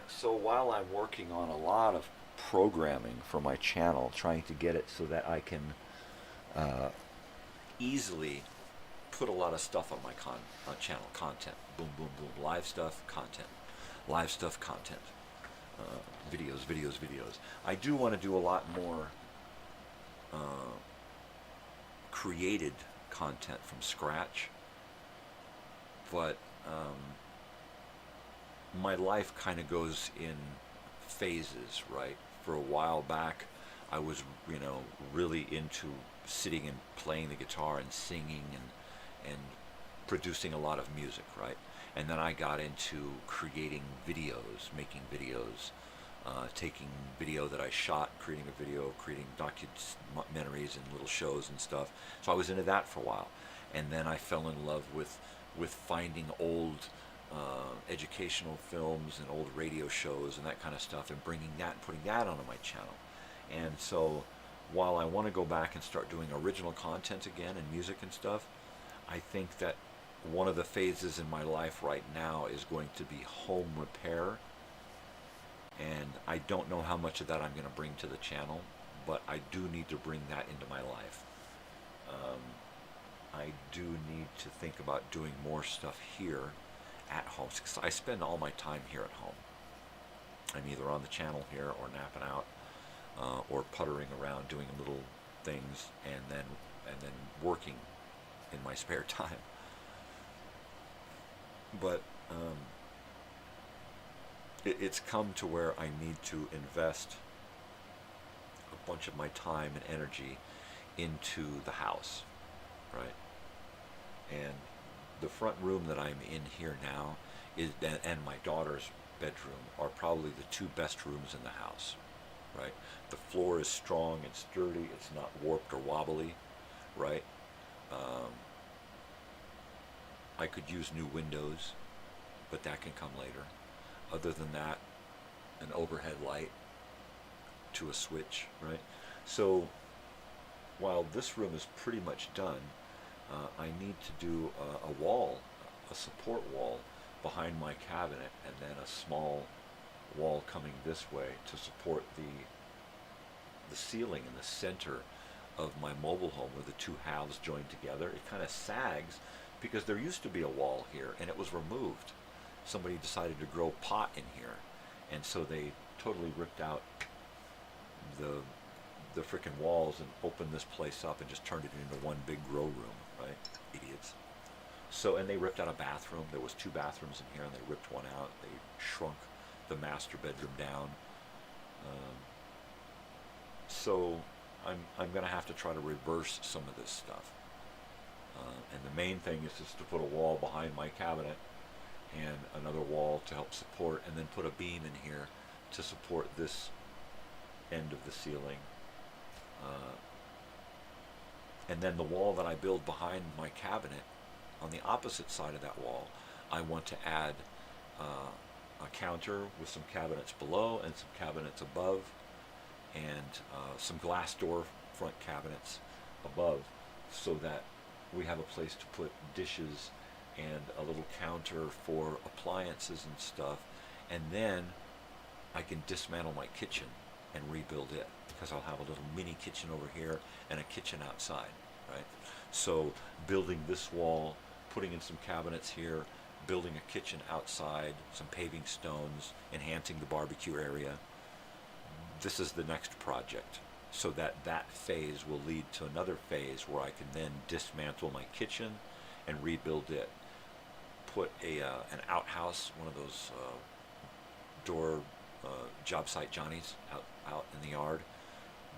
S14: So while I'm working on a lot of programming for my channel, trying to get it so that I can easily put a lot of stuff on my channel, content, boom, boom, boom, live stuff, content, videos. I do want to do a lot more created content from scratch, but my life kind of goes in phases, right? For a while back, I was, really into sitting and playing the guitar and singing and producing a lot of music, right? And then I got into creating videos, making videos, taking video that I shot, creating a video, creating documentaries and little shows and stuff. So I was into that for a while. And then I fell in love with finding old educational films and old radio shows and that kind of stuff, and bringing that and putting that onto my channel. And so while I want to go back and start doing original content again and music and stuff, I think that one of the phases in my life right now is going to be home repair. And I don't know how much of that I'm going to bring to the channel, but I do need to bring that into my life. I do need to think about doing more stuff here at home, because I spend all my time here at home. I'm either on the channel here or napping out, or puttering around doing little things, and then working in my spare time. But it's come to where I need to invest a bunch of my time and energy into the house, right? And the front room that I'm in here now and my daughter's bedroom are probably the two best rooms in the house, right? The floor is strong and sturdy. It's not warped or wobbly, right? I could use new windows, but that can come later. Other than that, an overhead light, to a switch, right? So while this room is pretty much done, I need to do a wall, a support wall behind my cabinet, and then a small wall coming this way to support the ceiling in the center of my mobile home where the two halves join together. It kind of sags because there used to be a wall here and it was removed. Somebody decided to grow pot in here, and so they totally ripped out the frickin' walls and opened this place up and just turned it into one big grow room, right? Idiots. So, and they ripped out a bathroom. There was 2 bathrooms in here, and they ripped one out. They shrunk the master bedroom down. So I'm going to have to try to reverse some of this stuff. And the main thing is just to put a wall behind my cabinet and another wall to help support, and then put a beam in here to support this end of the ceiling. And then the wall that I build behind my cabinet, on the opposite side of that wall, I want to add a counter with some cabinets below and some cabinets above, and some glass door front cabinets above, so that we have a place to put dishes and a little counter for appliances and stuff. And then I can dismantle my kitchen and rebuild it, because I'll have a little mini kitchen over here and a kitchen outside, right? So building this wall, putting in some cabinets here, building a kitchen outside, some paving stones, enhancing the barbecue area. This is the next project, so that phase will lead to another phase where I can then dismantle my kitchen and rebuild it. Put an outhouse, one of those door job site Johnnies out in the yard.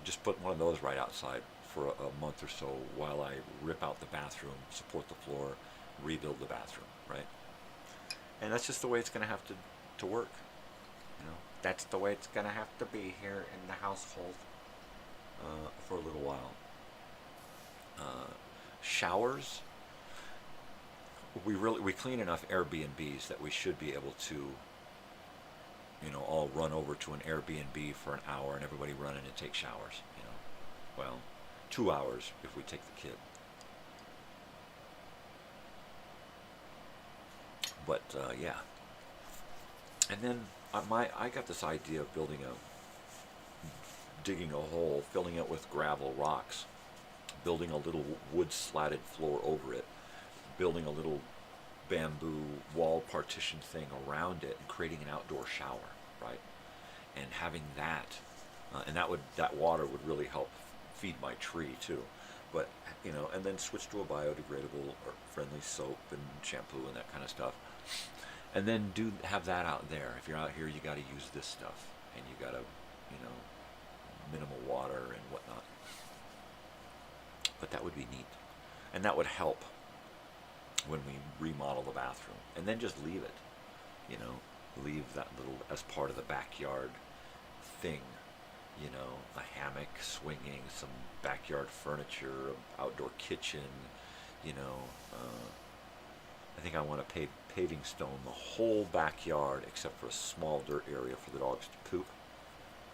S14: Just put one of those right outside for a month or so while I rip out the bathroom, support the floor, rebuild the bathroom, right? And that's just the way it's going to have to work. You know, that's the way it's going to have to be here in the household for a little while. Showers. We clean enough Airbnbs that we should be able to, you know, all run over to an Airbnb for an hour and everybody run in and take showers, you know. Well, 2 hours if we take the kid. But yeah. And then I got this idea of digging a hole, filling it with gravel rocks, building a little wood slatted floor over it, building a little bamboo wall partition thing around it, and creating an outdoor shower, right? And having that, and that water would really help feed my tree too. But, you know, and then switch to a biodegradable or friendly soap and shampoo and that kind of stuff. And then have that out there. If you're out here, you got to use this stuff, and you got to, you know, minimal water and whatnot. But that would be neat, and that would help when we remodel the bathroom. And then just leave it, you know, leave that little as part of the backyard thing, you know, a hammock swinging, some backyard furniture, outdoor kitchen, you know. I think I want to paving stone the whole backyard except for a small dirt area for the dogs to poop,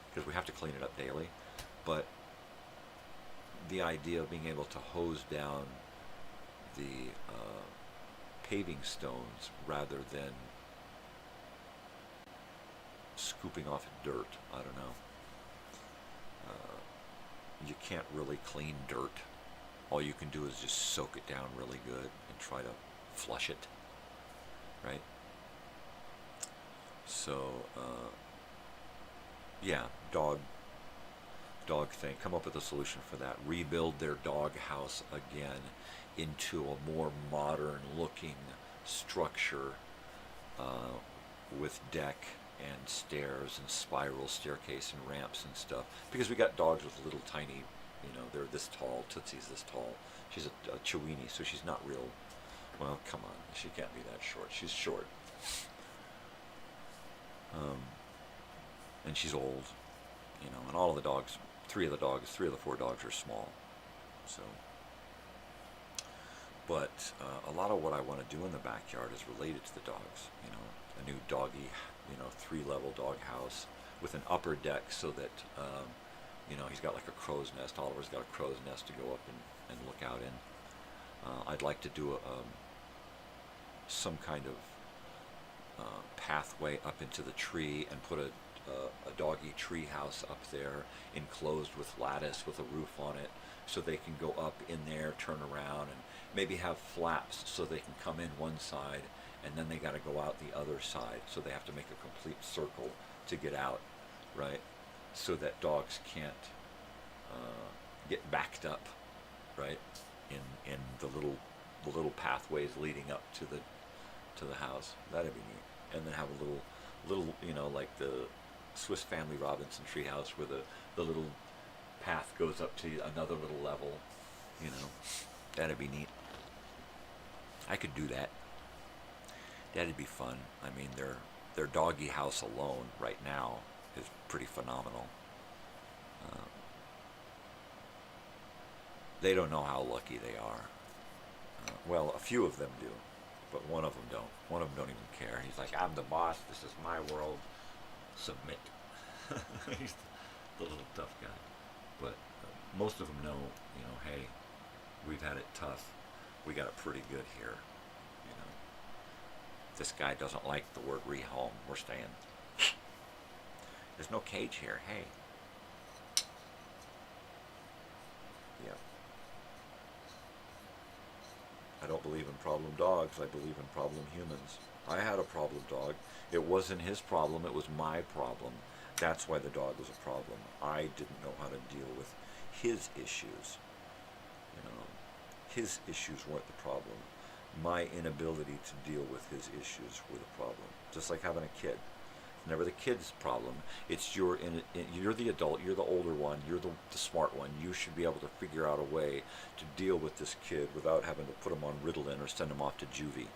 S14: because we have to clean it up daily. But the idea of being able to hose down the paving stones rather than scooping off dirt, I don't know. You can't really clean dirt. All you can do is just soak it down really good and try to flush it, right? So, yeah, dog thing. Come up with a solution for that. Rebuild their dog house again into a more modern looking structure with deck and stairs and spiral staircase and ramps and stuff, because we got dogs with little tiny, you know, they're this tall. Tootsie's this tall. She's a Chiweenie, so she's not real. Well, come on, she can't be that short. She's short, and she's old, you know. And all of the dogs, three of the four dogs are small. So, but a lot of what I want to do in the backyard is related to the dogs. You know, a new doggy, you know, 3-level dog house with an upper deck so that, he's got like a crow's nest. Oliver's got a crow's nest to go up and look out in. I'd like to do some kind of pathway up into the tree and put a doggy tree house up there, enclosed with lattice with a roof on it, so they can go up in there, turn around, and maybe have flaps so they can come in one side and then they got to go out the other side. So they have to make a complete circle to get out, right? So that dogs can't get backed up, right? In the little pathways leading up to the house. That'd be neat. And then have a little like the Swiss Family Robinson treehouse where the little path goes up to another little level. That'd be neat. I could do that. That'd be fun. I mean, their doggy house alone right now is pretty phenomenal. They don't know how lucky they are. Well, a few of them do, but one of them don't. One of them don't even care. He's like, I'm the boss. This is my world. Submit. He's the little tough guy. But most of them know, hey, we've had it tough. We got it pretty good here. This guy doesn't like the word rehome. We're staying. There's no cage here. Hey. Yeah. I don't believe in problem dogs. I believe in problem humans. I had a problem dog. It wasn't his problem. It was my problem. That's why the dog was a problem. I didn't know how to deal with his issues. His issues weren't the problem. My inability to deal with his issues were the problem. Just like having a kid. It's never the kid's problem. It's you're the adult, you're the older one, you're the smart one. You should be able to figure out a way to deal with this kid without having to put him on Ritalin or send him off to juvie.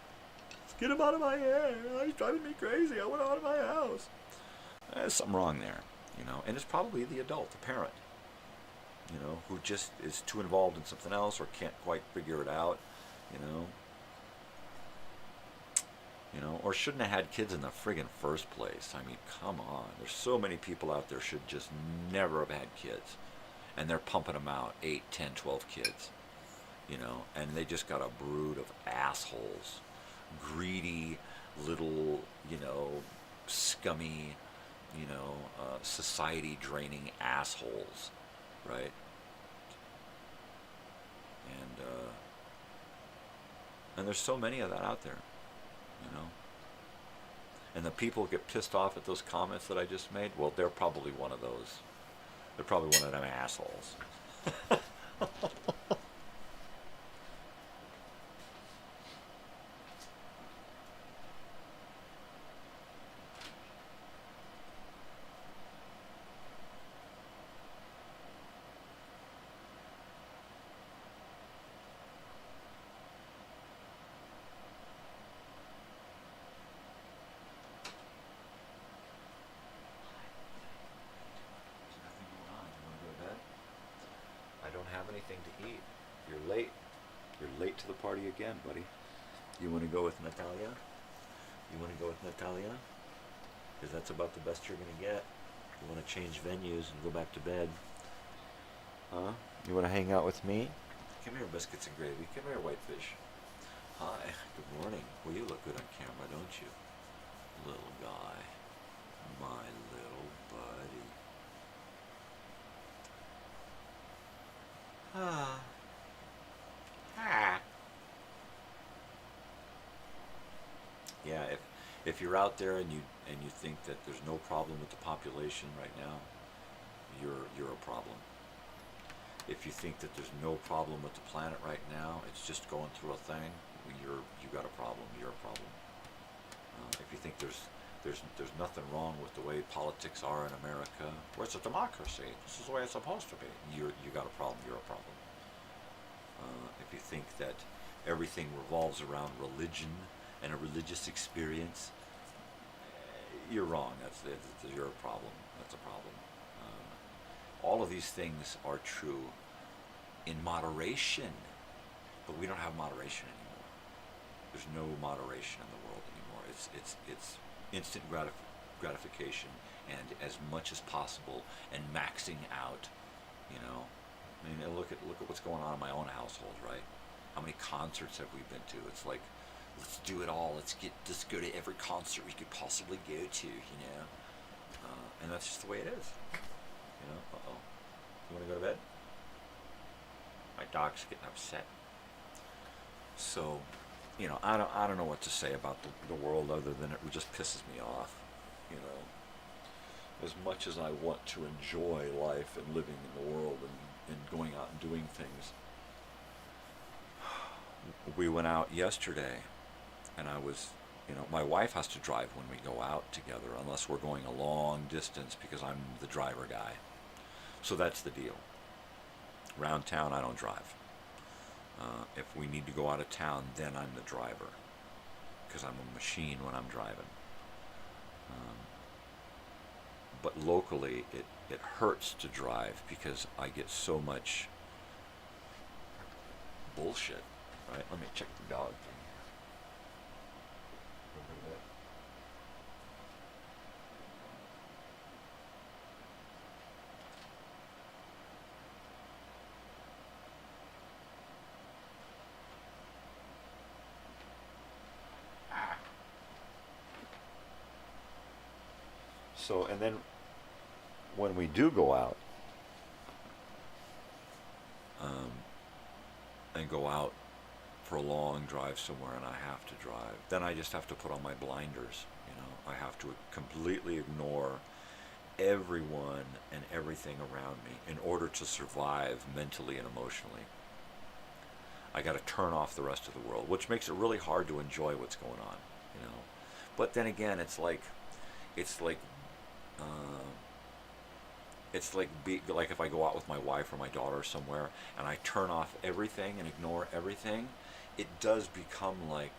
S14: Get him out of my hair. He's driving me crazy. I want him out of my house. There's something wrong there, And it's probably the adult, the parent, who just is too involved in something else or can't quite figure it out, or shouldn't have had kids in the friggin' first place. I mean, come on. There's so many people out there should just never have had kids. And they're pumping them out, 8, 10, 12 kids, and they just got a brood of assholes. Greedy, little, scummy, society-draining assholes, right? And there's so many of that out there, And the people get pissed off at those comments that I just made. Well, they're probably one of those. They're probably one of them assholes. Anything to eat. You're late. You're late to the party again, buddy. You want to go with Natalia? You want to go with Natalia? Because that's about the best you're going to get. You want to change venues and go back to bed? Huh? You want to hang out with me? Come here, biscuits and gravy. Come here, whitefish. Hi. Good morning. Well, you look good on camera, don't you? Little guy. My little buddy. Yeah, if you're out there and you think that there's no problem with the population right now, you're a problem. If you think that there's no problem with the planet right now, it's just going through a thing, you got a problem. You're a problem. If you think there's nothing wrong with the way politics are in America, where it's a democracy, this is the way it's supposed to be, you got a problem. You're a problem. If you think that everything revolves around religion and a religious experience, you're wrong. You're a problem. That's a problem. All of these things are true in moderation, but we don't have moderation anymore. There's no moderation in the world anymore. It's instant gratification and as much as possible and maxing out, you know. I mean, look at what's going on in my own household, right? How many concerts have we been to? It's like, let's do it all. Let's go to every concert we could possibly go to, you know. And that's just the way it is, you know. Uh-oh. You want to go to bed? My dog's getting upset. So, you know, I don't know what to say about the world other than it just pisses me off, you know. As much as I want to enjoy life and living in the world and going out and doing things. We went out yesterday, and I was, you know, my wife has to drive when we go out together unless we're going a long distance because I'm the driver guy. So that's the deal. Around town, I don't drive. If we need to go out of town, then I'm the driver because I'm a machine when I'm driving. But locally, it hurts to drive because I get so much bullshit. Right? Let me check the dog thing. So, and then when we do go out, and go out for a long drive somewhere and I have to drive, then I just have to put on my blinders, you know. I have to completely ignore everyone and everything around me in order to survive mentally and emotionally. I got to turn off the rest of the world, which makes it really hard to enjoy what's going on, you know. But then again, it's like if I go out with my wife or my daughter somewhere and I turn off everything and ignore everything, it does become like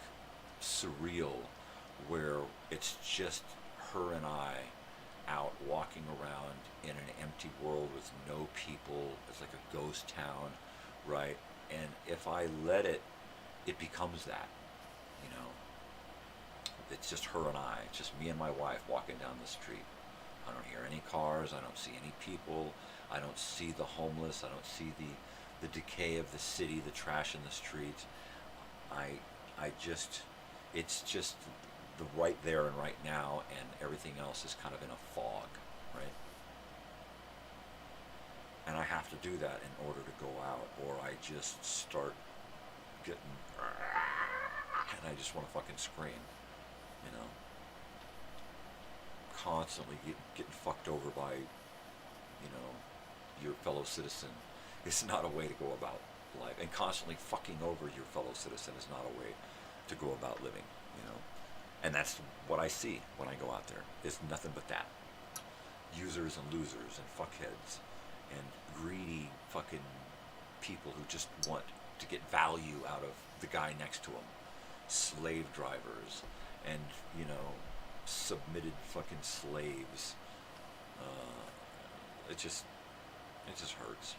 S14: surreal, where it's just her and I out walking around in an empty world with no people. It's like a ghost town, right? And if I let it, it becomes that, you know. It's just her and I, it's just me and my wife walking down the street. I don't hear any cars, I don't see any people, I don't see the homeless, I don't see the decay of the city, the trash in the streets. It's just the right there and right now, and everything else is kind of in a fog, right? And I have to do that in order to go out, or I just start getting, and I just want to fucking scream, you know. Constantly getting fucked over by, you know, your fellow citizen is not a way to go about life. And constantly fucking over your fellow citizen is not a way to go about living, you know. And that's what I see when I go out there. It's nothing but that. Users and losers and fuckheads and greedy fucking people who just want to get value out of the guy next to them. Slave drivers and, you know, submitted fucking slaves. It just hurts.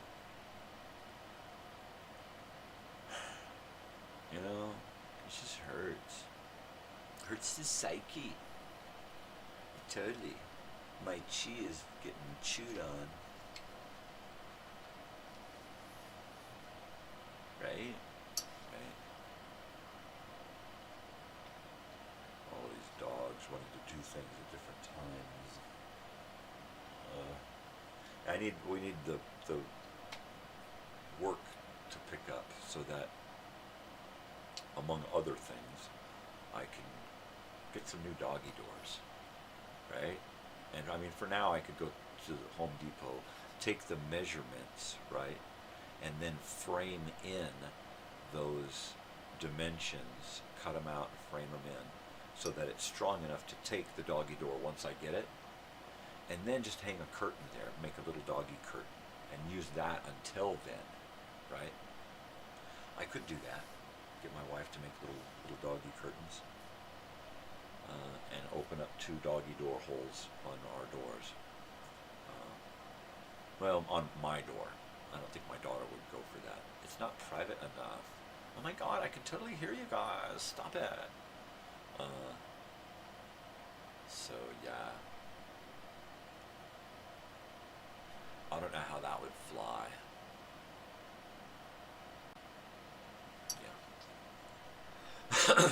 S14: You know, it just hurts. Hurts the psyche. Totally. My chi is getting chewed on. Right? All these dogs wanting to do things at different times. We need the work to pick up so that, among other things, I can get some new doggy doors, right? And I mean, for now, I could go to the Home Depot, take the measurements, right, and then frame in those dimensions, cut them out and frame them in, so that it's strong enough to take the doggy door once I get it, and then just hang a curtain there, make a little doggy curtain, and use that until then, right? I could do that, get my wife to make little doggy curtains, and open up 2 doggy door holes on our doors. Well, on my door. I don't think my daughter would go for that. It's not private enough. Oh my God, I can totally hear you guys. Stop it. So yeah. Hey,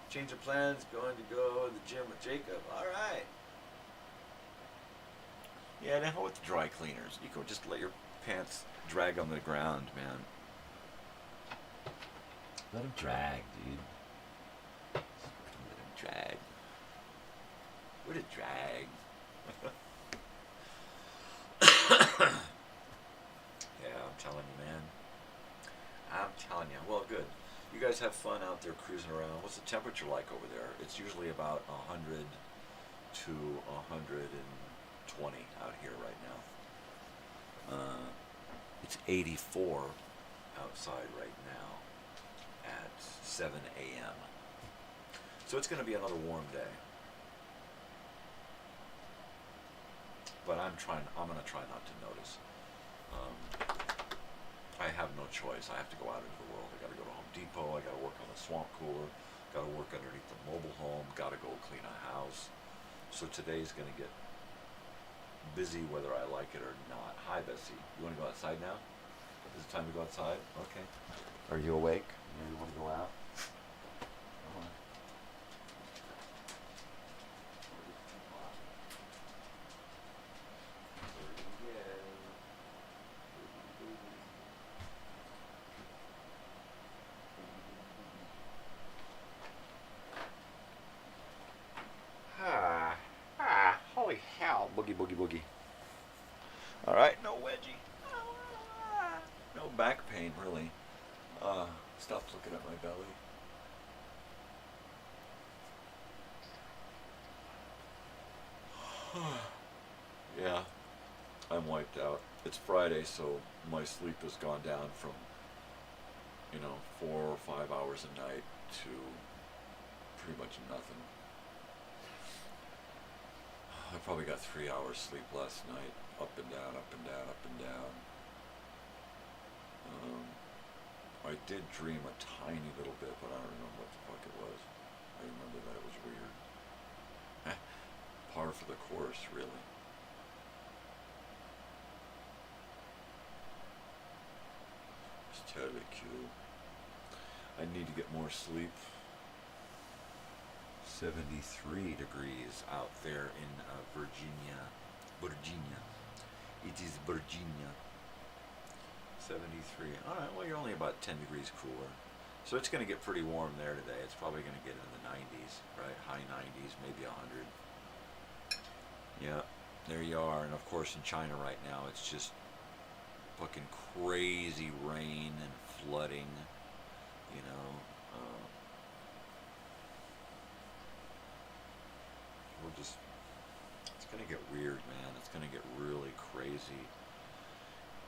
S14: change of plans, going to go to the gym with Jacob. All right. Yeah, now with the dry cleaners, you can just let your pants drag on the ground, man. Let them drag, dude. Let them drag. What a drag. Yeah, I'm telling you, man. I'm telling you. Well, good. You guys have fun out there cruising around. What's the temperature like over there? It's usually about 100 to 120 out here right now. It's 84 outside right now at 7 a.m. So it's going to be another warm day. But I'm going to try not to notice. I have no choice. I have to go out into the world. I got to go to Home Depot. I got to work on the swamp cooler. Got to work underneath the mobile home. Got to go clean a house. So today's going to get busy whether I like it or not. Hi, Bessie. You want to go outside now? Is it time to go outside? Okay. Are you awake? You want to go out? Holy hell. Boogie, boogie, boogie. All right, no wedgie. No back pain, really. Stop looking at my belly. Yeah, I'm wiped out. It's Friday, so my sleep has gone down from, 4 or 5 hours a night to pretty much nothing. I probably got 3 hours sleep last night, up and down, up and down, up and down. I did dream a tiny little bit, but I don't remember what the fuck it was. I remember that it was weird. Par for the course, really. It's totally cool. I need to get more sleep. 73 degrees out there in Virginia. It is Virginia. 73. All right, well, you're only about 10 degrees cooler. So it's going to get pretty warm there today. It's probably going to get into the 90s, right? High 90s, maybe 100. Yeah, there you are. And of course, in China right now, it's just fucking crazy rain and flooding, it's going to get weird, man. It's going to get really crazy.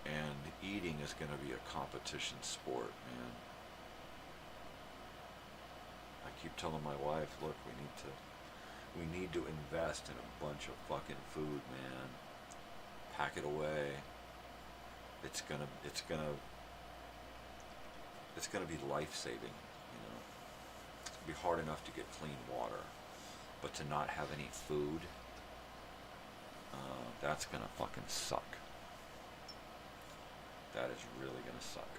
S14: And eating is going to be a competition sport, man. I keep telling my wife, look, we need to invest in a bunch of fucking food, man. Pack it away. It's gonna be life-saving, It's gonna be hard enough to get clean water, but to not have any food, that's gonna fucking suck. That is really gonna suck.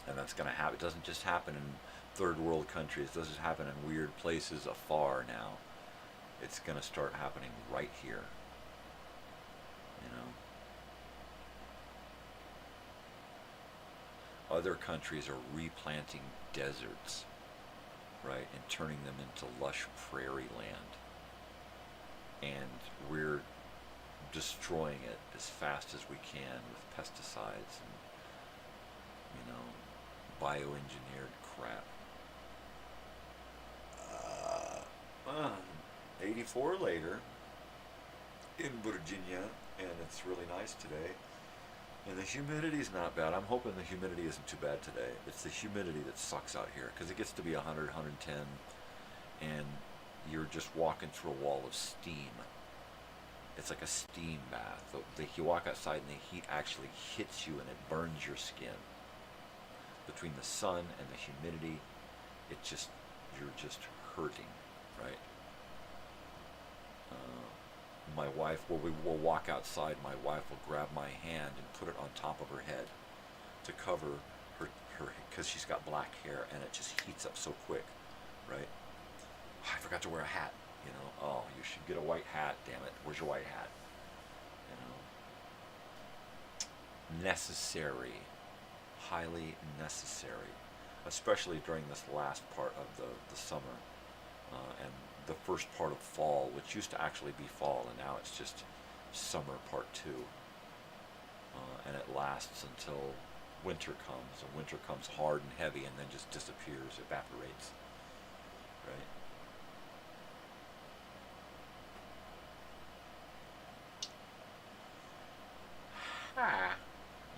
S14: And that's gonna happen. It doesn't just happen in third world countries. It doesn't happen in weird places afar now. It's gonna start happening right here. Other countries are replanting deserts, right, and turning them into lush prairie land. And we're destroying it as fast as we can with pesticides and, bioengineered crap. 84 later in Virginia, and it's really nice today. And the humidity's not bad. I'm hoping the humidity isn't too bad today. It's the humidity that sucks out here, because it gets to be 100, 110, and you're just walking through a wall of steam. It's like a steam bath. You walk outside and the heat actually hits you and it burns your skin. Between the sun and the humidity, you're just hurting, right? My wife, we'll walk outside, my wife will grab my hand and put it on top of her head to cover her because she's got black hair and it just heats up so quick, right? I forgot to wear a hat, you know. Oh, you should get a white hat, damn it. Where's your white hat? You know. Necessary. Highly necessary. Especially during this last part of the summer. And the first part of fall, which used to actually be fall, and now it's just summer part 2. And it lasts until winter comes. And winter comes hard and heavy and then just disappears, evaporates. Right?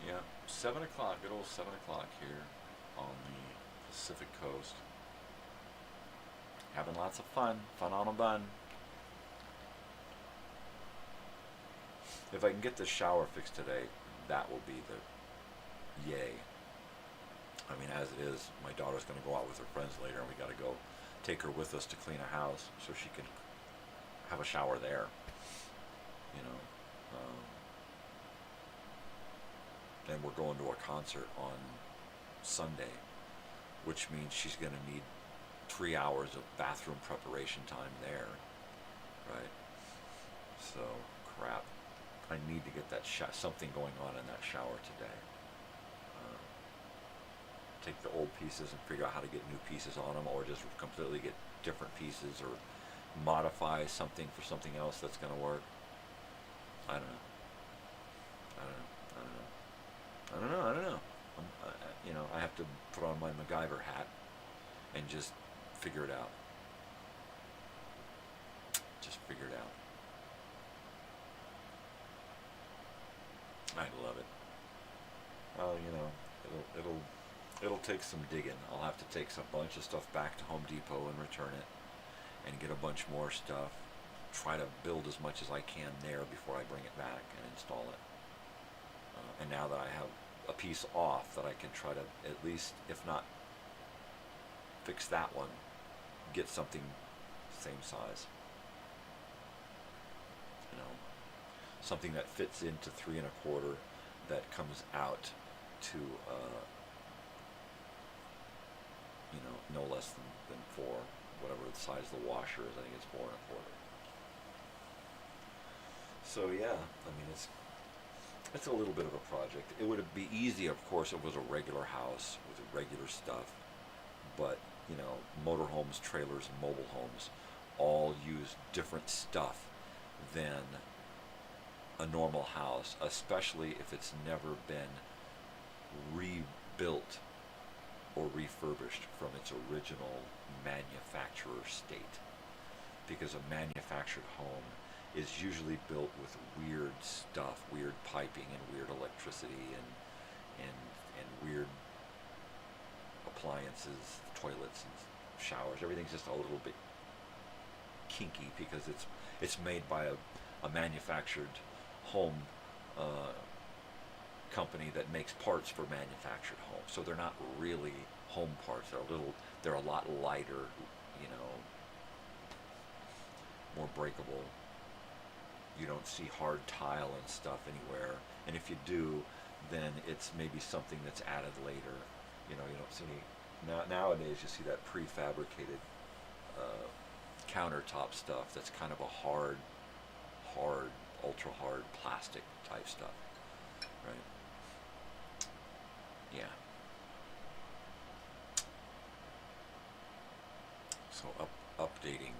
S14: Yeah, 7 o'clock, good old 7 o'clock here on the Pacific Coast. Having lots of fun on a bun. If I can get the shower fixed today, that will be the yay. I mean, as it is, my daughter's going to go out with her friends later, and we got to go take her with us to clean a house so she can have a shower there. You know. And we're going to a concert on Sunday, which means she's going to need 3 hours of bathroom preparation time there, right? So, crap. I need to get that something going on in that shower today. Take the old pieces and figure out how to get new pieces on them, or just completely get different pieces, or modify something for something else that's going to work. I don't know. You know, I have to put on my MacGyver hat and just figure it out. Just figure it out. I love it. Well, you know, it'll take some digging. I'll have to take a bunch of stuff back to Home Depot and return it, and get a bunch more stuff. Try to build as much as I can there before I bring it back and install it. And now that I have a piece off, that I can try to at least, if not fix that one, get something same size. You know, something that fits into 3 1/4, that comes out to, you know, no less than 4, whatever the size of the washer is. I think it's 4 1/4. So yeah, I mean, it's a little bit of a project. It would be easy, of course, if it was a regular house with regular stuff. But, you know, motorhomes, trailers, and mobile homes all use different stuff than a normal house, especially if it's never been rebuilt or refurbished from its original manufacturer state. Because a manufactured home is usually built with weird stuff, weird piping and weird electricity and weird appliances, toilets and showers. Everything's just a little bit kinky because it's made by a manufactured home company that makes parts for manufactured homes. So they're not really home parts. They're a lot lighter, you know, more breakable. You don't see hard tile and stuff anywhere, and if you do, then it's maybe something that's added later. You know, you don't see any. Nowadays you see that prefabricated countertop stuff that's kind of a hard, ultra hard plastic type stuff, right? Yeah. So updating,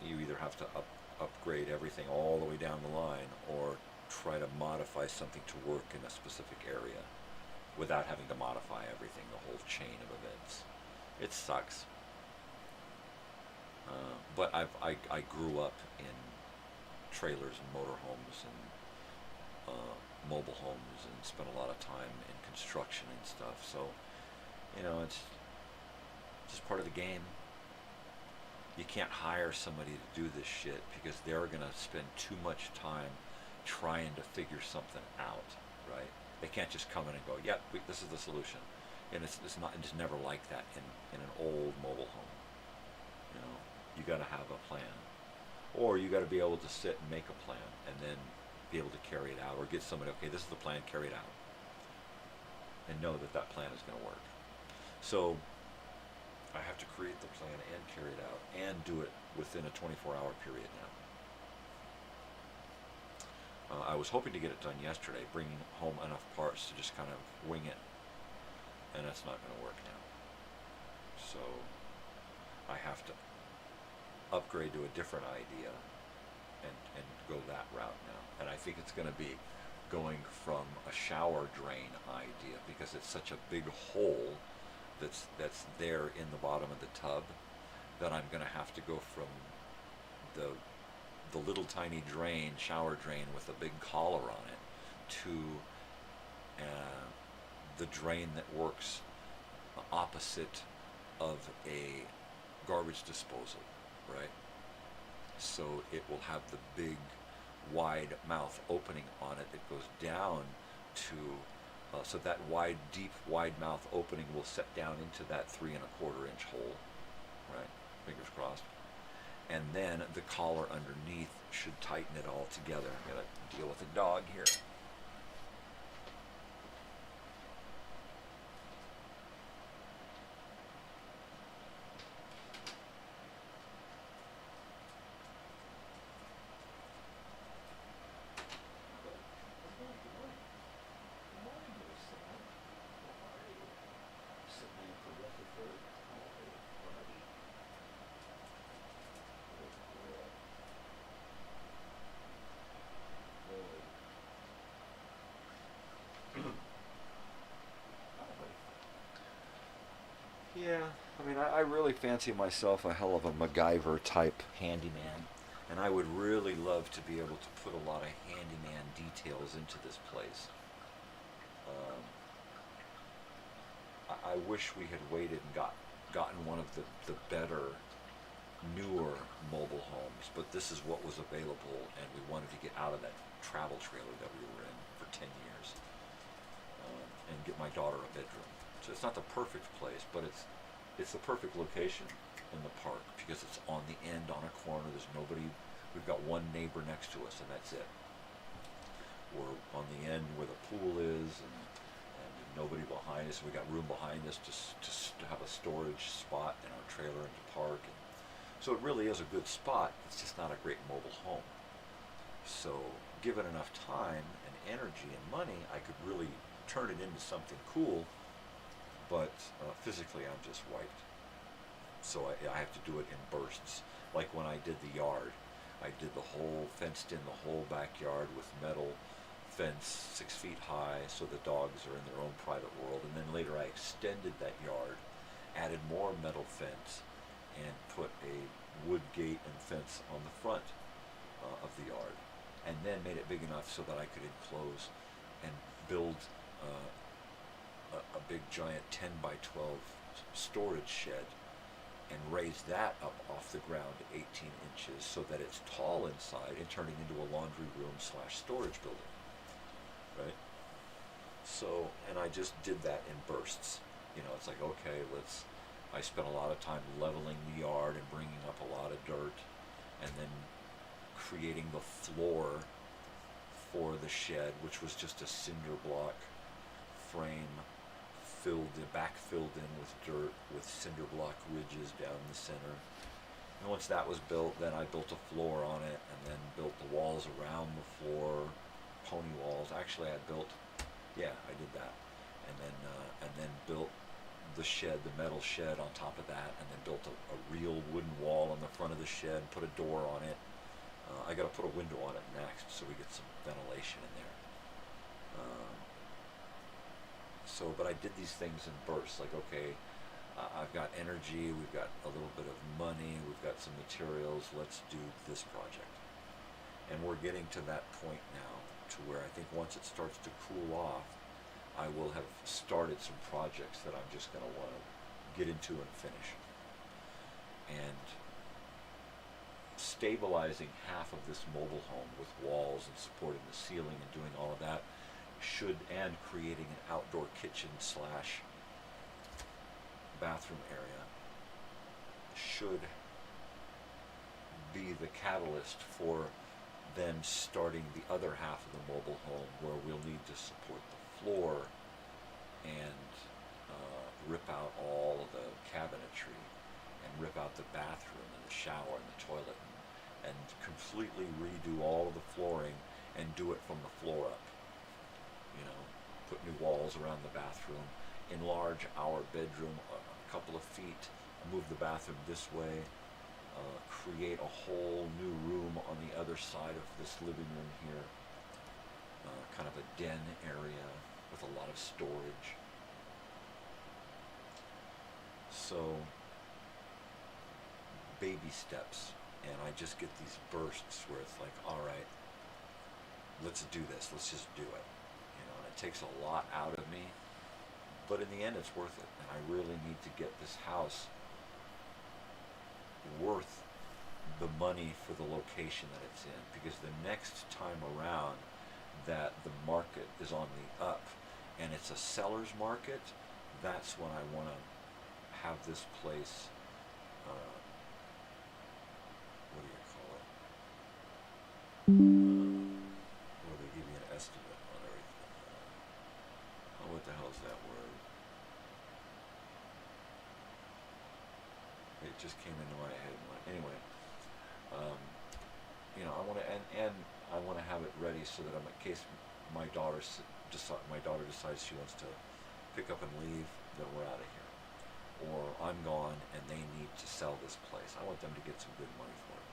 S14: you either have to upgrade everything all the way down the line, or try to modify something to work in a specific area without having to modify everything, the whole chain of events. It sucks. But I grew up in trailers and motorhomes and mobile homes, and spent a lot of time in construction and stuff. So, you know, it's just part of the game. You can't hire somebody to do this shit because they're going to spend too much time trying to figure something out, right? They can't just come in and go, yep, this is the solution. And it's never like that in an old mobile home. You know, you got to have a plan. Or you got to be able to sit and make a plan and then be able to carry it out, or get somebody, okay, this is the plan, carry it out, and know that that plan is going to work. So I have to create the plan and carry it out and do it within a 24-hour period now. I was hoping to get it done yesterday, bringing home enough parts to just kind of wing it, and that's not going to work now. So I have to upgrade to a different idea and go that route now. And I think it's going to be going from a shower drain idea, because it's such a big hole that's there in the bottom of the tub, that I'm going to have to go from the little tiny drain, shower drain with a big collar on it, to the drain that works opposite of a garbage disposal, right? So it will have the big wide mouth opening on it that goes down to, so that deep wide mouth opening will set down into that 3 1/4 inch hole, right? Fingers crossed. And then the collar underneath should tighten it all together. I'm gonna deal with a dog here. Yeah, I mean, I really fancy myself a hell of a MacGyver type handyman, and I would really love to be able to put a lot of handyman details into this place. I wish we had waited and gotten one of the better, newer mobile homes, but this is what was available, and we wanted to get out of that travel trailer that we were in for 10 years and get my daughter a bedroom. So it's not the perfect place, but it's the perfect location in the park, because it's on the end, on a corner. There's nobody. We've got one neighbor next to us, and that's it. We're on the end where the pool is, and nobody behind us. We got room behind us to have a storage spot in our trailer and to park. And so it really is a good spot. It's just not a great mobile home. So given enough time and energy and money, I could really turn it into something cool. But physically, I'm just wiped. So I have to do it in bursts. Like when I did the yard, I did the whole, fenced in the whole backyard with metal fence 6 feet high, so the dogs are in their own private world. And then later I extended that yard, added more metal fence, and put a wood gate and fence on the front of the yard. And then made it big enough so that I could enclose and build a big giant 10 by 12 storage shed, and raise that up off the ground to 18 inches so that it's tall inside and turning into a laundry room / storage building, right? So, and I just did that in bursts. You know, it's like, okay, I spent a lot of time leveling the yard and bringing up a lot of dirt, and then creating the floor for the shed, which was just a cinder block frame backfilled in with dirt with cinder block ridges down the center. And once that was built, then I built a floor on it, and then built the walls around the floor, pony walls. Actually, I did that, and then built the shed, the metal shed on top of that, and then built a real wooden wall on the front of the shed, put a door on it. I got to put a window on it next, so we get some ventilation in there. But I did these things in bursts, like, okay, I've got energy, we've got a little bit of money, we've got some materials, let's do this project. And we're getting to that point now, to where I think once it starts to cool off, I will have started some projects that I'm just going to want to get into and finish. And stabilizing half of this mobile home with walls and supporting the ceiling and doing all of that and creating an outdoor kitchen / bathroom area should be the catalyst for then starting the other half of the mobile home, where we'll need to support the floor and rip out all of the cabinetry and rip out the bathroom and the shower and the toilet and completely redo all of the flooring and do it from the floor up. You know, put new walls around the bathroom, enlarge our bedroom a couple of feet, move the bathroom this way, create a whole new room on the other side of this living room here, kind of a den area with a lot of storage. So, baby steps, and I just get these bursts where it's like, all right, let's do this, let's just do it. You know, and it takes a lot out of me, but in the end it's worth it, and I really need to get this house worth the money for the location that it's in, because the next time around that the market is on the up and it's a seller's market, that's when I want to have this place, what do you call it? Where they give you an estimate on everything. What the hell is that word? It just came into my head. Anyway, you know, I want to, and I want to have it ready so that in case my daughter decides she wants to pick up and leave, then we're out of here. Or I'm gone and they need to sell this place. I want them to get some good money for it.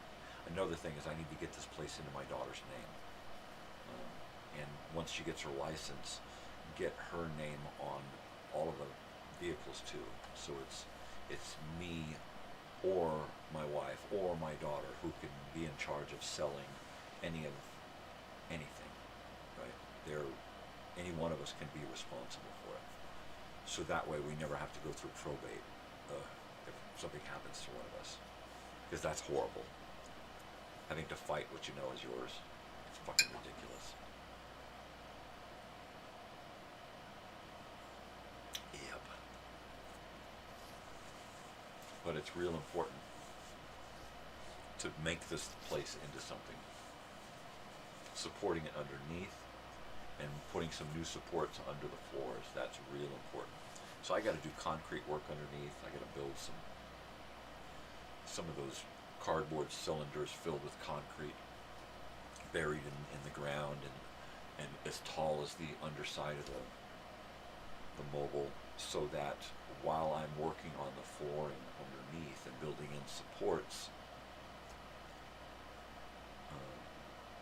S14: Another thing is I need to get this place into my daughter's name. And once she gets her license, get her name on all of the vehicles too. So it's me or my wife or my daughter who can be in charge of selling anything, right? Any one of us can be responsible for it. So that way we never have to go through probate if something happens to one of us. Because that's horrible. Having to fight what you know is yours. It's fucking ridiculous. Yep. But it's real important to make this place into something. Supporting it underneath and putting some new supports under the floors, that's real important. So I got to do concrete work underneath. I got to build some of those cardboard cylinders filled with concrete buried in the ground and as tall as the underside of the mobile, so that while I'm working on the flooring underneath and building in supports,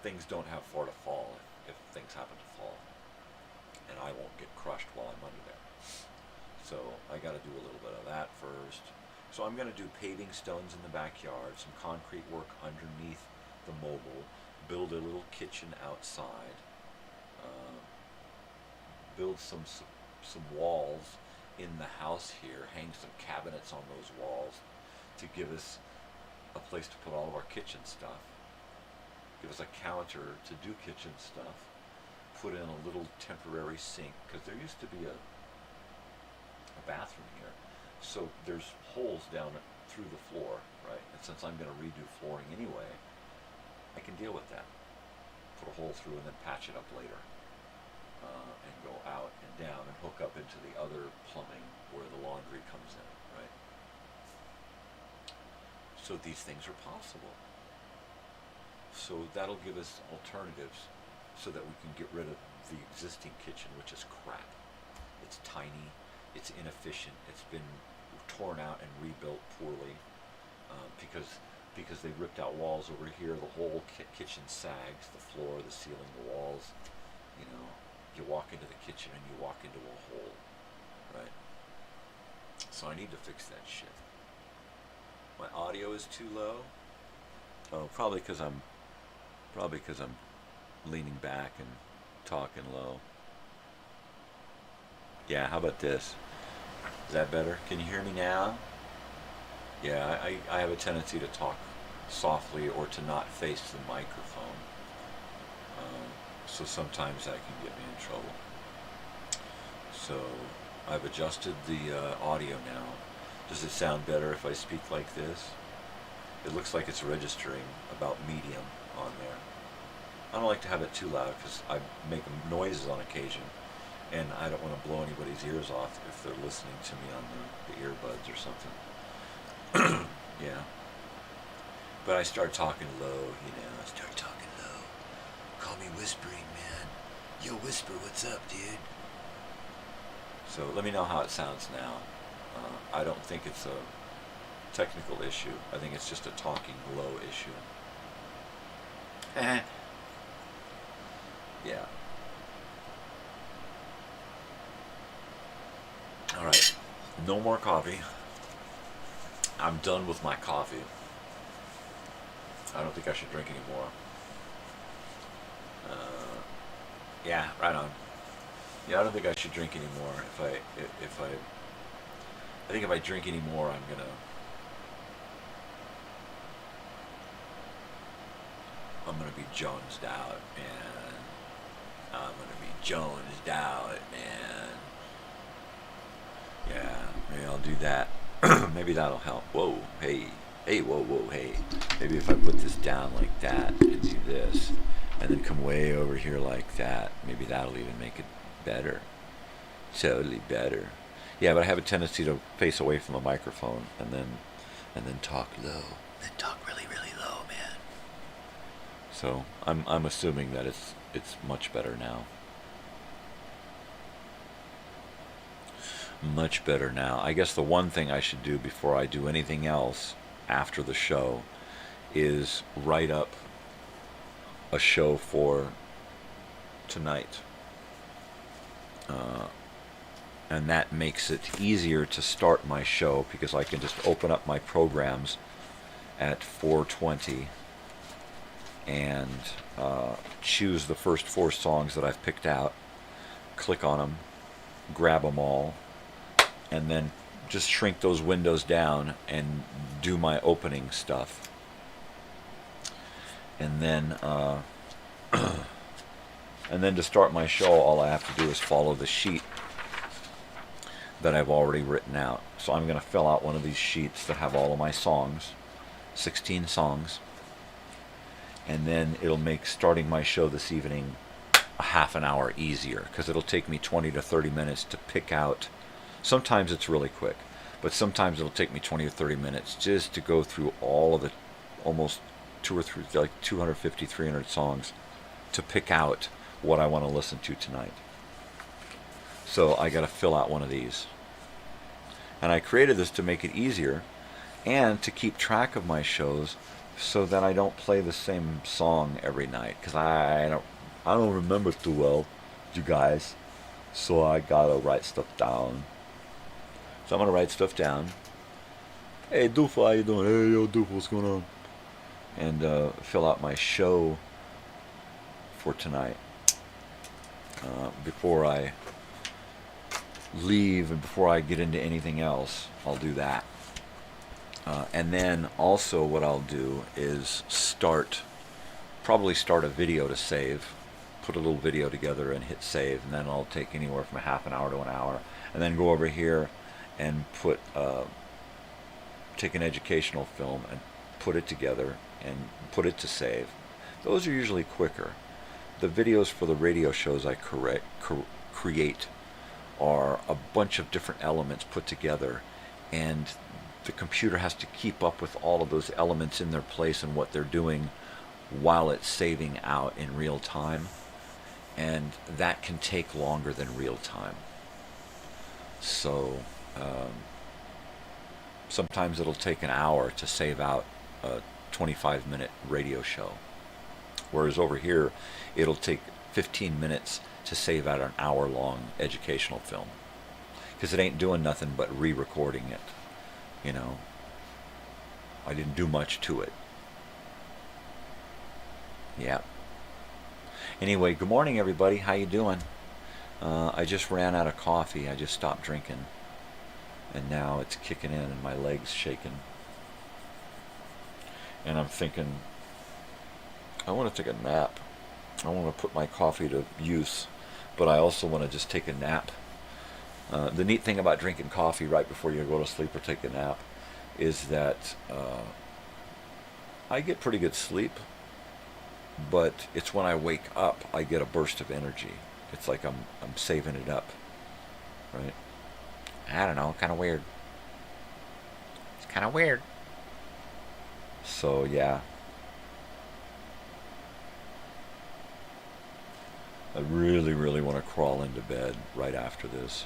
S14: things don't have far to fall if things happen to fall, and I won't get crushed while I'm under there. So I got to do a little bit of that first. So I'm going to do paving stones in the backyard, some concrete work underneath the mobile, build a little kitchen outside, build some walls in the house here, hang some cabinets on those walls to give us a place to put all of our kitchen stuff. Give us a counter to do kitchen stuff, put in a little temporary sink, because there used to be a bathroom here. So there's holes down through the floor, right? And since I'm going to redo flooring anyway, I can deal with that. Put a hole through and then patch it up later. And go out and down and hook up into the other plumbing where the laundry comes in, right? So these things are possible. So that'll give us alternatives so that we can get rid of the existing kitchen, which is crap. It's tiny, it's inefficient, it's been torn out and rebuilt poorly because they ripped out walls over here. The whole kitchen sags, the floor, the ceiling, the walls. You know, you walk into the kitchen and you walk into a hole, right? So I need to fix that shit. My audio is too low. Oh, probably because I'm leaning back and talking low. Yeah, how about this? Is that better? Can you hear me now? Yeah, I have a tendency to talk softly or to not face the microphone. So sometimes that can get me in trouble. So I've adjusted the audio now. Does it sound better if I speak like this? it looks like it's registering about medium on there. I don't like to have it too loud because I make noises on occasion, and I don't want to blow anybody's ears off if they're listening to me on the earbuds or something. Yeah. But I start talking low, I start talking low. Call me whispering, man. Yo, Whisper, what's up, dude? So let me know how it sounds now. I don't think it's a technical issue. I think it's just a talking low issue. Yeah. All right. No more coffee. I'm done with my coffee. I don't think I should drink anymore. Yeah, right on. Yeah, I don't think I should drink anymore. I think if I drink anymore, I'm gonna be jonesed out, man. I'm gonna be jonesed out, man. Yeah, maybe I'll do that. Maybe that'll help. Whoa, hey, whoa, hey. Maybe if I put this down like that and do this, and then come way over here like that, maybe that'll even make it better. Totally better. Yeah, but I have a tendency to face away from the microphone and then talk low. Then talk really, really low, man. So I'm assuming that it's much better now. Much better now. I guess the one thing I should do before I do anything else after the show is write up a show for tonight. And that makes it easier to start my show because I can just open up my programs at 4:20 and choose the first 4 songs that I've picked out, click on them, grab them all, and then just shrink those windows down and do my opening stuff. And then and then to start my show, all I have to do is follow the sheet that I've already written out. So I'm going to fill out one of these sheets that have all of my songs, 16 songs, and then it'll make starting my show this evening a half an hour easier because it'll take me 20 to 30 minutes to pick out. Sometimes it's really quick, but sometimes it'll take me 20 or 30 minutes just to go through all of the almost 250, 300 songs to pick out what I want to listen to tonight. So I got to fill out one of these. And I created this to make it easier and to keep track of my shows so that I don't play the same song every night because I don't remember too well, you guys. So I got to write stuff down. So I'm going to write stuff down. Hey, Doof, how you doing? Hey, yo, Doof, what's going on? And fill out my show for tonight. Before I leave and before I get into anything else, I'll do that. And then also what I'll do is probably start a video to save. Put a little video together and hit save. And then I'll take anywhere from a half an hour to an hour. And then go over here and take an educational film and put it together and put it to save. Those are usually quicker. The videos for the radio shows I create are a bunch of different elements put together, and the computer has to keep up with all of those elements in their place and what they're doing while it's saving out in real time, and that can take longer than real time. So sometimes it'll take an hour to save out a 25-minute radio show, whereas over here it'll take 15 minutes to save out an hour-long educational film because it ain't doing nothing but re-recording it. You know, I didn't do much to it. Yeah. Anyway, good morning, everybody. How you doing? I just ran out of coffee. I just stopped drinking, and now it's kicking in and my legs shaking. And I'm thinking, I want to take a nap. I want to put my coffee to use, but I also want to just take a nap. The neat thing about drinking coffee right before you go to sleep or take a nap is that I get pretty good sleep, but it's when I wake up I get a burst of energy. It's like I'm saving it up, right?
S15: I don't know, kind of weird. It's kind of weird.
S14: So yeah, I really, really want to crawl into bed right after this.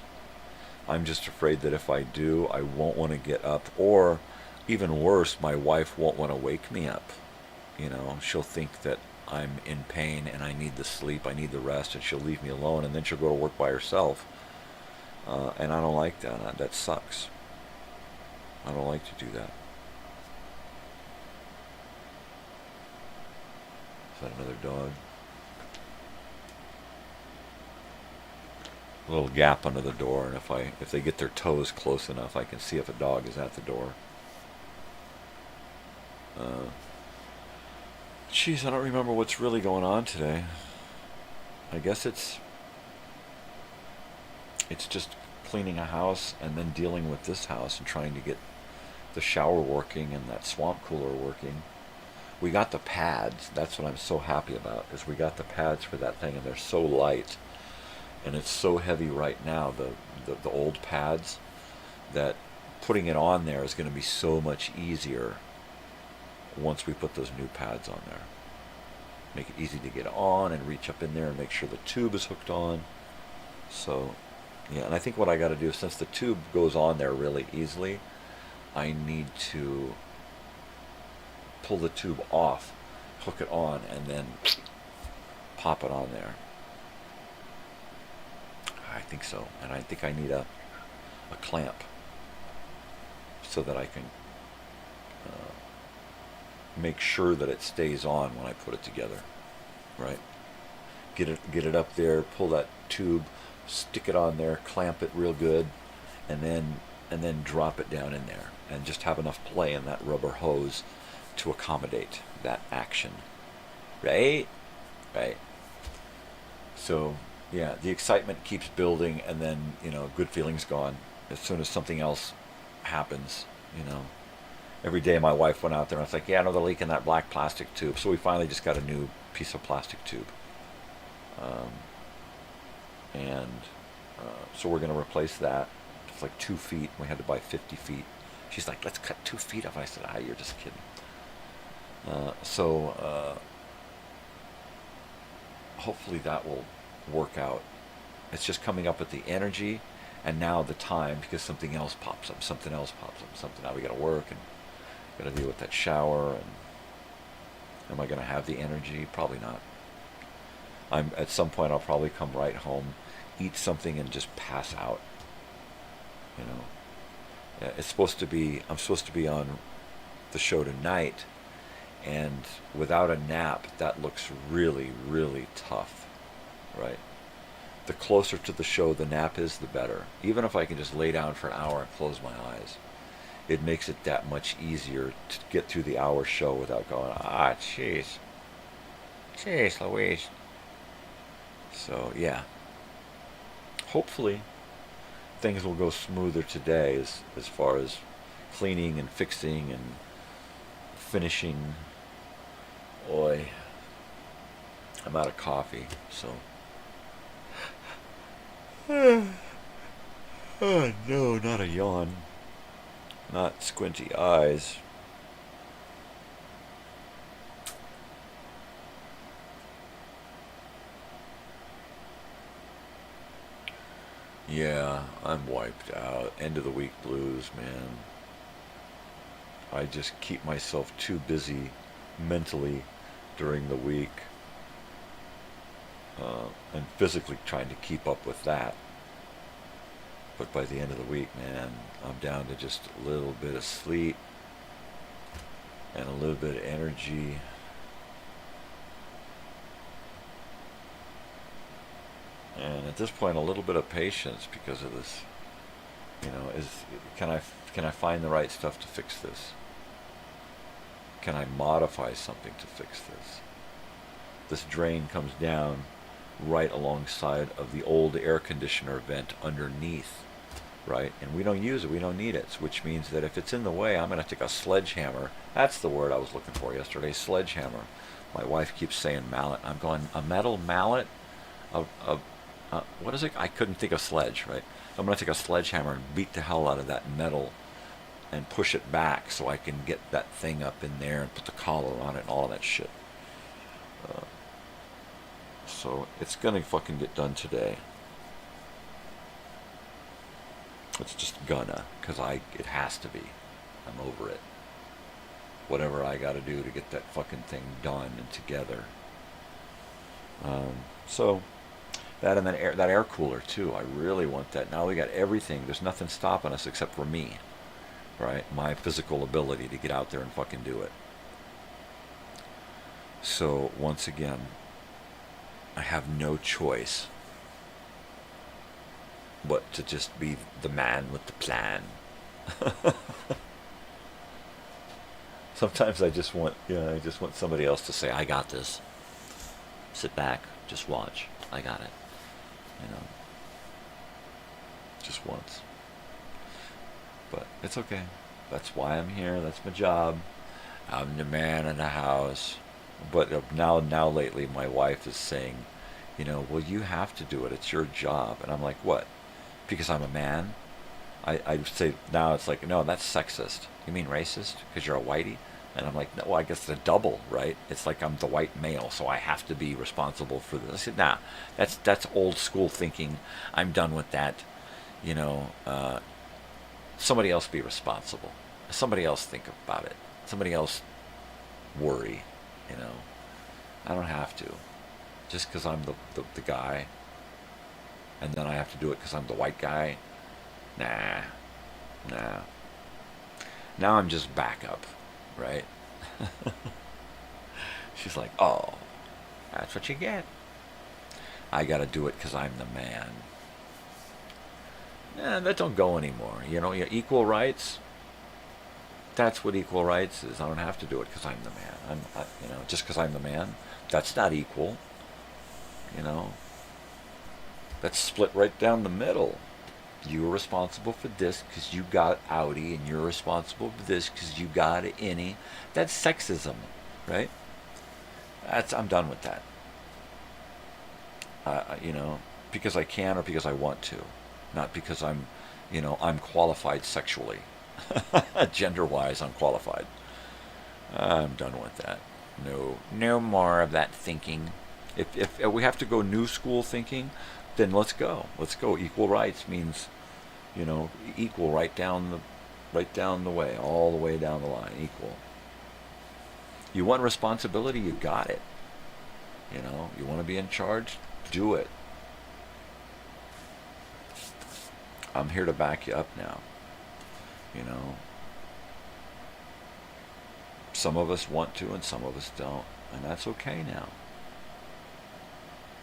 S14: I'm just afraid that if I do, I won't want to get up, or even worse, my wife won't want to wake me up. You know, she'll think that I'm in pain and I need the sleep, I need the rest, and she'll leave me alone, and then she'll go to work by herself. And I don't like that. That sucks. I don't like to do that. Is that another dog? A little gap under the door, and if they get their toes close enough, I can see if a dog is at the door. Geez, I don't remember what's really going on today. I guess it's just cleaning a house and then dealing with this house and trying to get the shower working and that swamp cooler working. We got the pads. That's what I'm so happy about, is we got the pads for that thing, and they're so light. And it's so heavy right now, the old pads, that putting it on there is going to be so much easier once we put those new pads on there. Make it easy to get on and reach up in there and make sure the tube is hooked on. So, yeah, and I think what I got to do, since the tube goes on there really easily, I need to pull the tube off, hook it on, and then pop it on there. I think so, and I think I need a clamp so that I can make sure that it stays on when I put it together, right? Get it up there, pull that tube, stick it on there, clamp it real good, and then drop it down in there, and just have enough play in that rubber hose to accommodate that action, right? Right. So. Yeah, the excitement keeps building, and then, you know, good feelings gone as soon as something else happens, you know. Every day my wife went out there, and I was like, yeah, no, they're leaking that black plastic tube. So we finally just got a new piece of plastic tube. So we're going to replace that. It's like 2 feet. We had to buy 50 feet. She's like, let's cut 2 feet off. I said, you're just kidding. Hopefully that will work out. It's just coming up with the energy and now the time, because something else pops up, now we gotta work and gotta deal with that shower, and am I gonna have the energy? Probably not. At some point I'll probably come right home, eat something, and just pass out. You know, I'm supposed to be on the show tonight, and without a nap that looks really, really tough. Right? The closer to the show the nap is, the better. Even if I can just lay down for an hour and close my eyes, it makes it that much easier to get through the hour show without going, jeez. Jeez Louise. So, yeah. Hopefully, things will go smoother today as far as cleaning and fixing and finishing. Oi. I'm out of coffee, so... Oh no, not a yawn. Not squinty eyes. Yeah, I'm wiped out. End of the week blues, man. I just keep myself too busy mentally during the week. And physically trying to keep up with that. But by the end of the week, man, I'm down to just a little bit of sleep and a little bit of energy. And at this point, a little bit of patience because of this. You know, can I find the right stuff to fix this? Can I modify something to fix this? This drain comes down right alongside of the old air conditioner vent underneath right? And we don't use it, we don't need it, which means that if it's in the way, I'm going to take a sledgehammer. That's the word I was looking for yesterday, sledgehammer. My wife keeps saying mallet. I'm going, a metal mallet? What is it? I couldn't think of sledge, right? I'm going to take a sledgehammer and beat the hell out of that metal and push it back so I can get that thing up in there and put the collar on it and all of that shit. So it's going to fucking get done today. It's just gonna, because it has to be. I'm over it. Whatever I got to do to get that fucking thing done and together. So that, and then that air cooler too. I really want that. Now we got everything. There's nothing stopping us except for me, right? My physical ability to get out there and fucking do it. So once again, I have no choice but to just be the man with the plan. Sometimes I just want somebody else to say, I got this. Sit back, just watch. I got it. You know. Just once. But it's okay. That's why I'm here. That's my job. I'm the man in the house. But now lately my wife is saying, well, you have to do it. It's your job. And I'm like, what? Because I'm a man? I say now it's like, no, that's sexist. You mean racist? Because you're a whitey? And I'm like, no, I guess the double, right? It's like I'm the white male, so I have to be responsible for this. I said, nah, that's old school thinking. I'm done with that. Somebody else be responsible. Somebody else think about it. Somebody else worry, I don't have to. Just because I'm the guy, and then I have to do it because I'm the white guy. Nah. Now I'm just backup, right? She's like, oh, that's what you get. I got to do it because I'm the man. Nah, that don't go anymore. Equal rights. That's what equal rights is. I don't have to do it because I'm the man. Just because I'm the man. That's not equal. That's split right down the middle. You're responsible for this because you got outie, and you're responsible for this because you got an innie. That's sexism, right? I'm done with that. Because I can or because I want to, not because I'm qualified sexually. Gender-wise, I'm qualified. I'm done with that. No more of that thinking. If we have to go new school thinking, then let's go. Equal rights means, equal right down the way, all the way down the line, equal. You want responsibility, you got it. You want to be in charge, do it. I'm here to back you up now. Some of us want to and some of us don't, and that's okay now.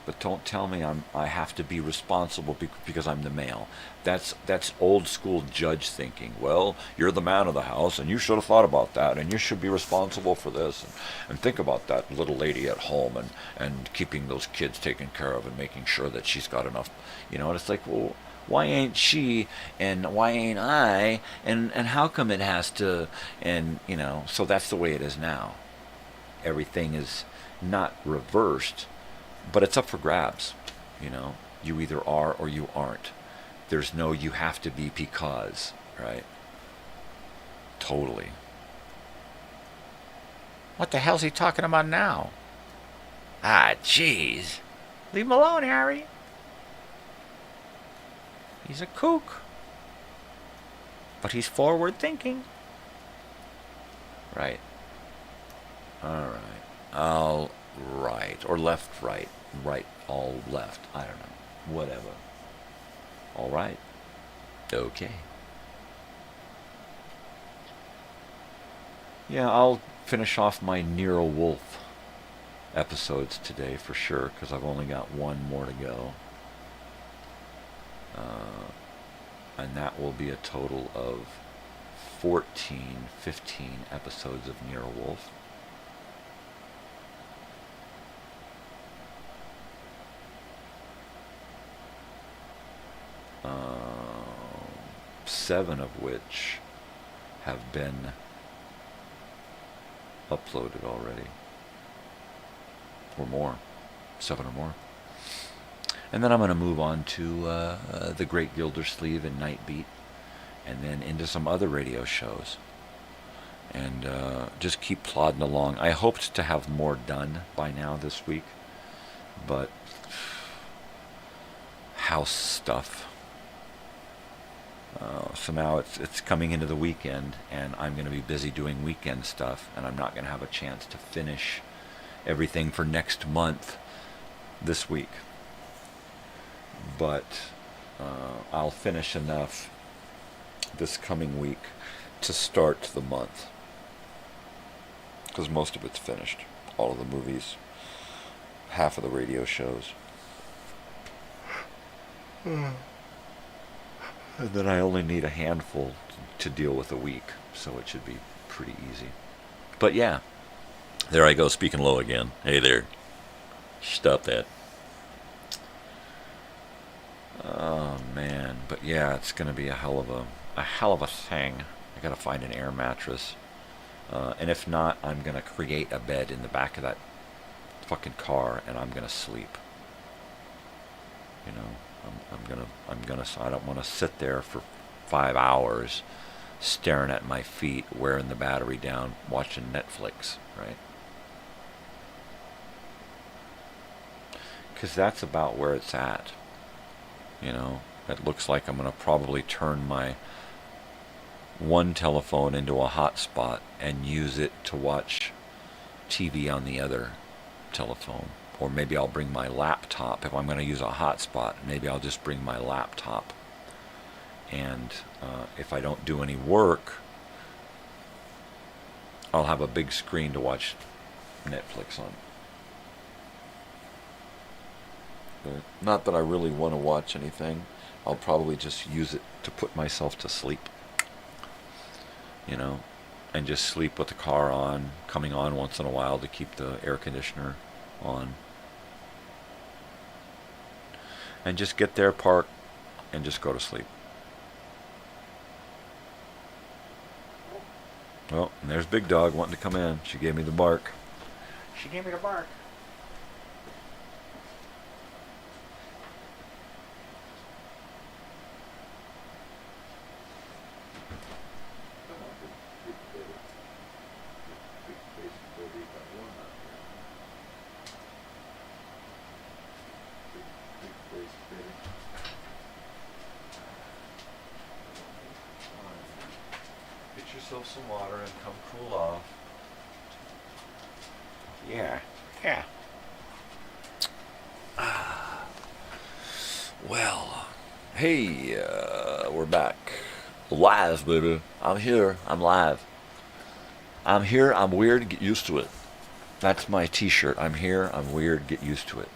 S14: But don't tell me I have to be responsible because I'm the male. That's old school judge thinking. Well, you're the man of the house, and you should have thought about that, and you should be responsible for this, and think about that little lady at home, and keeping those kids taken care of, and making sure that she's got enough. And it's like, well, why ain't she, and why ain't I, and how come it has to, and so that's the way it is now. Everything is not reversed, but it's up for grabs. You either are or you aren't. There's no you have to be because, right? Totally. What the hell's he talking about now? Ah, jeez. Leave him alone, Harry. He's a kook. But he's forward thinking. Right. All right. Or left, right. Right, all left. I don't know. Whatever. All right. Okay. Yeah, I'll finish off my Nero Wolf episodes today for sure, because I've only got one more to go. And that will be a total of 15 episodes of Nero Wolf.
S13: 7 of which have been uploaded already. Or more. 7 or more. And then I'm going to move on to the Great Gildersleeve and Night Beat, and then into some other radio shows. And just keep plodding along. I hoped to have more done by now this week, but house stuff. So now it's coming into the weekend, and I'm going to be busy doing weekend stuff, and I'm not going to have a chance to finish everything for next month this week. But I'll finish enough this coming week to start the month, because most of it's finished. All of the movies, half of the radio shows. And then I only need a handful to deal with a week, so it should be pretty easy. But yeah, there I go, speaking low again. Hey there. Stop that. Oh man, but yeah, it's gonna be a hell of a thing. I gotta find an air mattress, and if not, I'm gonna create a bed in the back of that fucking car, and I'm gonna sleep. You know, I'm gonna. I don't want to sit there for 5 hours, staring at my feet, wearing the battery down, watching Netflix, right? Because that's about where it's at. You know, it looks like I'm going to probably turn my one telephone into a hotspot and use it to watch TV on the other telephone. Or maybe I'll bring my laptop. If I'm going to use a hotspot, maybe I'll just bring my laptop. And if I don't do any work, I'll have a big screen to watch Netflix on. Not that I really want to watch anything. I'll probably just use it to put myself to sleep. You know, and just sleep with the car on, coming on once in a while to keep the air conditioner on. And just get there, park, and just go to sleep. Well, and there's Big Dog wanting to come in. She gave me the bark.
S15: She gave me the bark.
S13: Some water and come cool off.
S15: Yeah.
S13: Well, hey, we're back. Live, baby. I'm here. I'm live. I'm here. I'm weird. Get used to it. That's my t-shirt. I'm here. I'm weird. Get used to it.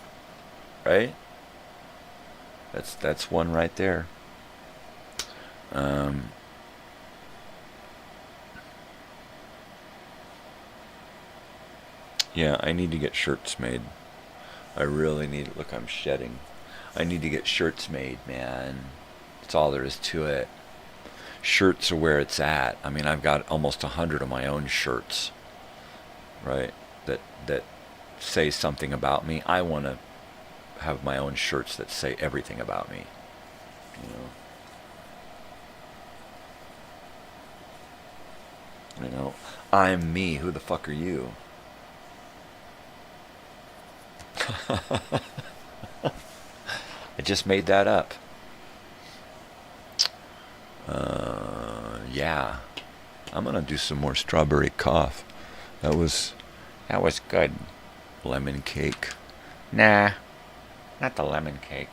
S13: Right? That's one right there. Yeah, I need to get shirts made. I really need. Look, I'm shedding. I need to get shirts made, man. That's all there is to it. Shirts are where it's at. I mean, I've got almost 100 of my own shirts, right? That say something about me. I want to have my own shirts that say everything about me. You know, I'm me. Who the fuck are you? I just made that up. Yeah. I'm gonna do some more strawberry cough. That was good. Lemon cake.
S15: Nah, not the lemon cake.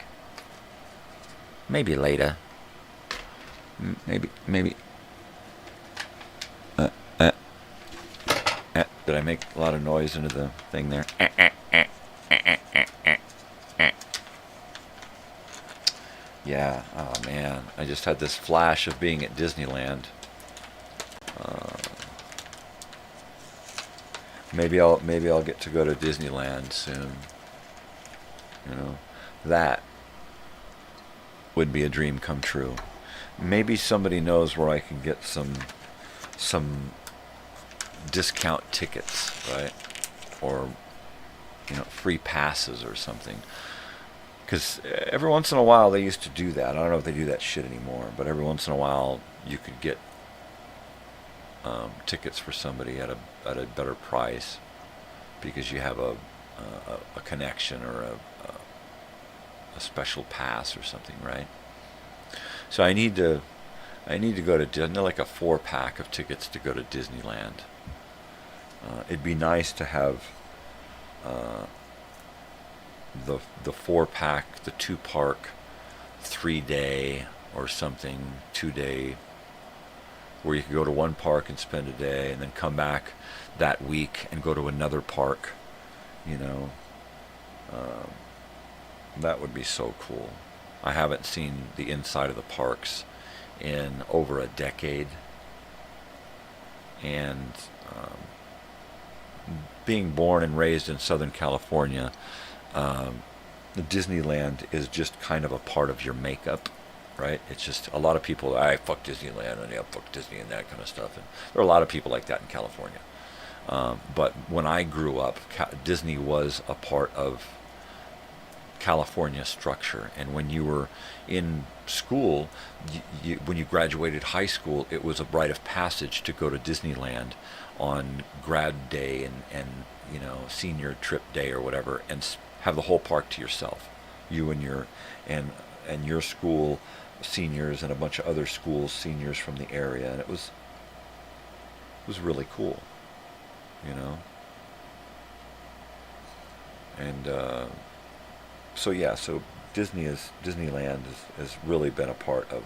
S15: Maybe later.
S13: Maybe. Did I make a lot of noise into the thing there? Yeah, oh man, I just had this flash of being at Disneyland. Maybe I'll get to go to Disneyland soon. You know, that would be a dream come true.
S14: maybe somebody knows where I can get some discount tickets, right? Or, you know, free passes or something. Because every once in a while they used to do that. I don't know if they do that shit anymore, but every once in a while you could get tickets for somebody at a better price because you have a connection or a special pass or something, right? So I need to go to Disney, like a 4-pack of tickets to go to Disneyland. It'd be nice to have the 4-pack, the 2-park, 3-day or something, 2-day, where you could go to one park and spend a day and then come back that week and go to another park, you know. That would be so cool. I haven't seen the inside of the parks in over a decade. And being born and raised in Southern California, Disneyland is just kind of a part of your makeup, right? It's just a lot of people, I fuck Disneyland and yeah, fuck Disney and that kind of stuff. And there are a lot of people like that in California. But when I grew up, Disney was a part of California structure. And when you were in school, when you graduated high school, it was a rite of passage to go to Disneyland on grad day and you know, senior trip day or whatever, and have the whole park to yourself. You and your school seniors and a bunch of other schools seniors from the area, and it was really cool, you know. And so yeah, so Disneyland has really been a part of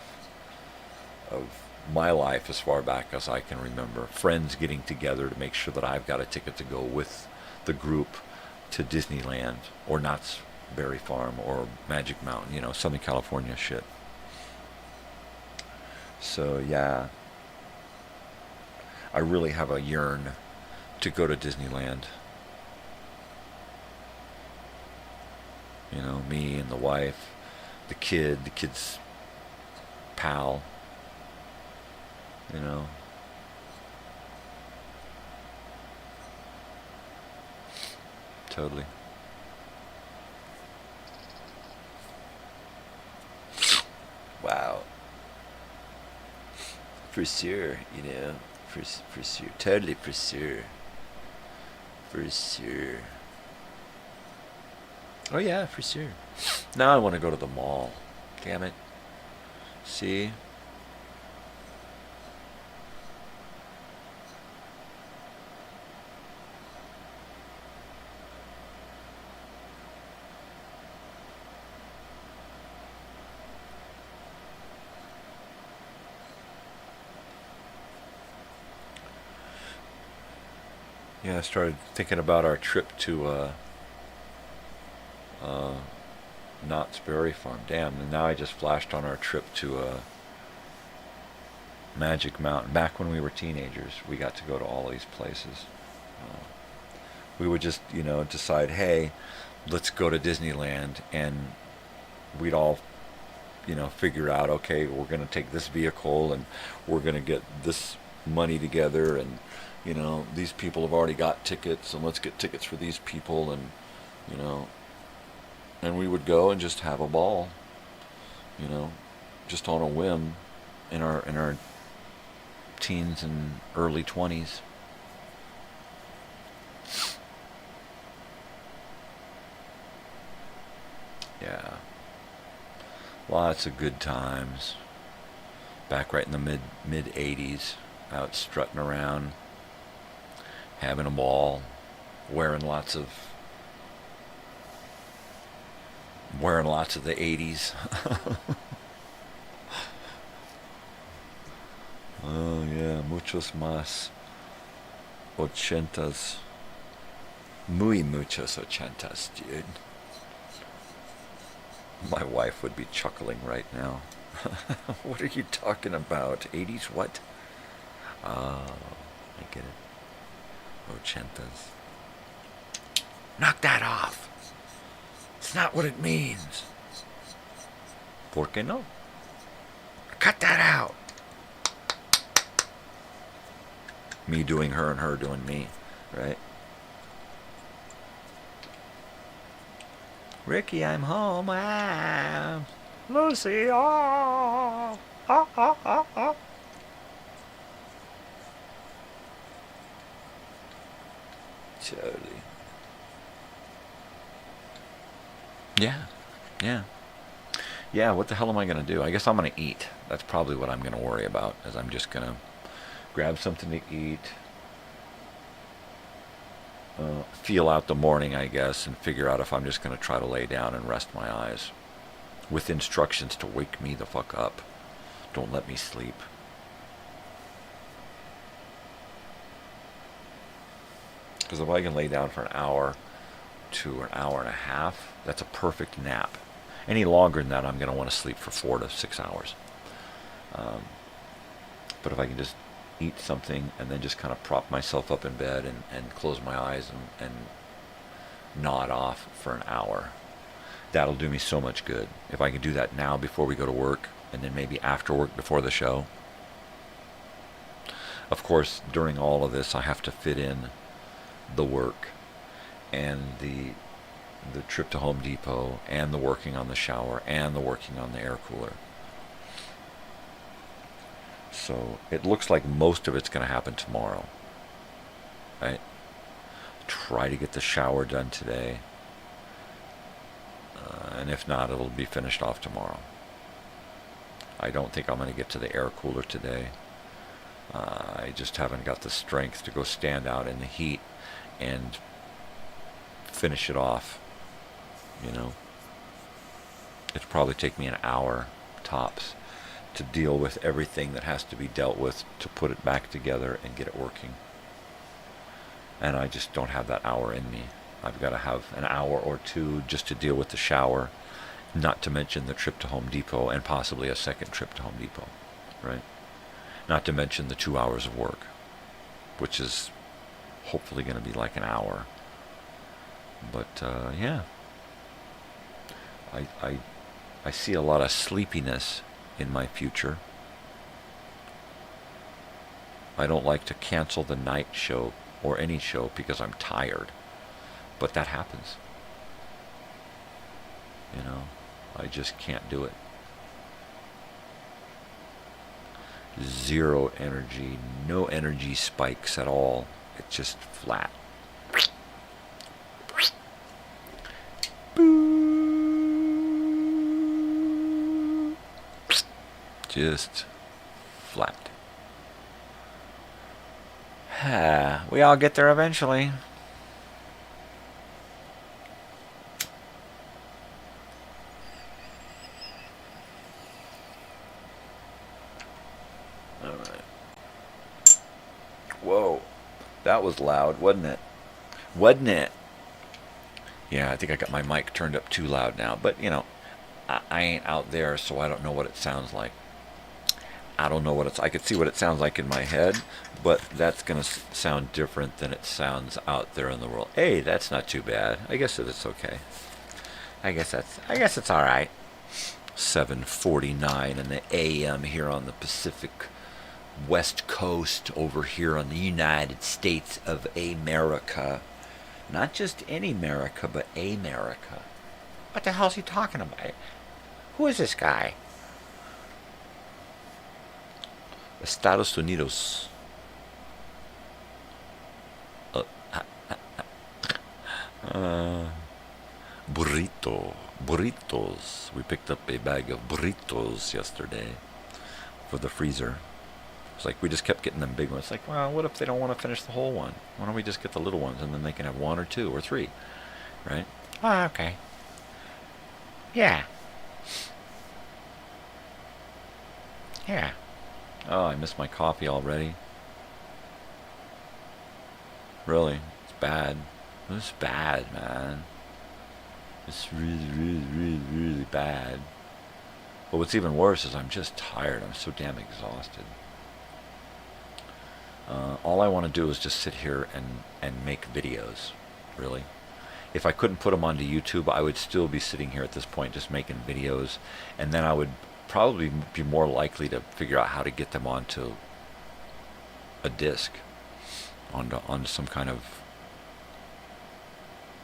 S14: my life as far back as I can remember. Friends getting together to make sure that I've got a ticket to go with the group to Disneyland or Knott's Berry Farm or Magic Mountain, you know, Southern California shit. So yeah, I really have a yearn to go to Disneyland. You know, me and the wife, the kid's pal, you know. Totally. Wow. For sure, you know. For sure. Totally for sure. For sure. Oh yeah, for sure. Now I want to go to the mall. Damn it. See? Yeah, I started thinking about our trip to Knott's Berry Farm. Damn, and now I just flashed on our trip to Magic Mountain. Back when we were teenagers, we got to go to all these places. We would just, you know, decide, hey, let's go to Disneyland, and we'd all, you know, figure out, okay, we're going to take this vehicle, and we're going to get this money together, and, you know, these people have already got tickets, and let's get tickets for these people, and, you know, and we would go and just have a ball, you know, just on a whim in our teens and early 20s. Yeah. Lots of good times. Back right in the mid 80s, out strutting around, having a ball, wearing lots of the 80s. Oh yeah, muchos más ochentas. Muy muchos ochentas, dude. My wife would be chuckling right now. What are you talking about? 80s what? Oh, I get it. Ochentas. Knock that off. It's not what it means. ¿Por qué no? Cut
S13: that out. Me doing her and her doing me, right? Ricky, I'm home. Ah. Lucy, oh. Oh, oh, oh, oh. Totally. Yeah, what the hell am I going to do? I guess I'm going to eat. That's probably what I'm going to worry about, is I'm just going to grab something to eat, feel out the morning, I guess, and figure out if I'm just going to try to lay down and rest my eyes with instructions to wake me the fuck up. Don't let me sleep. Because if I can lay down for an hour to an hour and a half, that's a perfect nap. Any longer than that, I'm going to want to sleep for 4 to 6 hours. But if I can just eat something and then just kind of prop myself up in bed and close my eyes and nod off for an hour, that'll do me so much good. If I can do that now before we go to work, and then maybe after work before the show. Of course, during all of this, I have to fit in the work and the trip to Home Depot and the working on the shower and the working on the air cooler. So it looks like most of it's going to happen tomorrow, right? Try to get the shower done today, and if not, it'll be finished off tomorrow. I don't think I'm going to get to the air cooler today. I just haven't got the strength to go stand out in the heat and finish it off, you know. It'll probably take me an hour tops to deal with everything that has to be dealt with to put it back together and get it working. And I just don't have that hour in me. I've got to have an hour or two just to deal with the shower, not to mention the trip to Home Depot and possibly a second trip to Home Depot, right? Not to mention the 2 hours of work, which is hopefully going to be like an hour. But yeah, I see a lot of sleepiness in my future. I don't like to cancel the night show or any show because I'm tired, but that happens. You know, I just can't do it. Zero energy, no energy spikes at all. It's just flat. Just flat. We all get there eventually. All right. Whoa, that was loud, wasn't it? Wasn't it? Yeah, I think I got my mic turned up too loud now, but you know, I ain't out there, so I don't know what it sounds like. I don't know what it's... I could see what it sounds like in my head, but that's going to sound different than it sounds out there in the world. Hey, that's not too bad. I guess it's okay. I guess it's all right. 7:49 in the a.m. here on the Pacific West Coast, over here on the United States of America. Not just any America, but America. What the hell's he talking about? Who is this guy? Estados Unidos. Burritos. We picked up a bag of burritos yesterday for the freezer. It's like we just kept getting them big ones. It's like, well, what if they don't want to finish the whole one? Why don't we just get the little ones and then they can have 1 or 2 or 3, right? Oh, okay. Yeah. Yeah. Oh, I missed my coffee already. Really? It's bad. It's bad, man. It's really bad. But what's even worse is I'm just tired. I'm so damn exhausted. All I want to do is just sit here and make videos, really. If I couldn't put them onto YouTube, I would still be sitting here at this point just making videos, and then I would probably be more likely to figure out how to get them onto a disc, onto some kind of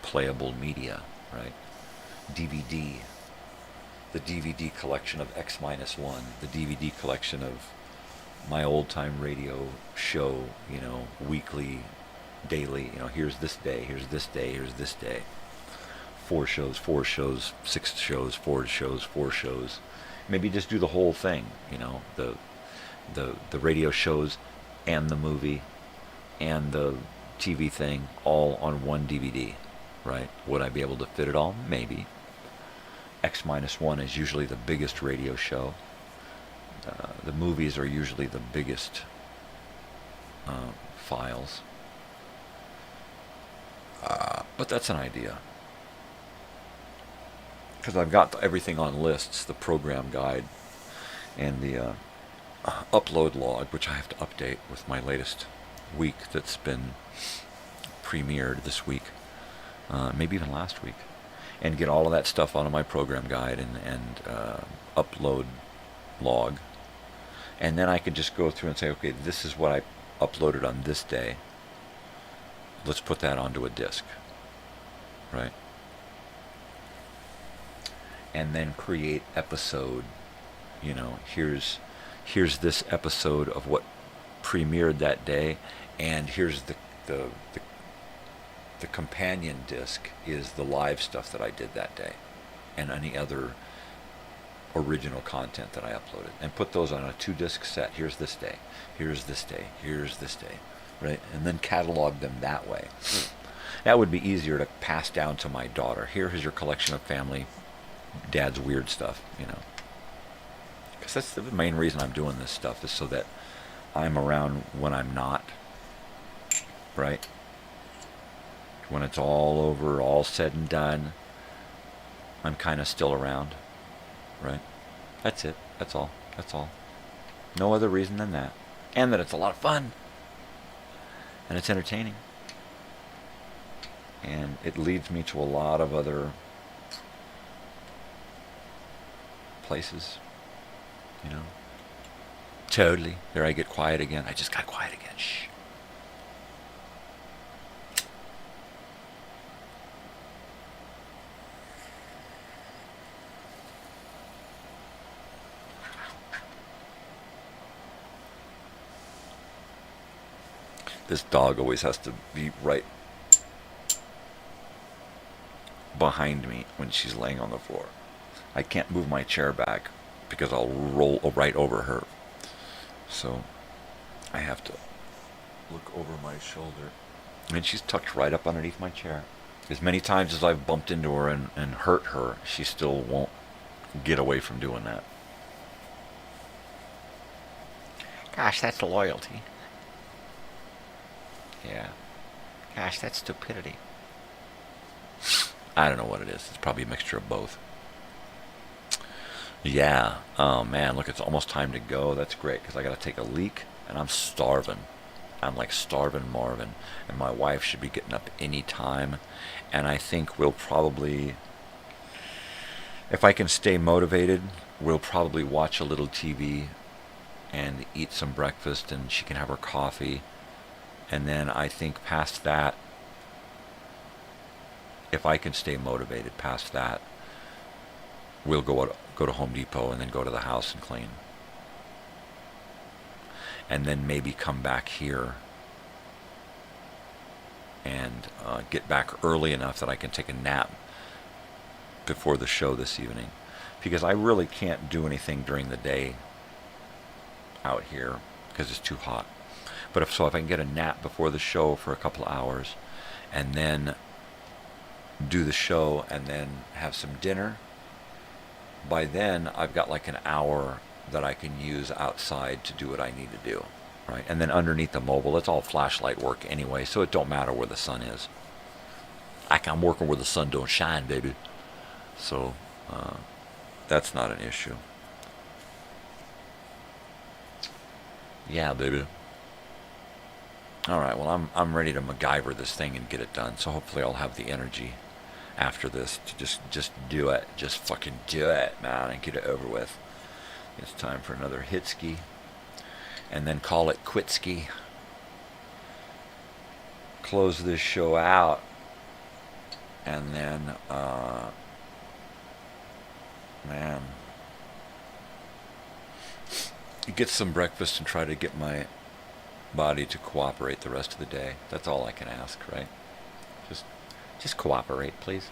S13: playable media, right? DVD, the DVD collection of X-1, the DVD collection of my old-time radio show, you know, weekly, daily, you know, here's this day, here's this day, here's this day. 4 shows, 6 shows, 4 shows, 4 shows. Maybe just do the whole thing, you know, the radio shows and the movie and the TV thing all on one DVD, right? Would I be able to fit it all? Maybe. X-1 is usually the biggest radio show. The movies are usually the biggest files. But that's an idea. Because I've got everything on lists, the program guide and the upload log, which I have to update with my latest week that's been premiered this week, maybe even last week, and get all of that stuff onto my program guide and upload log. And then I could just go through and say, okay, this is what I uploaded on this day. Let's put that onto a disc, right? And then create episode, you know, here's this episode of what premiered that day, and here's the companion disc is the live stuff that I did that day, and any other original content that I uploaded, and put those on a 2-disc set. Here's this day, here's this day, here's this day, right? And then catalog them that way. That would be easier to pass down to my daughter. Here is your collection of family dad's weird stuff, you know. Because that's the main reason I'm doing this stuff, is so that I'm around when I'm not, right? When it's all over, all said and done, I'm kind of still around, right? That's it. That's all. That's all. No other reason than that. And that it's a lot of fun. And it's entertaining. And it leads me to a lot of other places, you know. Totally. There I get quiet again. I just got quiet again. Shh. This dog always has to be right behind me when she's laying on the floor. I can't move my chair back because I'll roll right over her. So I have to look over my shoulder. And she's tucked right up underneath my chair. As many times as I've bumped into her and hurt her, she still won't get away from doing that.
S15: Gosh, that's loyalty.
S13: Yeah.
S15: Gosh, that's stupidity.
S13: I don't know what it is. It's probably a mixture of both. Yeah. Oh, man, look, it's almost time to go. That's great, because I got to take a leak, and I'm starving. I'm like starving Marvin, and my wife should be getting up any time, and I think we'll probably, if I can stay motivated, we'll probably watch a little TV and eat some breakfast, and she can have her coffee, and then I think past that, if I can stay motivated past that, we'll go to Home Depot and then go to the house and clean. And then maybe come back here and get back early enough that I can take a nap before the show this evening. Because I really can't do anything during the day out here because it's too hot. But if I can get a nap before the show for a couple of hours and then do the show and then have some dinner, by then I've got like an hour that I can use outside to do what I need to do, right? And then underneath the mobile, it's all flashlight work anyway, so it don't matter where the sun is. I'm working where the sun don't shine, baby. So that's not an issue. Yeah, baby. All right, well, I'm ready to MacGyver this thing and get it done, so hopefully I'll have the energy after this to just do it. Just fucking do it, man, and get it over with. It's time for another hitski. And then call it quitski. Close this show out. And then, man, get some breakfast and try to get my body to cooperate the rest of the day. That's all I can ask, right? Just cooperate, please.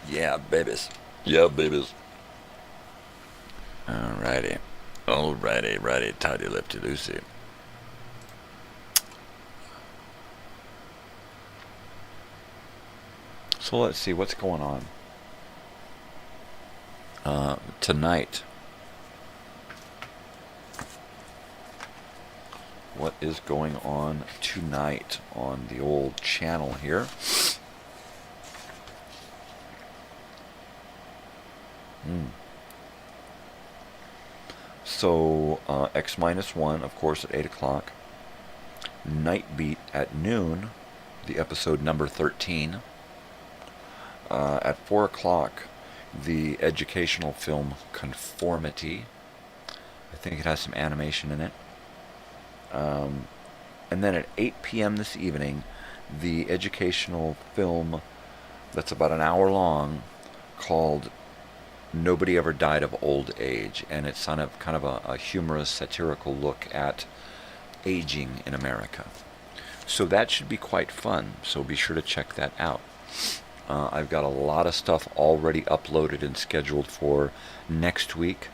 S13: Yeah, babies. Yeah, babies. Alrighty, tidy lifty Lucy. So let's see what's going on tonight. What is going on tonight on the old channel here? So X-1, of course, at 8 o'clock. Night Beat at noon, the episode number 13. At 4 o'clock, the educational film Conformity. I think it has some animation in it. And then at 8 p.m. this evening, the educational film that's about an hour long called Nobody Ever Died of Old Age, and it's kind of a humorous, satirical look at aging in America. So that should be quite fun, so be sure to check that out. I've got a lot of stuff already uploaded and scheduled for next week.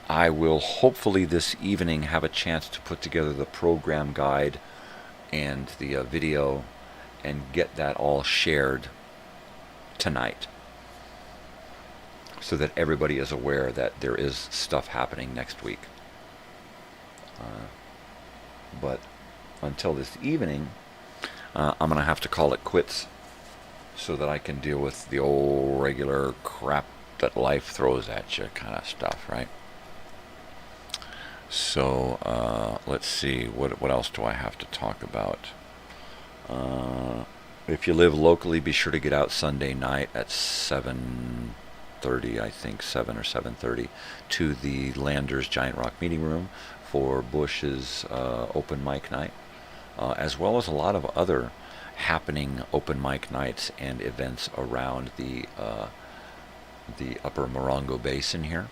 S13: I will hopefully this evening have a chance to put together the program guide and the video and get that all shared tonight, so that everybody is aware that there is stuff happening next week. But until this evening, I'm going to have to call it quits so that I can deal with the old regular crap that life throws at you kind of stuff, right? So let's see, what else do I have to talk about? If you live locally, be sure to get out Sunday night at 7:30, I think 7 or 7:30, to the Landers Giant Rock Meeting Room for Bush's open mic night, as well as a lot of other happening open mic nights and events around the upper Morongo Basin here.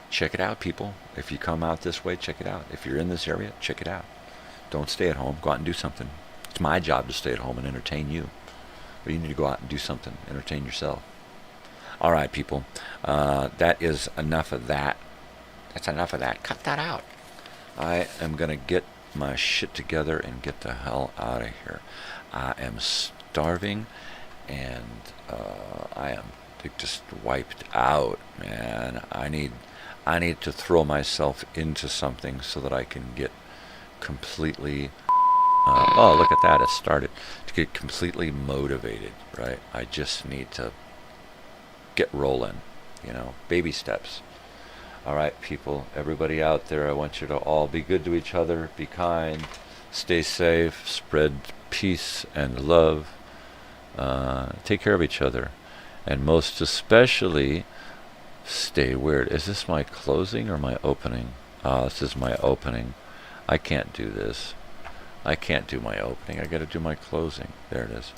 S13: Check it out, people. If you come out this way, check it out. If you're in this area, check it out. Don't stay at home. Go out and do something. It's my job to stay at home and entertain you. But you need to go out and do something. Entertain yourself. All right, people. That is enough of that. That's enough of that. Cut that out. I am going to get my shit together and get the hell out of here. I am starving, and I am just wiped out, man. I need to throw myself into something so that I can get completely oh, look at that, it started to get completely motivated, right? I just need to get rolling, baby steps. All right, people, everybody out there, I want you to all be good to each other, be kind, stay safe, spread peace and love, take care of each other, and most especially, stay weird. Is this my closing or my opening? This is my opening. I can't do this. I can't do my opening. I got to do my closing. There it is.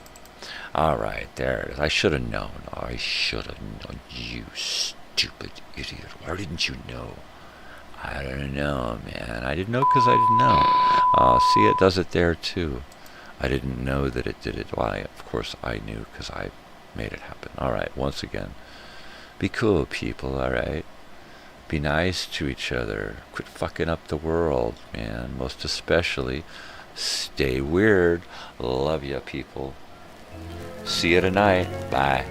S13: All right, there it is. I should have known. I should have known. You stupid idiot. Why didn't you know? I don't know, man. I didn't know because I didn't know. See, it does it there, too. I didn't know that it did it. Why? Of course, I knew because I made it happen. All right, once again. Be cool, people, all right? Be nice to each other. Quit fucking up the world, man. Most especially, stay weird. Love ya, people. See you tonight. Bye.